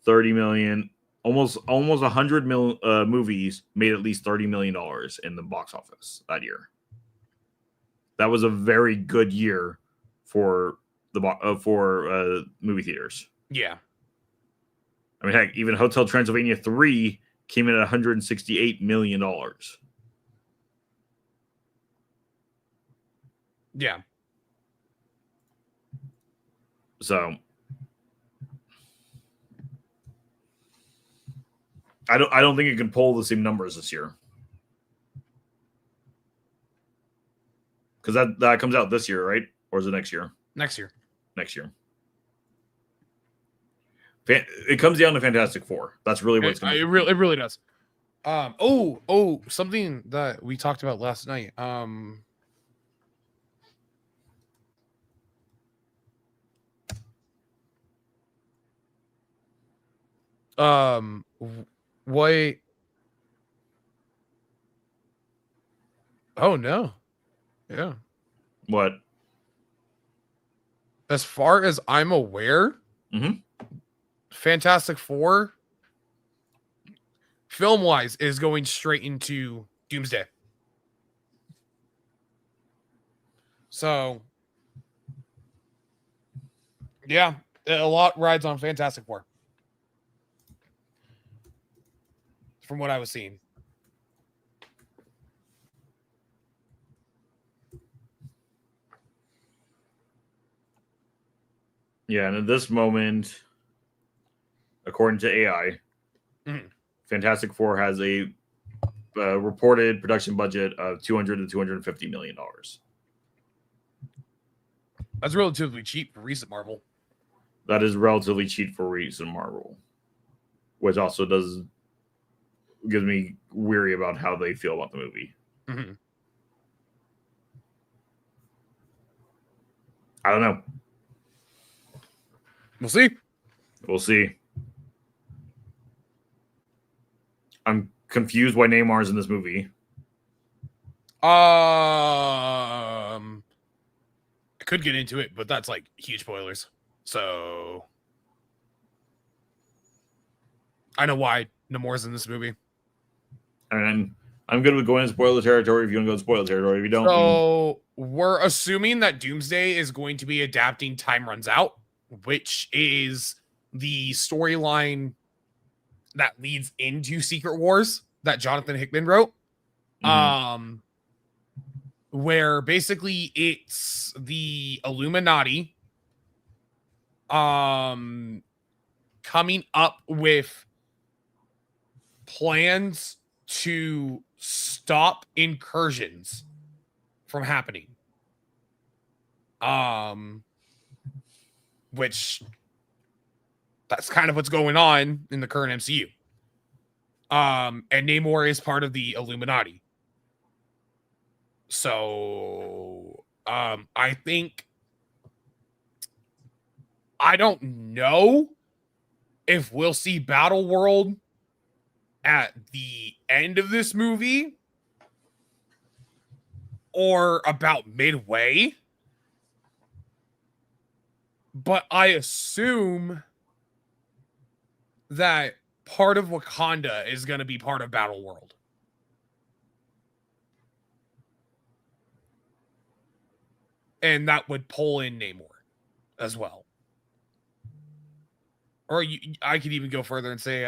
Speaker 1: 30 million, almost 100 movies made at least $30 million in the box office that year. That was a very good year for the movie theaters.
Speaker 2: Yeah.
Speaker 1: I mean, heck, even Hotel Transylvania 3 came in at $168 million.
Speaker 2: Yeah.
Speaker 1: So I don't think it can pull the same numbers this year. Because that comes out this year, right? Or is it next year?
Speaker 2: Next year.
Speaker 1: Next year. It comes down to Fantastic Four. That's really what it's going to be.
Speaker 2: It really does. Something that we talked about last night. What? Oh no. Yeah.
Speaker 1: What?
Speaker 2: As far as I'm aware, Fantastic Four, film-wise, is going straight into Doomsday. So, yeah, a lot rides on Fantastic Four. From what I was seeing.
Speaker 1: Yeah, and at this moment, according to AI, Fantastic Four has a reported production budget of $200 to $250 million.
Speaker 2: That's relatively cheap for recent Marvel.
Speaker 1: That is relatively cheap for recent Marvel, which also gives me weary about how they feel about the movie.
Speaker 2: Mm-hmm.
Speaker 1: I don't know.
Speaker 2: We'll see.
Speaker 1: We'll see. I'm confused why Neymar's in this movie.
Speaker 2: I could get into it, but that's like huge spoilers. So I know why Namor's in this movie.
Speaker 1: And I'm good with going into spoiler territory if you want to go to spoiler territory. If you don't,
Speaker 2: so we're assuming that Doomsday is going to be adapting Time Runs Out, which is the storyline that leads into Secret Wars that Jonathan Hickman wrote. Where basically it's the Illuminati coming up with plans to stop incursions from happening. Which that's kind of what's going on in the current MCU. And Namor is part of the Illuminati. So I think I don't know if we'll see Battle World at the end of this movie or about midway. But I assume that part of Wakanda is going to be part of Battle World. And that would pull in Namor as well. Or I could even go further and say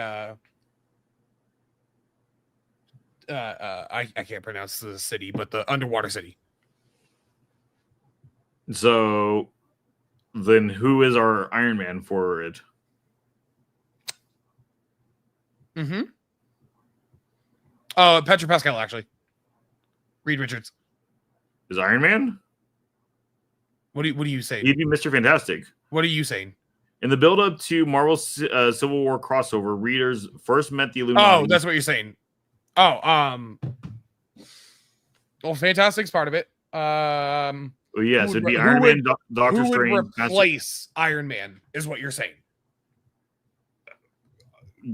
Speaker 2: I can't pronounce the city, but the underwater city.
Speaker 1: So then who is our Iron Man for it?
Speaker 2: Mm-hmm. Pedro Pascal, actually. Reed Richards.
Speaker 1: Is Iron Man?
Speaker 2: What are you saying?
Speaker 1: He'd be Mr. Fantastic.
Speaker 2: What are you saying?
Speaker 1: In the build-up to Marvel's Civil War crossover, readers first met the Illuminati.
Speaker 2: Oh, that's what you're saying. Oh, well, Fantastic's part of it.
Speaker 1: Well, yes, it'd be
Speaker 2: who
Speaker 1: Iron
Speaker 2: would-
Speaker 1: Man, Doctor
Speaker 2: Who would
Speaker 1: Strange.
Speaker 2: replace Iron Man? Is what you're saying?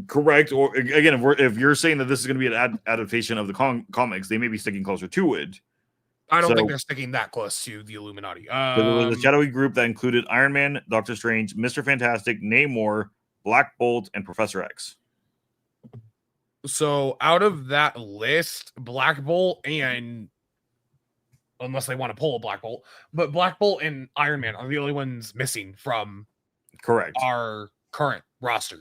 Speaker 1: Correct. Or again, if you're saying that this is going to be an adaptation of the comics, they may be sticking closer to it.
Speaker 2: I don't think they're sticking that close to the Illuminati.
Speaker 1: There was a shadowy group that included Iron Man, Doctor Strange, Mr. Fantastic, Namor, Black Bolt, and Professor X.
Speaker 2: So out of that list, Black Bolt and unless they want to pull a Black Bolt, but Black Bolt and Iron Man are the only ones missing from
Speaker 1: Correct.
Speaker 2: our current roster.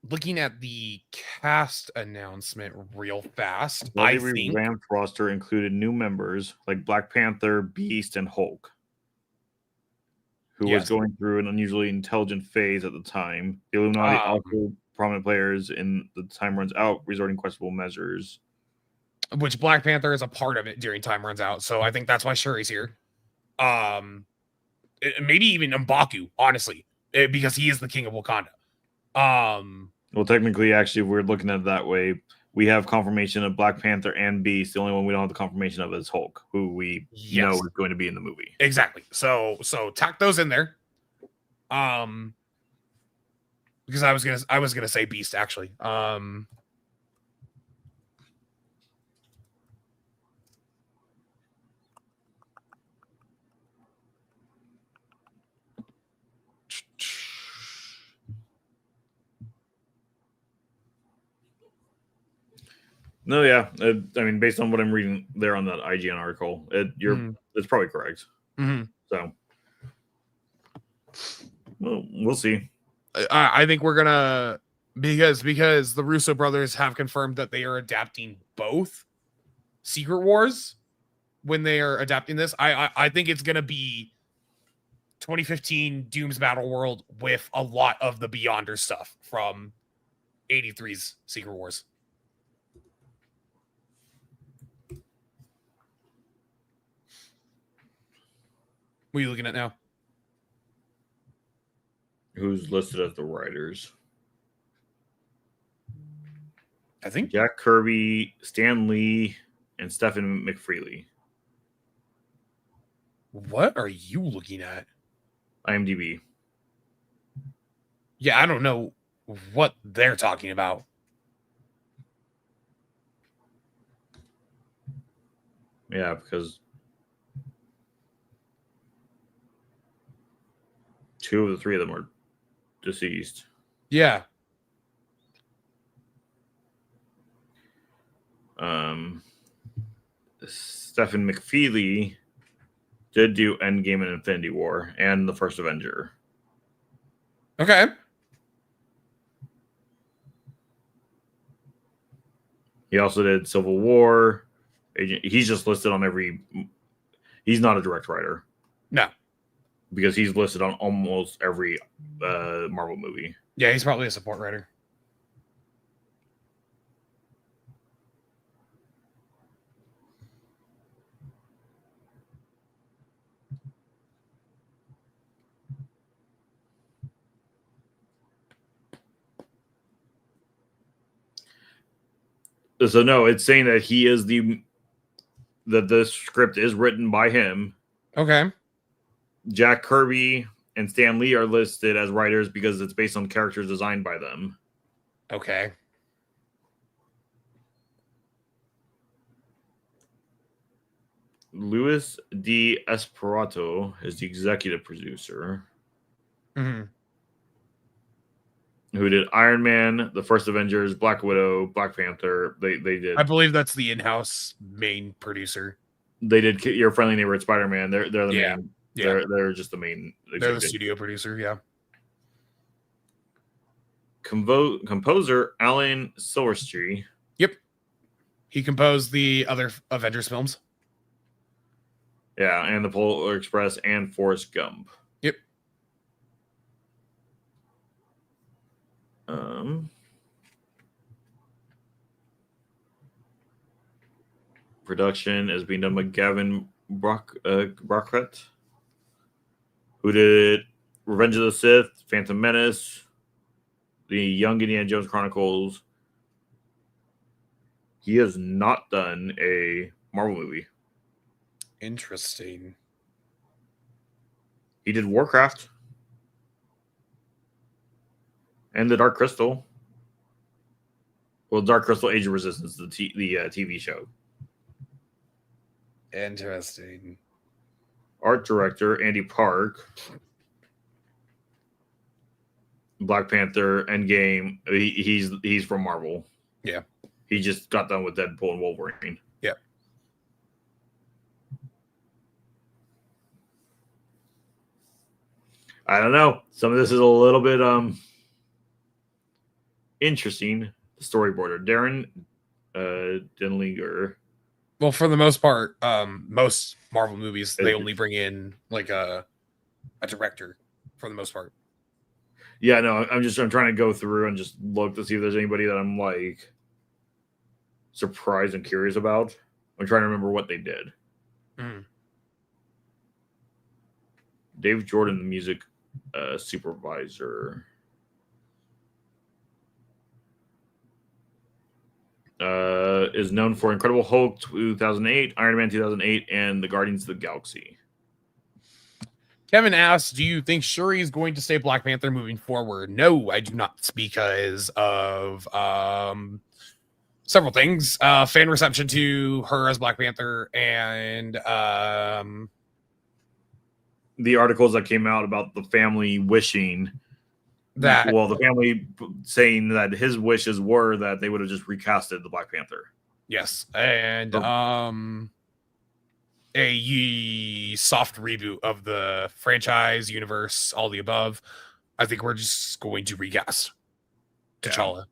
Speaker 2: Looking at the cast announcement real fast,
Speaker 1: The
Speaker 2: I think
Speaker 1: revamped roster included new members like Black Panther, Beast, and Hulk, who was going through an unusually intelligent phase at the time. The Illuminati also prominent players in the Time Runs Out, resorting questionable measures.
Speaker 2: Which Black Panther is a part of it during Time Runs Out, so I think that's why Shuri's here. Maybe even M'Baku, honestly, because he is the king of Wakanda.
Speaker 1: Well, technically, actually, if we're looking at it that way, we have confirmation of Black Panther and Beast. The only one we don't have the confirmation of is Hulk, who we know is going to be in the movie.
Speaker 2: Exactly. So tack those in there. Because I was gonna say Beast actually.
Speaker 1: No, yeah. I mean, based on what I'm reading there on that IGN article, it's probably correct.
Speaker 2: Mm-hmm.
Speaker 1: So, well, we'll see.
Speaker 2: I think we're gonna because the Russo brothers have confirmed that they are adapting both Secret Wars when they are adapting this. I think it's gonna be 2015 Doom's Battle World with a lot of the Beyonder stuff from 83's Secret Wars. What are you looking at now?
Speaker 1: Who's listed as the writers?
Speaker 2: I think
Speaker 1: Jack Kirby, Stan Lee, and Stephen McFeely.
Speaker 2: What are you looking at?
Speaker 1: IMDb.
Speaker 2: Yeah, I don't know what they're talking about.
Speaker 1: Yeah, because two of the three of them are deceased.
Speaker 2: Yeah.
Speaker 1: Stephen McFeely did do Endgame and Infinity War and the first Avenger.
Speaker 2: Okay.
Speaker 1: He also did Civil War. He's just listed on every. He's not a direct writer.
Speaker 2: No.
Speaker 1: Because he's listed on almost every Marvel movie.
Speaker 2: Yeah, he's probably a support writer.
Speaker 1: So no, it's saying that he is that the script is written by him.
Speaker 2: Okay.
Speaker 1: Jack Kirby and Stan Lee are listed as writers because it's based on characters designed by them.
Speaker 2: Okay.
Speaker 1: Luis D. Esperato is the executive producer.
Speaker 2: Mm-hmm.
Speaker 1: Who did Iron Man, the first Avengers, Black Widow, Black Panther. They did.
Speaker 2: I believe that's the in-house main producer.
Speaker 1: They did Your Friendly Neighborhood Spider-Man. They're the main.
Speaker 2: Yeah.
Speaker 1: They're just the main.
Speaker 2: They're the studio producer. Yeah.
Speaker 1: composer Alan Silverstreet.
Speaker 2: Yep. He composed the other Avengers films.
Speaker 1: Yeah, and the Polar Express and Forrest Gump.
Speaker 2: Yep.
Speaker 1: Production is being done by Gavin Brockett, who did Revenge of the Sith, Phantom Menace, the Young Indiana Jones Chronicles. He has not done a Marvel movie.
Speaker 2: Interesting.
Speaker 1: He did Warcraft and the Dark Crystal. Well, Dark Crystal: Age of Resistance, the TV show.
Speaker 2: Interesting.
Speaker 1: Art director Andy Park. Black Panther, Endgame. He's from Marvel.
Speaker 2: Yeah.
Speaker 1: He just got done with Deadpool and Wolverine.
Speaker 2: Yeah.
Speaker 1: I don't know. Some of this is a little bit interesting. The storyboarder, Darren Denlinger.
Speaker 2: Well, for the most part, most Marvel movies, they only bring in like a director for the most part.
Speaker 1: Yeah, no, I'm trying to go through and just look to see if there's anybody that I'm like surprised and curious about. I'm trying to remember what they did. Dave Jordan, the music supervisor. Is known for Incredible Hulk 2008, Iron Man 2008, and the Guardians of the Galaxy.
Speaker 2: Kevin asks, do you think Shuri is going to stay Black Panther moving forward? No, I do not, because of several things. Fan reception to her as Black Panther, and
Speaker 1: the articles that came out about the family wishing
Speaker 2: that,
Speaker 1: well, the family saying that his wishes were that they would have just recasted the Black Panther.
Speaker 2: Yes, and a soft reboot of the franchise, universe, all the above. I think we're just going to recast T'Challa. Yeah.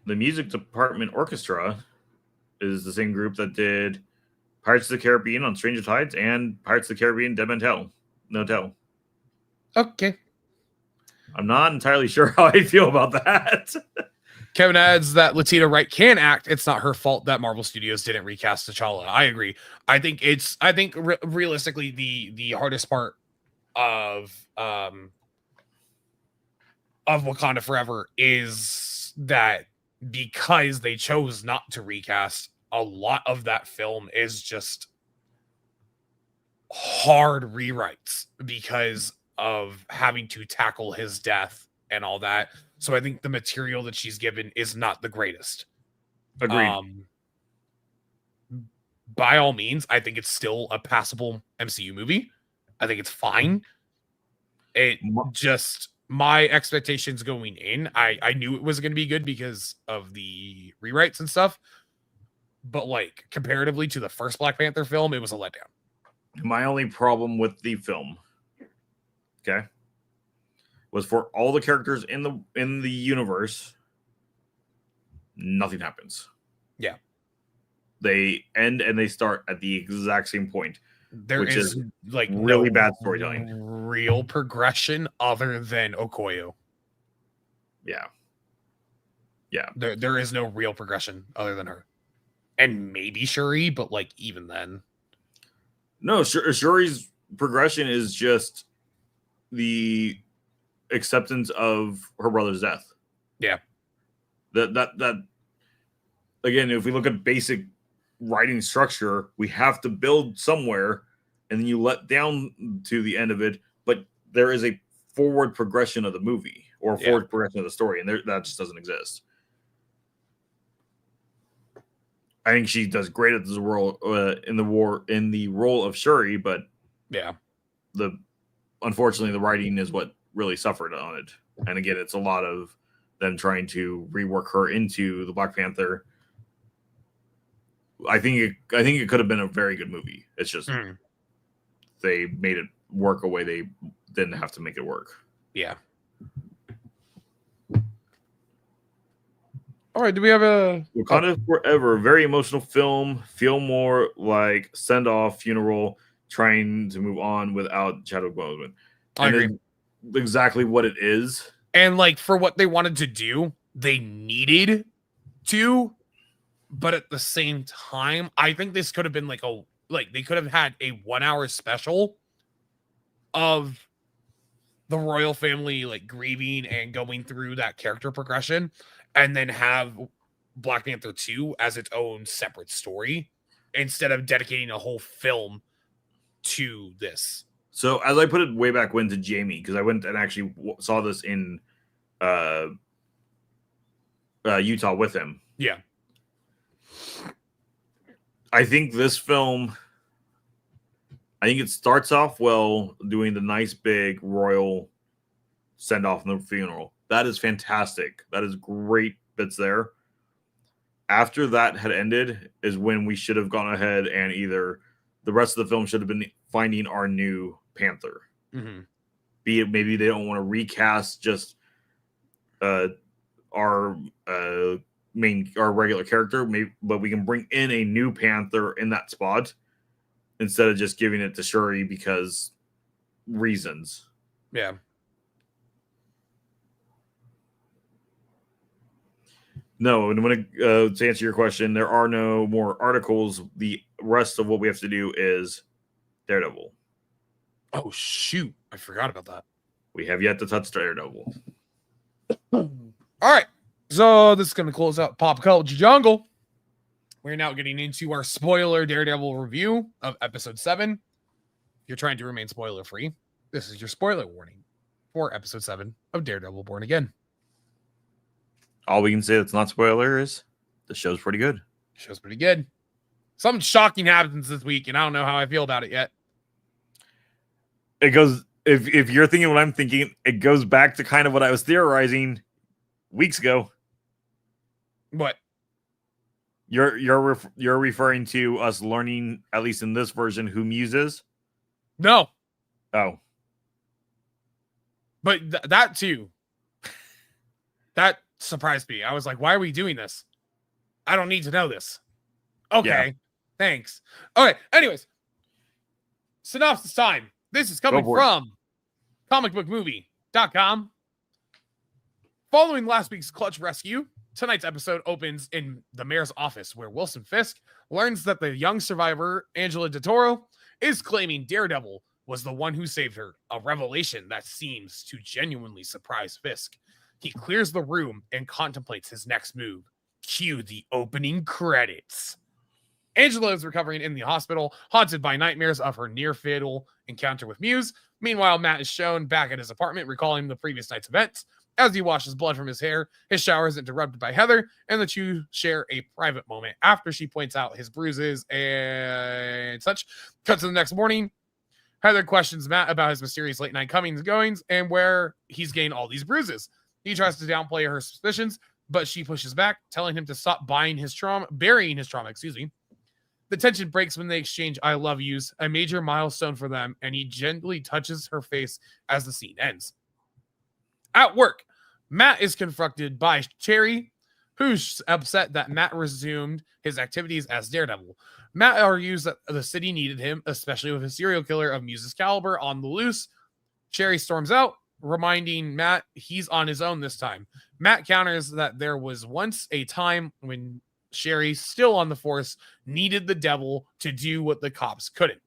Speaker 1: The music department orchestra is the same group that did Pirates of the Caribbean on Stranger Tides and Pirates of the Caribbean Dead Man's Tale.
Speaker 2: Okay.
Speaker 1: I'm not entirely sure how I feel about that.
Speaker 2: Kevin adds that Letitia Wright can act. It's not her fault that Marvel Studios didn't recast T'Challa. I agree. I think realistically the hardest part of Wakanda Forever is that because they chose not to recast, a lot of that film is just hard rewrites because of having to tackle his death and all that. So I think the material that she's given is not the greatest.
Speaker 1: Agreed.
Speaker 2: By all means, I think it's still a passable MCU movie. I think it's fine. It just, my expectations going in, I knew it was going to be good because of the rewrites and stuff. But like comparatively to the first Black Panther film, it was a letdown.
Speaker 1: My only problem with the film, okay, was for all the characters in the universe, nothing happens.
Speaker 2: Yeah.
Speaker 1: They end and they start at the exact same point.
Speaker 2: There is like
Speaker 1: really
Speaker 2: no
Speaker 1: bad storytelling.
Speaker 2: Real progression other than Okoye.
Speaker 1: Yeah. Yeah.
Speaker 2: There is no real progression other than her. And maybe Shuri, but like even then.
Speaker 1: No, Shuri's progression is just the acceptance of her brother's death.
Speaker 2: Yeah.
Speaker 1: That again, if we look at basic writing structure, we have to build somewhere and then you let down to the end of it, but there is a forward progression of the movie or forward progression of the story, and that just doesn't exist. I think she does great at this role in the role of Shuri, but
Speaker 2: yeah,
Speaker 1: unfortunately the writing is what really suffered on it. And again, it's a lot of them trying to rework her into the Black Panther. I think it could have been a very good movie. It's just they made it work a way they didn't have to make it work.
Speaker 2: Yeah. All right. Do we have a
Speaker 1: Wakanda Forever? Very emotional film. Feel more like send off, funeral, trying to move on without Chadwick Boseman.
Speaker 2: I agree.
Speaker 1: Exactly what it is.
Speaker 2: And like for what they wanted to do, they needed to, but at the same time, I think this could have been like they could have had a 1 hour special of the royal family like grieving and going through that character progression, and then have Black Panther 2 as its own separate story instead of dedicating a whole film to this.
Speaker 1: So as I put it way back when to Jamie, because I went and actually saw this in Utah with him.
Speaker 2: Yeah.
Speaker 1: I think this film, it starts off well doing the nice big royal send off in the funeral. That is fantastic. That is great bits there. After that had ended is when we should have gone ahead and either the rest of the film should have been finding our new Panther.
Speaker 2: Mm-hmm.
Speaker 1: Be it maybe they don't want to recast just our regular character, maybe, but we can bring in a new Panther in that spot instead of just giving it to Shuri because reasons.
Speaker 2: Yeah.
Speaker 1: No, and when to answer your question, there are no more articles. The rest of what we have to do is Daredevil.
Speaker 2: Oh, shoot. I forgot about that.
Speaker 1: We have yet to touch Daredevil.
Speaker 2: All right. So this is going to close out Pop Culture Jungle. We're now getting into our spoiler Daredevil review of episode 7. If you're trying to remain spoiler free, this is your spoiler warning for episode 7 of Daredevil Born Again.
Speaker 1: All we can say that's not spoiler is the show's pretty good.
Speaker 2: Show's pretty good. Something shocking happens this week, and I don't know how I feel about it yet.
Speaker 1: It goes, if you're thinking what I'm thinking, it goes back to kind of what I was theorizing weeks ago.
Speaker 2: What?
Speaker 1: You're referring to us learning, at least in this version, who Muse is?
Speaker 2: No.
Speaker 1: Oh.
Speaker 2: But that too. That surprised me. I was like, why are we doing this? I don't need to know this. Okay.
Speaker 1: Yeah.
Speaker 2: Thanks. Okay. Anyways. Synopsis time. This is coming from comicbookmovie.com. Following last week's clutch rescue, tonight's episode opens in the mayor's office where Wilson Fisk learns that the young survivor, Angela DeToro, is claiming Daredevil was the one who saved her, a revelation that seems to genuinely surprise Fisk. He clears the room and contemplates his next move. Cue the opening credits. Angela is recovering in the hospital, haunted by nightmares of her near-fatal encounter with Muse. Meanwhile, Matt is shown back at his apartment, recalling the previous night's events. As he washes blood from his hair, his shower is interrupted by Heather, and the two share a private moment after she points out his bruises and such. Cut to the next morning. Heather questions Matt about his mysterious late-night comings and goings and where he's gained all these bruises. He tries to downplay her suspicions, but she pushes back, telling him to stop burying his trauma. The tension breaks when they exchange I love yous, a major milestone for them, and he gently touches her face as the scene ends. At work, Matt is confronted by Cherry, who's upset that Matt resumed his activities as Daredevil. Matt argues that the city needed him, especially with a serial killer of Muse's caliber on the loose. Cherry storms out, reminding Matt he's on his own this time. Matt counters that there was once a time when Sherry, still on the force, needed the devil to do what the cops couldn't.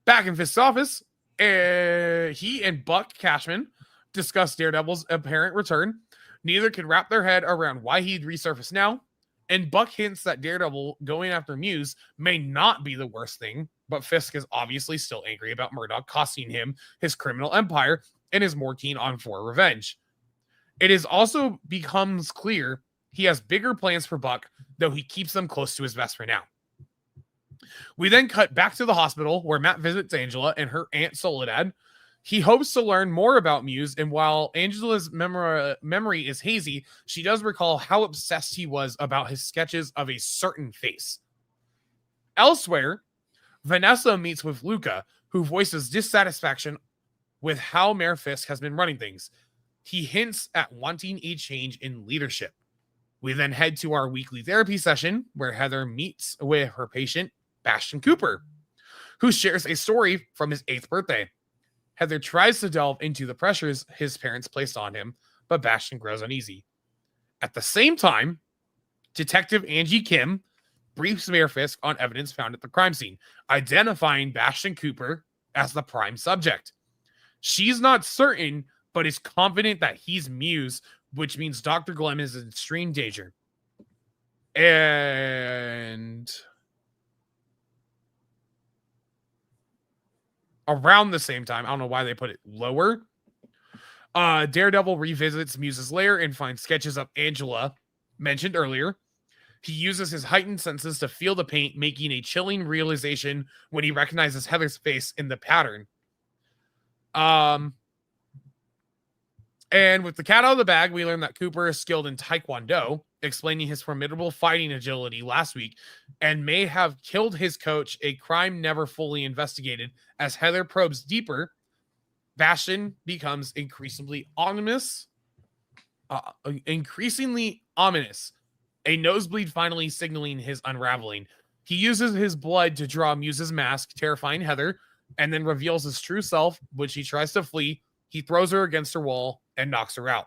Speaker 2: Back in Fisk's office, he and Buck Cashman discuss Daredevil's apparent return. Neither can wrap their head around why he'd resurface now, and Buck hints that Daredevil going after Muse may not be the worst thing, but Fisk is obviously still angry about Murdoch costing him his criminal empire and is more keen on for revenge. It is also becomes clear he has bigger plans for Buck, though he keeps them close to his vest for now. We then cut back to the hospital where Matt visits Angela and her aunt Soledad. He hopes to learn more about Muse, and while Angela's memory is hazy, she does recall how obsessed he was about his sketches of a certain face. Elsewhere, Vanessa meets with Luca, who voices dissatisfaction with how Mayor Fisk has been running things. He hints at wanting a change in leadership. We then head to our weekly therapy session where Heather meets with her patient, Bastion Cooper, who shares a story from his 8th birthday. Heather tries to delve into the pressures his parents placed on him, but Bastion grows uneasy. At the same time, Detective Angie Kim briefs Mayor Fisk on evidence found at the crime scene, identifying Bastion Cooper as the prime subject. She's not certain, but is confident that he's Muse, which means Dr. Glenn is in extreme danger. And around the same time, I don't know why they put it lower, Daredevil revisits Muse's lair and finds sketches of Angela, mentioned earlier. He uses his heightened senses to feel the paint, making a chilling realization when he recognizes Heather's face in the pattern. And with the cat out of the bag, we learn that Cooper is skilled in Taekwondo, explaining his formidable fighting agility last week, and may have killed his coach, a crime never fully investigated. As Heather probes deeper, Bastion becomes increasingly ominous. A nosebleed finally signaling his unraveling. He uses his blood to draw Muse's mask, terrifying Heather, and then reveals his true self. When she tries to flee, he throws her against her wall and knocks her out.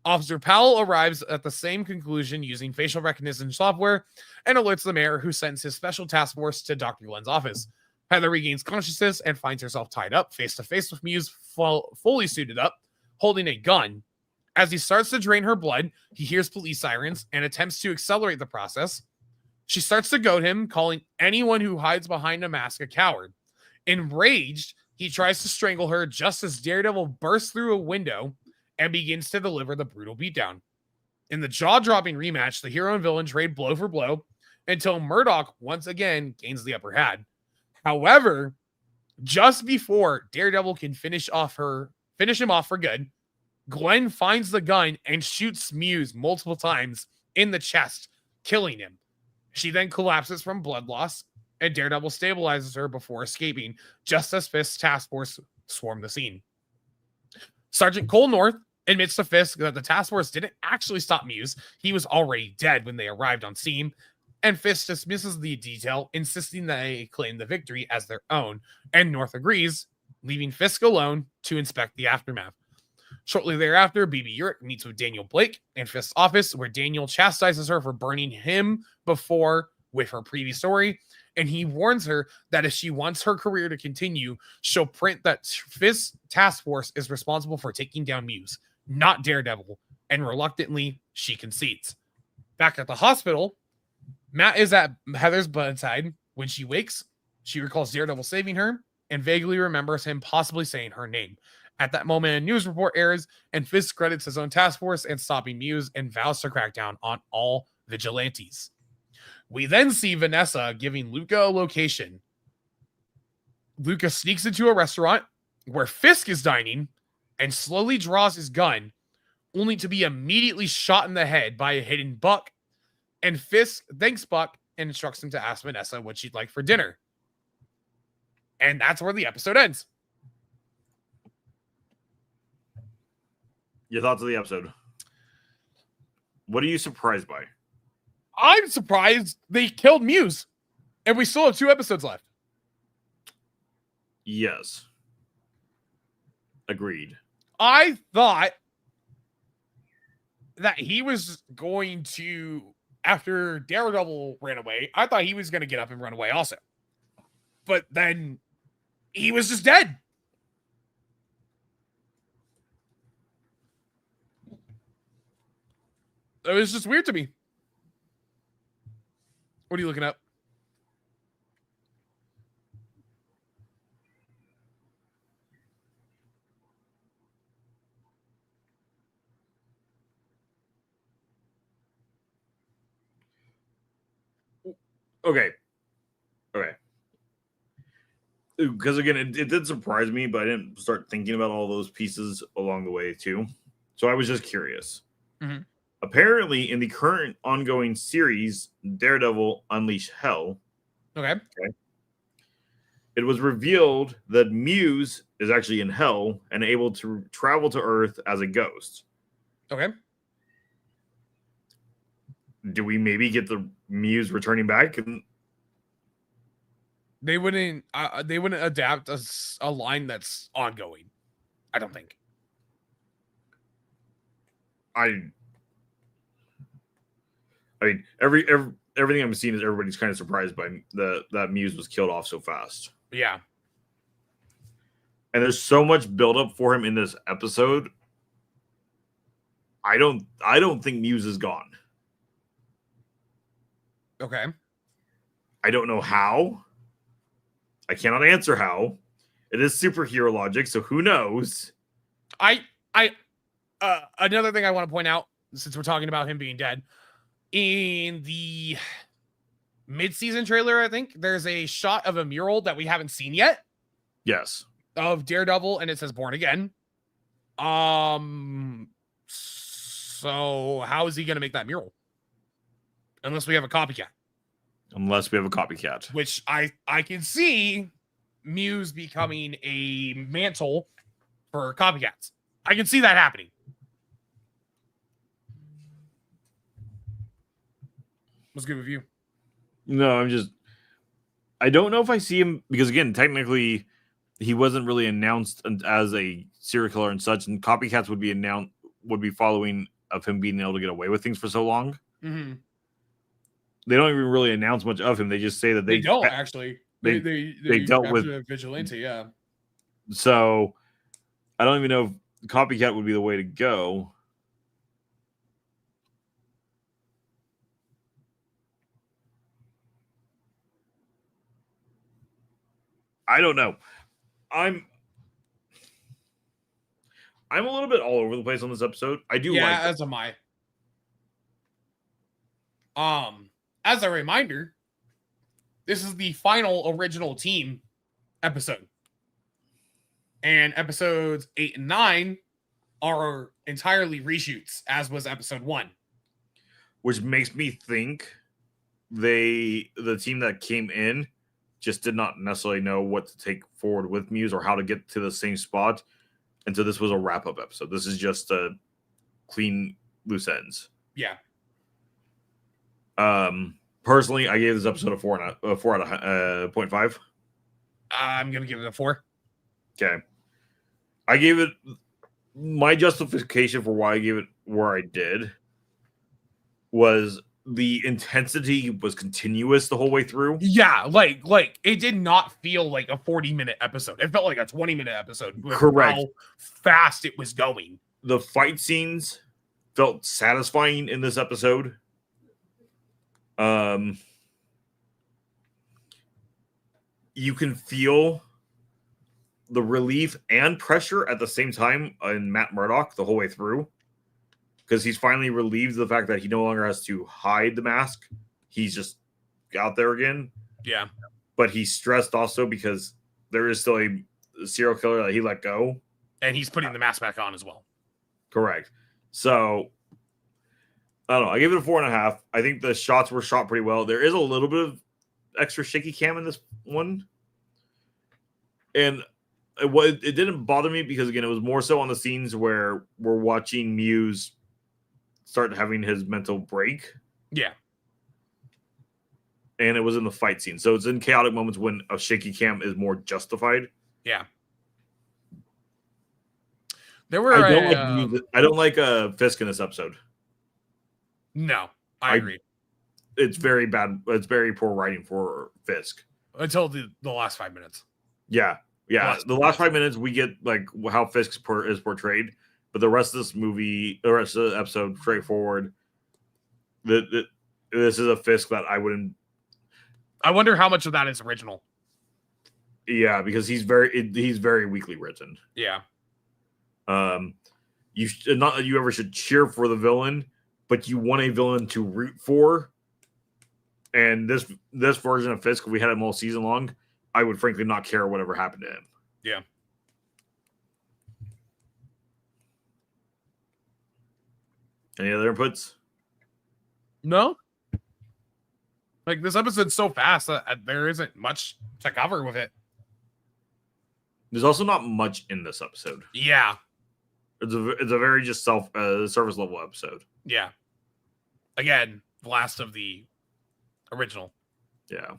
Speaker 2: Officer Powell arrives at the same conclusion using facial recognition software and alerts the mayor, who sends his special task force to Dr. Glenn's office. Heather regains consciousness and finds herself tied up face to face with Muse, fully suited up, holding a gun. As he starts to drain her blood, he hears police sirens and attempts to accelerate the process. She starts to goad him, calling anyone who hides behind a mask a coward. Enraged, he tries to strangle her just as Daredevil bursts through a window and begins to deliver the brutal beatdown. In the jaw-dropping rematch, the hero and villain trade blow for blow until Murdoch once again gains the upper hand. However, just before Daredevil can finish him off for good, Glenn finds the gun and shoots Muse multiple times in the chest, killing him. She then collapses from blood loss, and Daredevil stabilizes her before escaping, just as Fisk's task force swarm the scene. Sergeant Cole North admits to Fisk that the task force didn't actually stop Muse. He was already dead when they arrived on scene, and Fisk dismisses the detail, insisting that they claim the victory as their own, and North agrees, leaving Fisk alone to inspect the aftermath. Shortly thereafter, BB Urich meets with Daniel Blake in Fisk's office, where Daniel chastises her for burning him before with her previous story, and he warns her that if she wants her career to continue, she'll print that Fisk's task force is responsible for taking down Muse, not Daredevil, and reluctantly, she concedes. Back at the hospital, Matt is at Heather's bedside. When she wakes, she recalls Daredevil saving her and vaguely remembers him possibly saying her name. At that moment, a news report airs, and Fisk credits his own task force and stopping Muse and vows to crack down on all vigilantes. We then see Vanessa giving Luca a location. Luca sneaks into a restaurant where Fisk is dining and slowly draws his gun, only to be immediately shot in the head by a hidden Buck. And Fisk thanks Buck and instructs him to ask Vanessa what she'd like for dinner. And that's where the episode ends.
Speaker 1: Your thoughts of the episode? What are you surprised by?
Speaker 2: I'm surprised they killed Muse, and we still have 2 episodes left.
Speaker 1: Yes. Agreed.
Speaker 2: I thought that he was going to, after Daredevil ran away, I thought he was going to get up and run away also. But then he was just dead. It was just weird to me. What are you looking up?
Speaker 1: Okay. Because again, it did surprise me, but I didn't start thinking about all those pieces along the way too. So I was just curious.
Speaker 2: Mm-hmm.
Speaker 1: Apparently, in the current ongoing series, Daredevil Unleash Hell,
Speaker 2: Okay.
Speaker 1: It was revealed that Muse is actually in hell and able to travel to Earth as a ghost.
Speaker 2: Okay.
Speaker 1: Do we maybe get the Muse returning back?
Speaker 2: They wouldn't adapt a line that's ongoing. I don't think.
Speaker 1: I mean, everything I'm seeing is everybody's kind of surprised by that Muse was killed off so fast.
Speaker 2: Yeah.
Speaker 1: And there's so much buildup for him in this episode. I don't think Muse is gone.
Speaker 2: Okay.
Speaker 1: I don't know how. I cannot answer how. It is superhero logic, so who knows?
Speaker 2: Another thing I want to point out, since we're talking about him being dead, in the mid-season trailer, I think there's a shot of a mural that we haven't seen yet
Speaker 1: Yes.
Speaker 2: of Daredevil, and it says "Born Again." So how is he going to make that mural? Unless we have a copycat.
Speaker 1: Unless we have a copycat.
Speaker 2: Which I can see Muse becoming a mantle for copycats. I can see that happening. What's good with you?
Speaker 1: No, I don't know if I see him because again, technically, he wasn't really announced as a serial killer and such, and copycats would be following of him being able to get away with things for so long.
Speaker 2: Mm-hmm.
Speaker 1: They don't even really announce much of him. They just say that
Speaker 2: They don't actually. They
Speaker 1: dealt with
Speaker 2: a vigilante, yeah.
Speaker 1: So I don't even know if copycat would be the way to go. I don't know. I'm a little bit all over the place on this episode. I do like
Speaker 2: as am I. As a reminder, this is the final original team episode. And episodes 8 and 9 are entirely reshoots, as was episode 1.
Speaker 1: which makes me think the team that came in just did not necessarily know what to take forward with Muse or how to get to the same spot. And so this was a wrap-up episode. This is just a clean loose ends.
Speaker 2: Yeah.
Speaker 1: Personally, I gave this episode a 4 out of 0.5.
Speaker 2: I'm going to give it a 4.
Speaker 1: Okay. I gave it my justification for why I gave it where I did was the intensity was continuous the whole way through.
Speaker 2: Yeah, like it did not feel like a 40-minute episode. It felt like a 20-minute episode.
Speaker 1: Correct.
Speaker 2: How fast it was going.
Speaker 1: The fight scenes felt satisfying in this episode. You can feel the relief and pressure at the same time in Matt Murdock the whole way through, because he's finally relieved of the fact that he no longer has to hide the mask. He's just out there again.
Speaker 2: Yeah.
Speaker 1: But he's stressed also because there is still a serial killer that he let go.
Speaker 2: And he's putting the mask back on as well.
Speaker 1: Correct. So, I don't know. I gave it a 4.5. I think the shots were shot pretty well. There is a little bit of extra shaky cam in this one. And it didn't bother me because, again, it was more so on the scenes where we're watching Muse start having his mental break.
Speaker 2: Yeah.
Speaker 1: And it was in the fight scene. So it's in chaotic moments when a shaky cam is more justified.
Speaker 2: Yeah. There were
Speaker 1: I don't like Fisk in this episode.
Speaker 2: No, I agree.
Speaker 1: It's very bad. It's very poor writing for Fisk.
Speaker 2: Until the last 5 minutes.
Speaker 1: Yeah. The last 5 minutes we get like how Fisk is portrayed, but the rest of this movie, the rest of the episode, straightforward. This is a Fisk that I wouldn't.
Speaker 2: I wonder how much of that is original.
Speaker 1: Yeah, because he's very weakly written.
Speaker 2: Yeah.
Speaker 1: Not that you ever should cheer for the villain, but you want a villain to root for. And this version of Fisk, if we had him all season long, I would frankly not care whatever happened to him.
Speaker 2: Yeah.
Speaker 1: Any other inputs?
Speaker 2: No. Like, this episode's so fast that there isn't much to cover with it.
Speaker 1: There's also not much in this episode.
Speaker 2: Yeah.
Speaker 1: It's a very just surface level episode.
Speaker 2: Yeah. Again, the last of the original.
Speaker 1: Yeah.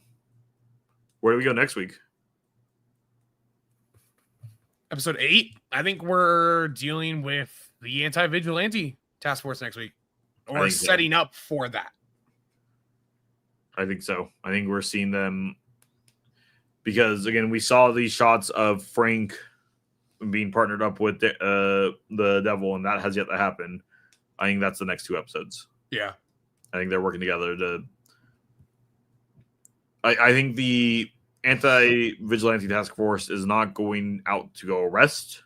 Speaker 1: Where do we go next week?
Speaker 2: Episode 8. I think we're dealing with the anti-vigilante task force next week. Or setting up for that.
Speaker 1: I think so. I think we're seeing them because, again, we saw these shots of Frank being partnered up with the devil, and that has yet to happen. I think that's the next 2 episodes.
Speaker 2: Yeah.
Speaker 1: I think they're working together to... I think the anti-vigilante task force is not going out to go arrest.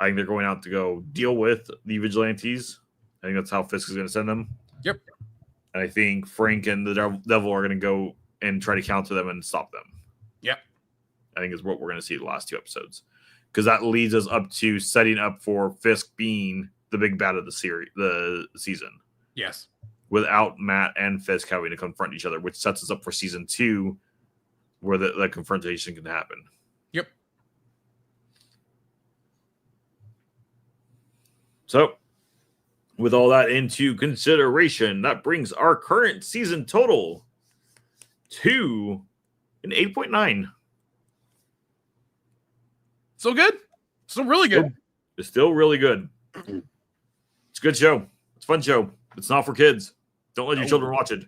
Speaker 1: I think they're going out to go deal with the vigilantes. I think that's how Fisk is going to send them.
Speaker 2: Yep.
Speaker 1: And I think Frank and the devil are going to go and try to counter them and stop them.
Speaker 2: Yep.
Speaker 1: I think is what we're going to see the last 2 episodes. Because that leads us up to setting up for Fisk being the big bad of the season.
Speaker 2: Yes.
Speaker 1: Without Matt and Fisk having to confront each other, which sets us up for season 2 where the confrontation can happen.
Speaker 2: Yep.
Speaker 1: So, with all that into consideration, that brings our current season total to an 8.9.
Speaker 2: Still good. Still really good.
Speaker 1: It's still really good. It's a good show. It's a fun show. It's not for kids. Don't let your children watch it.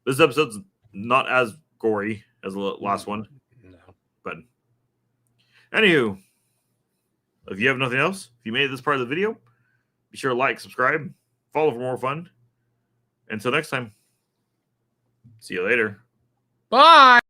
Speaker 1: This episode's not as gory as the last one.
Speaker 2: No.
Speaker 1: But, anywho, if you have nothing else, if you made this part of the video, be sure to like, subscribe, follow for more fun. Until next time, see you later.
Speaker 2: Bye.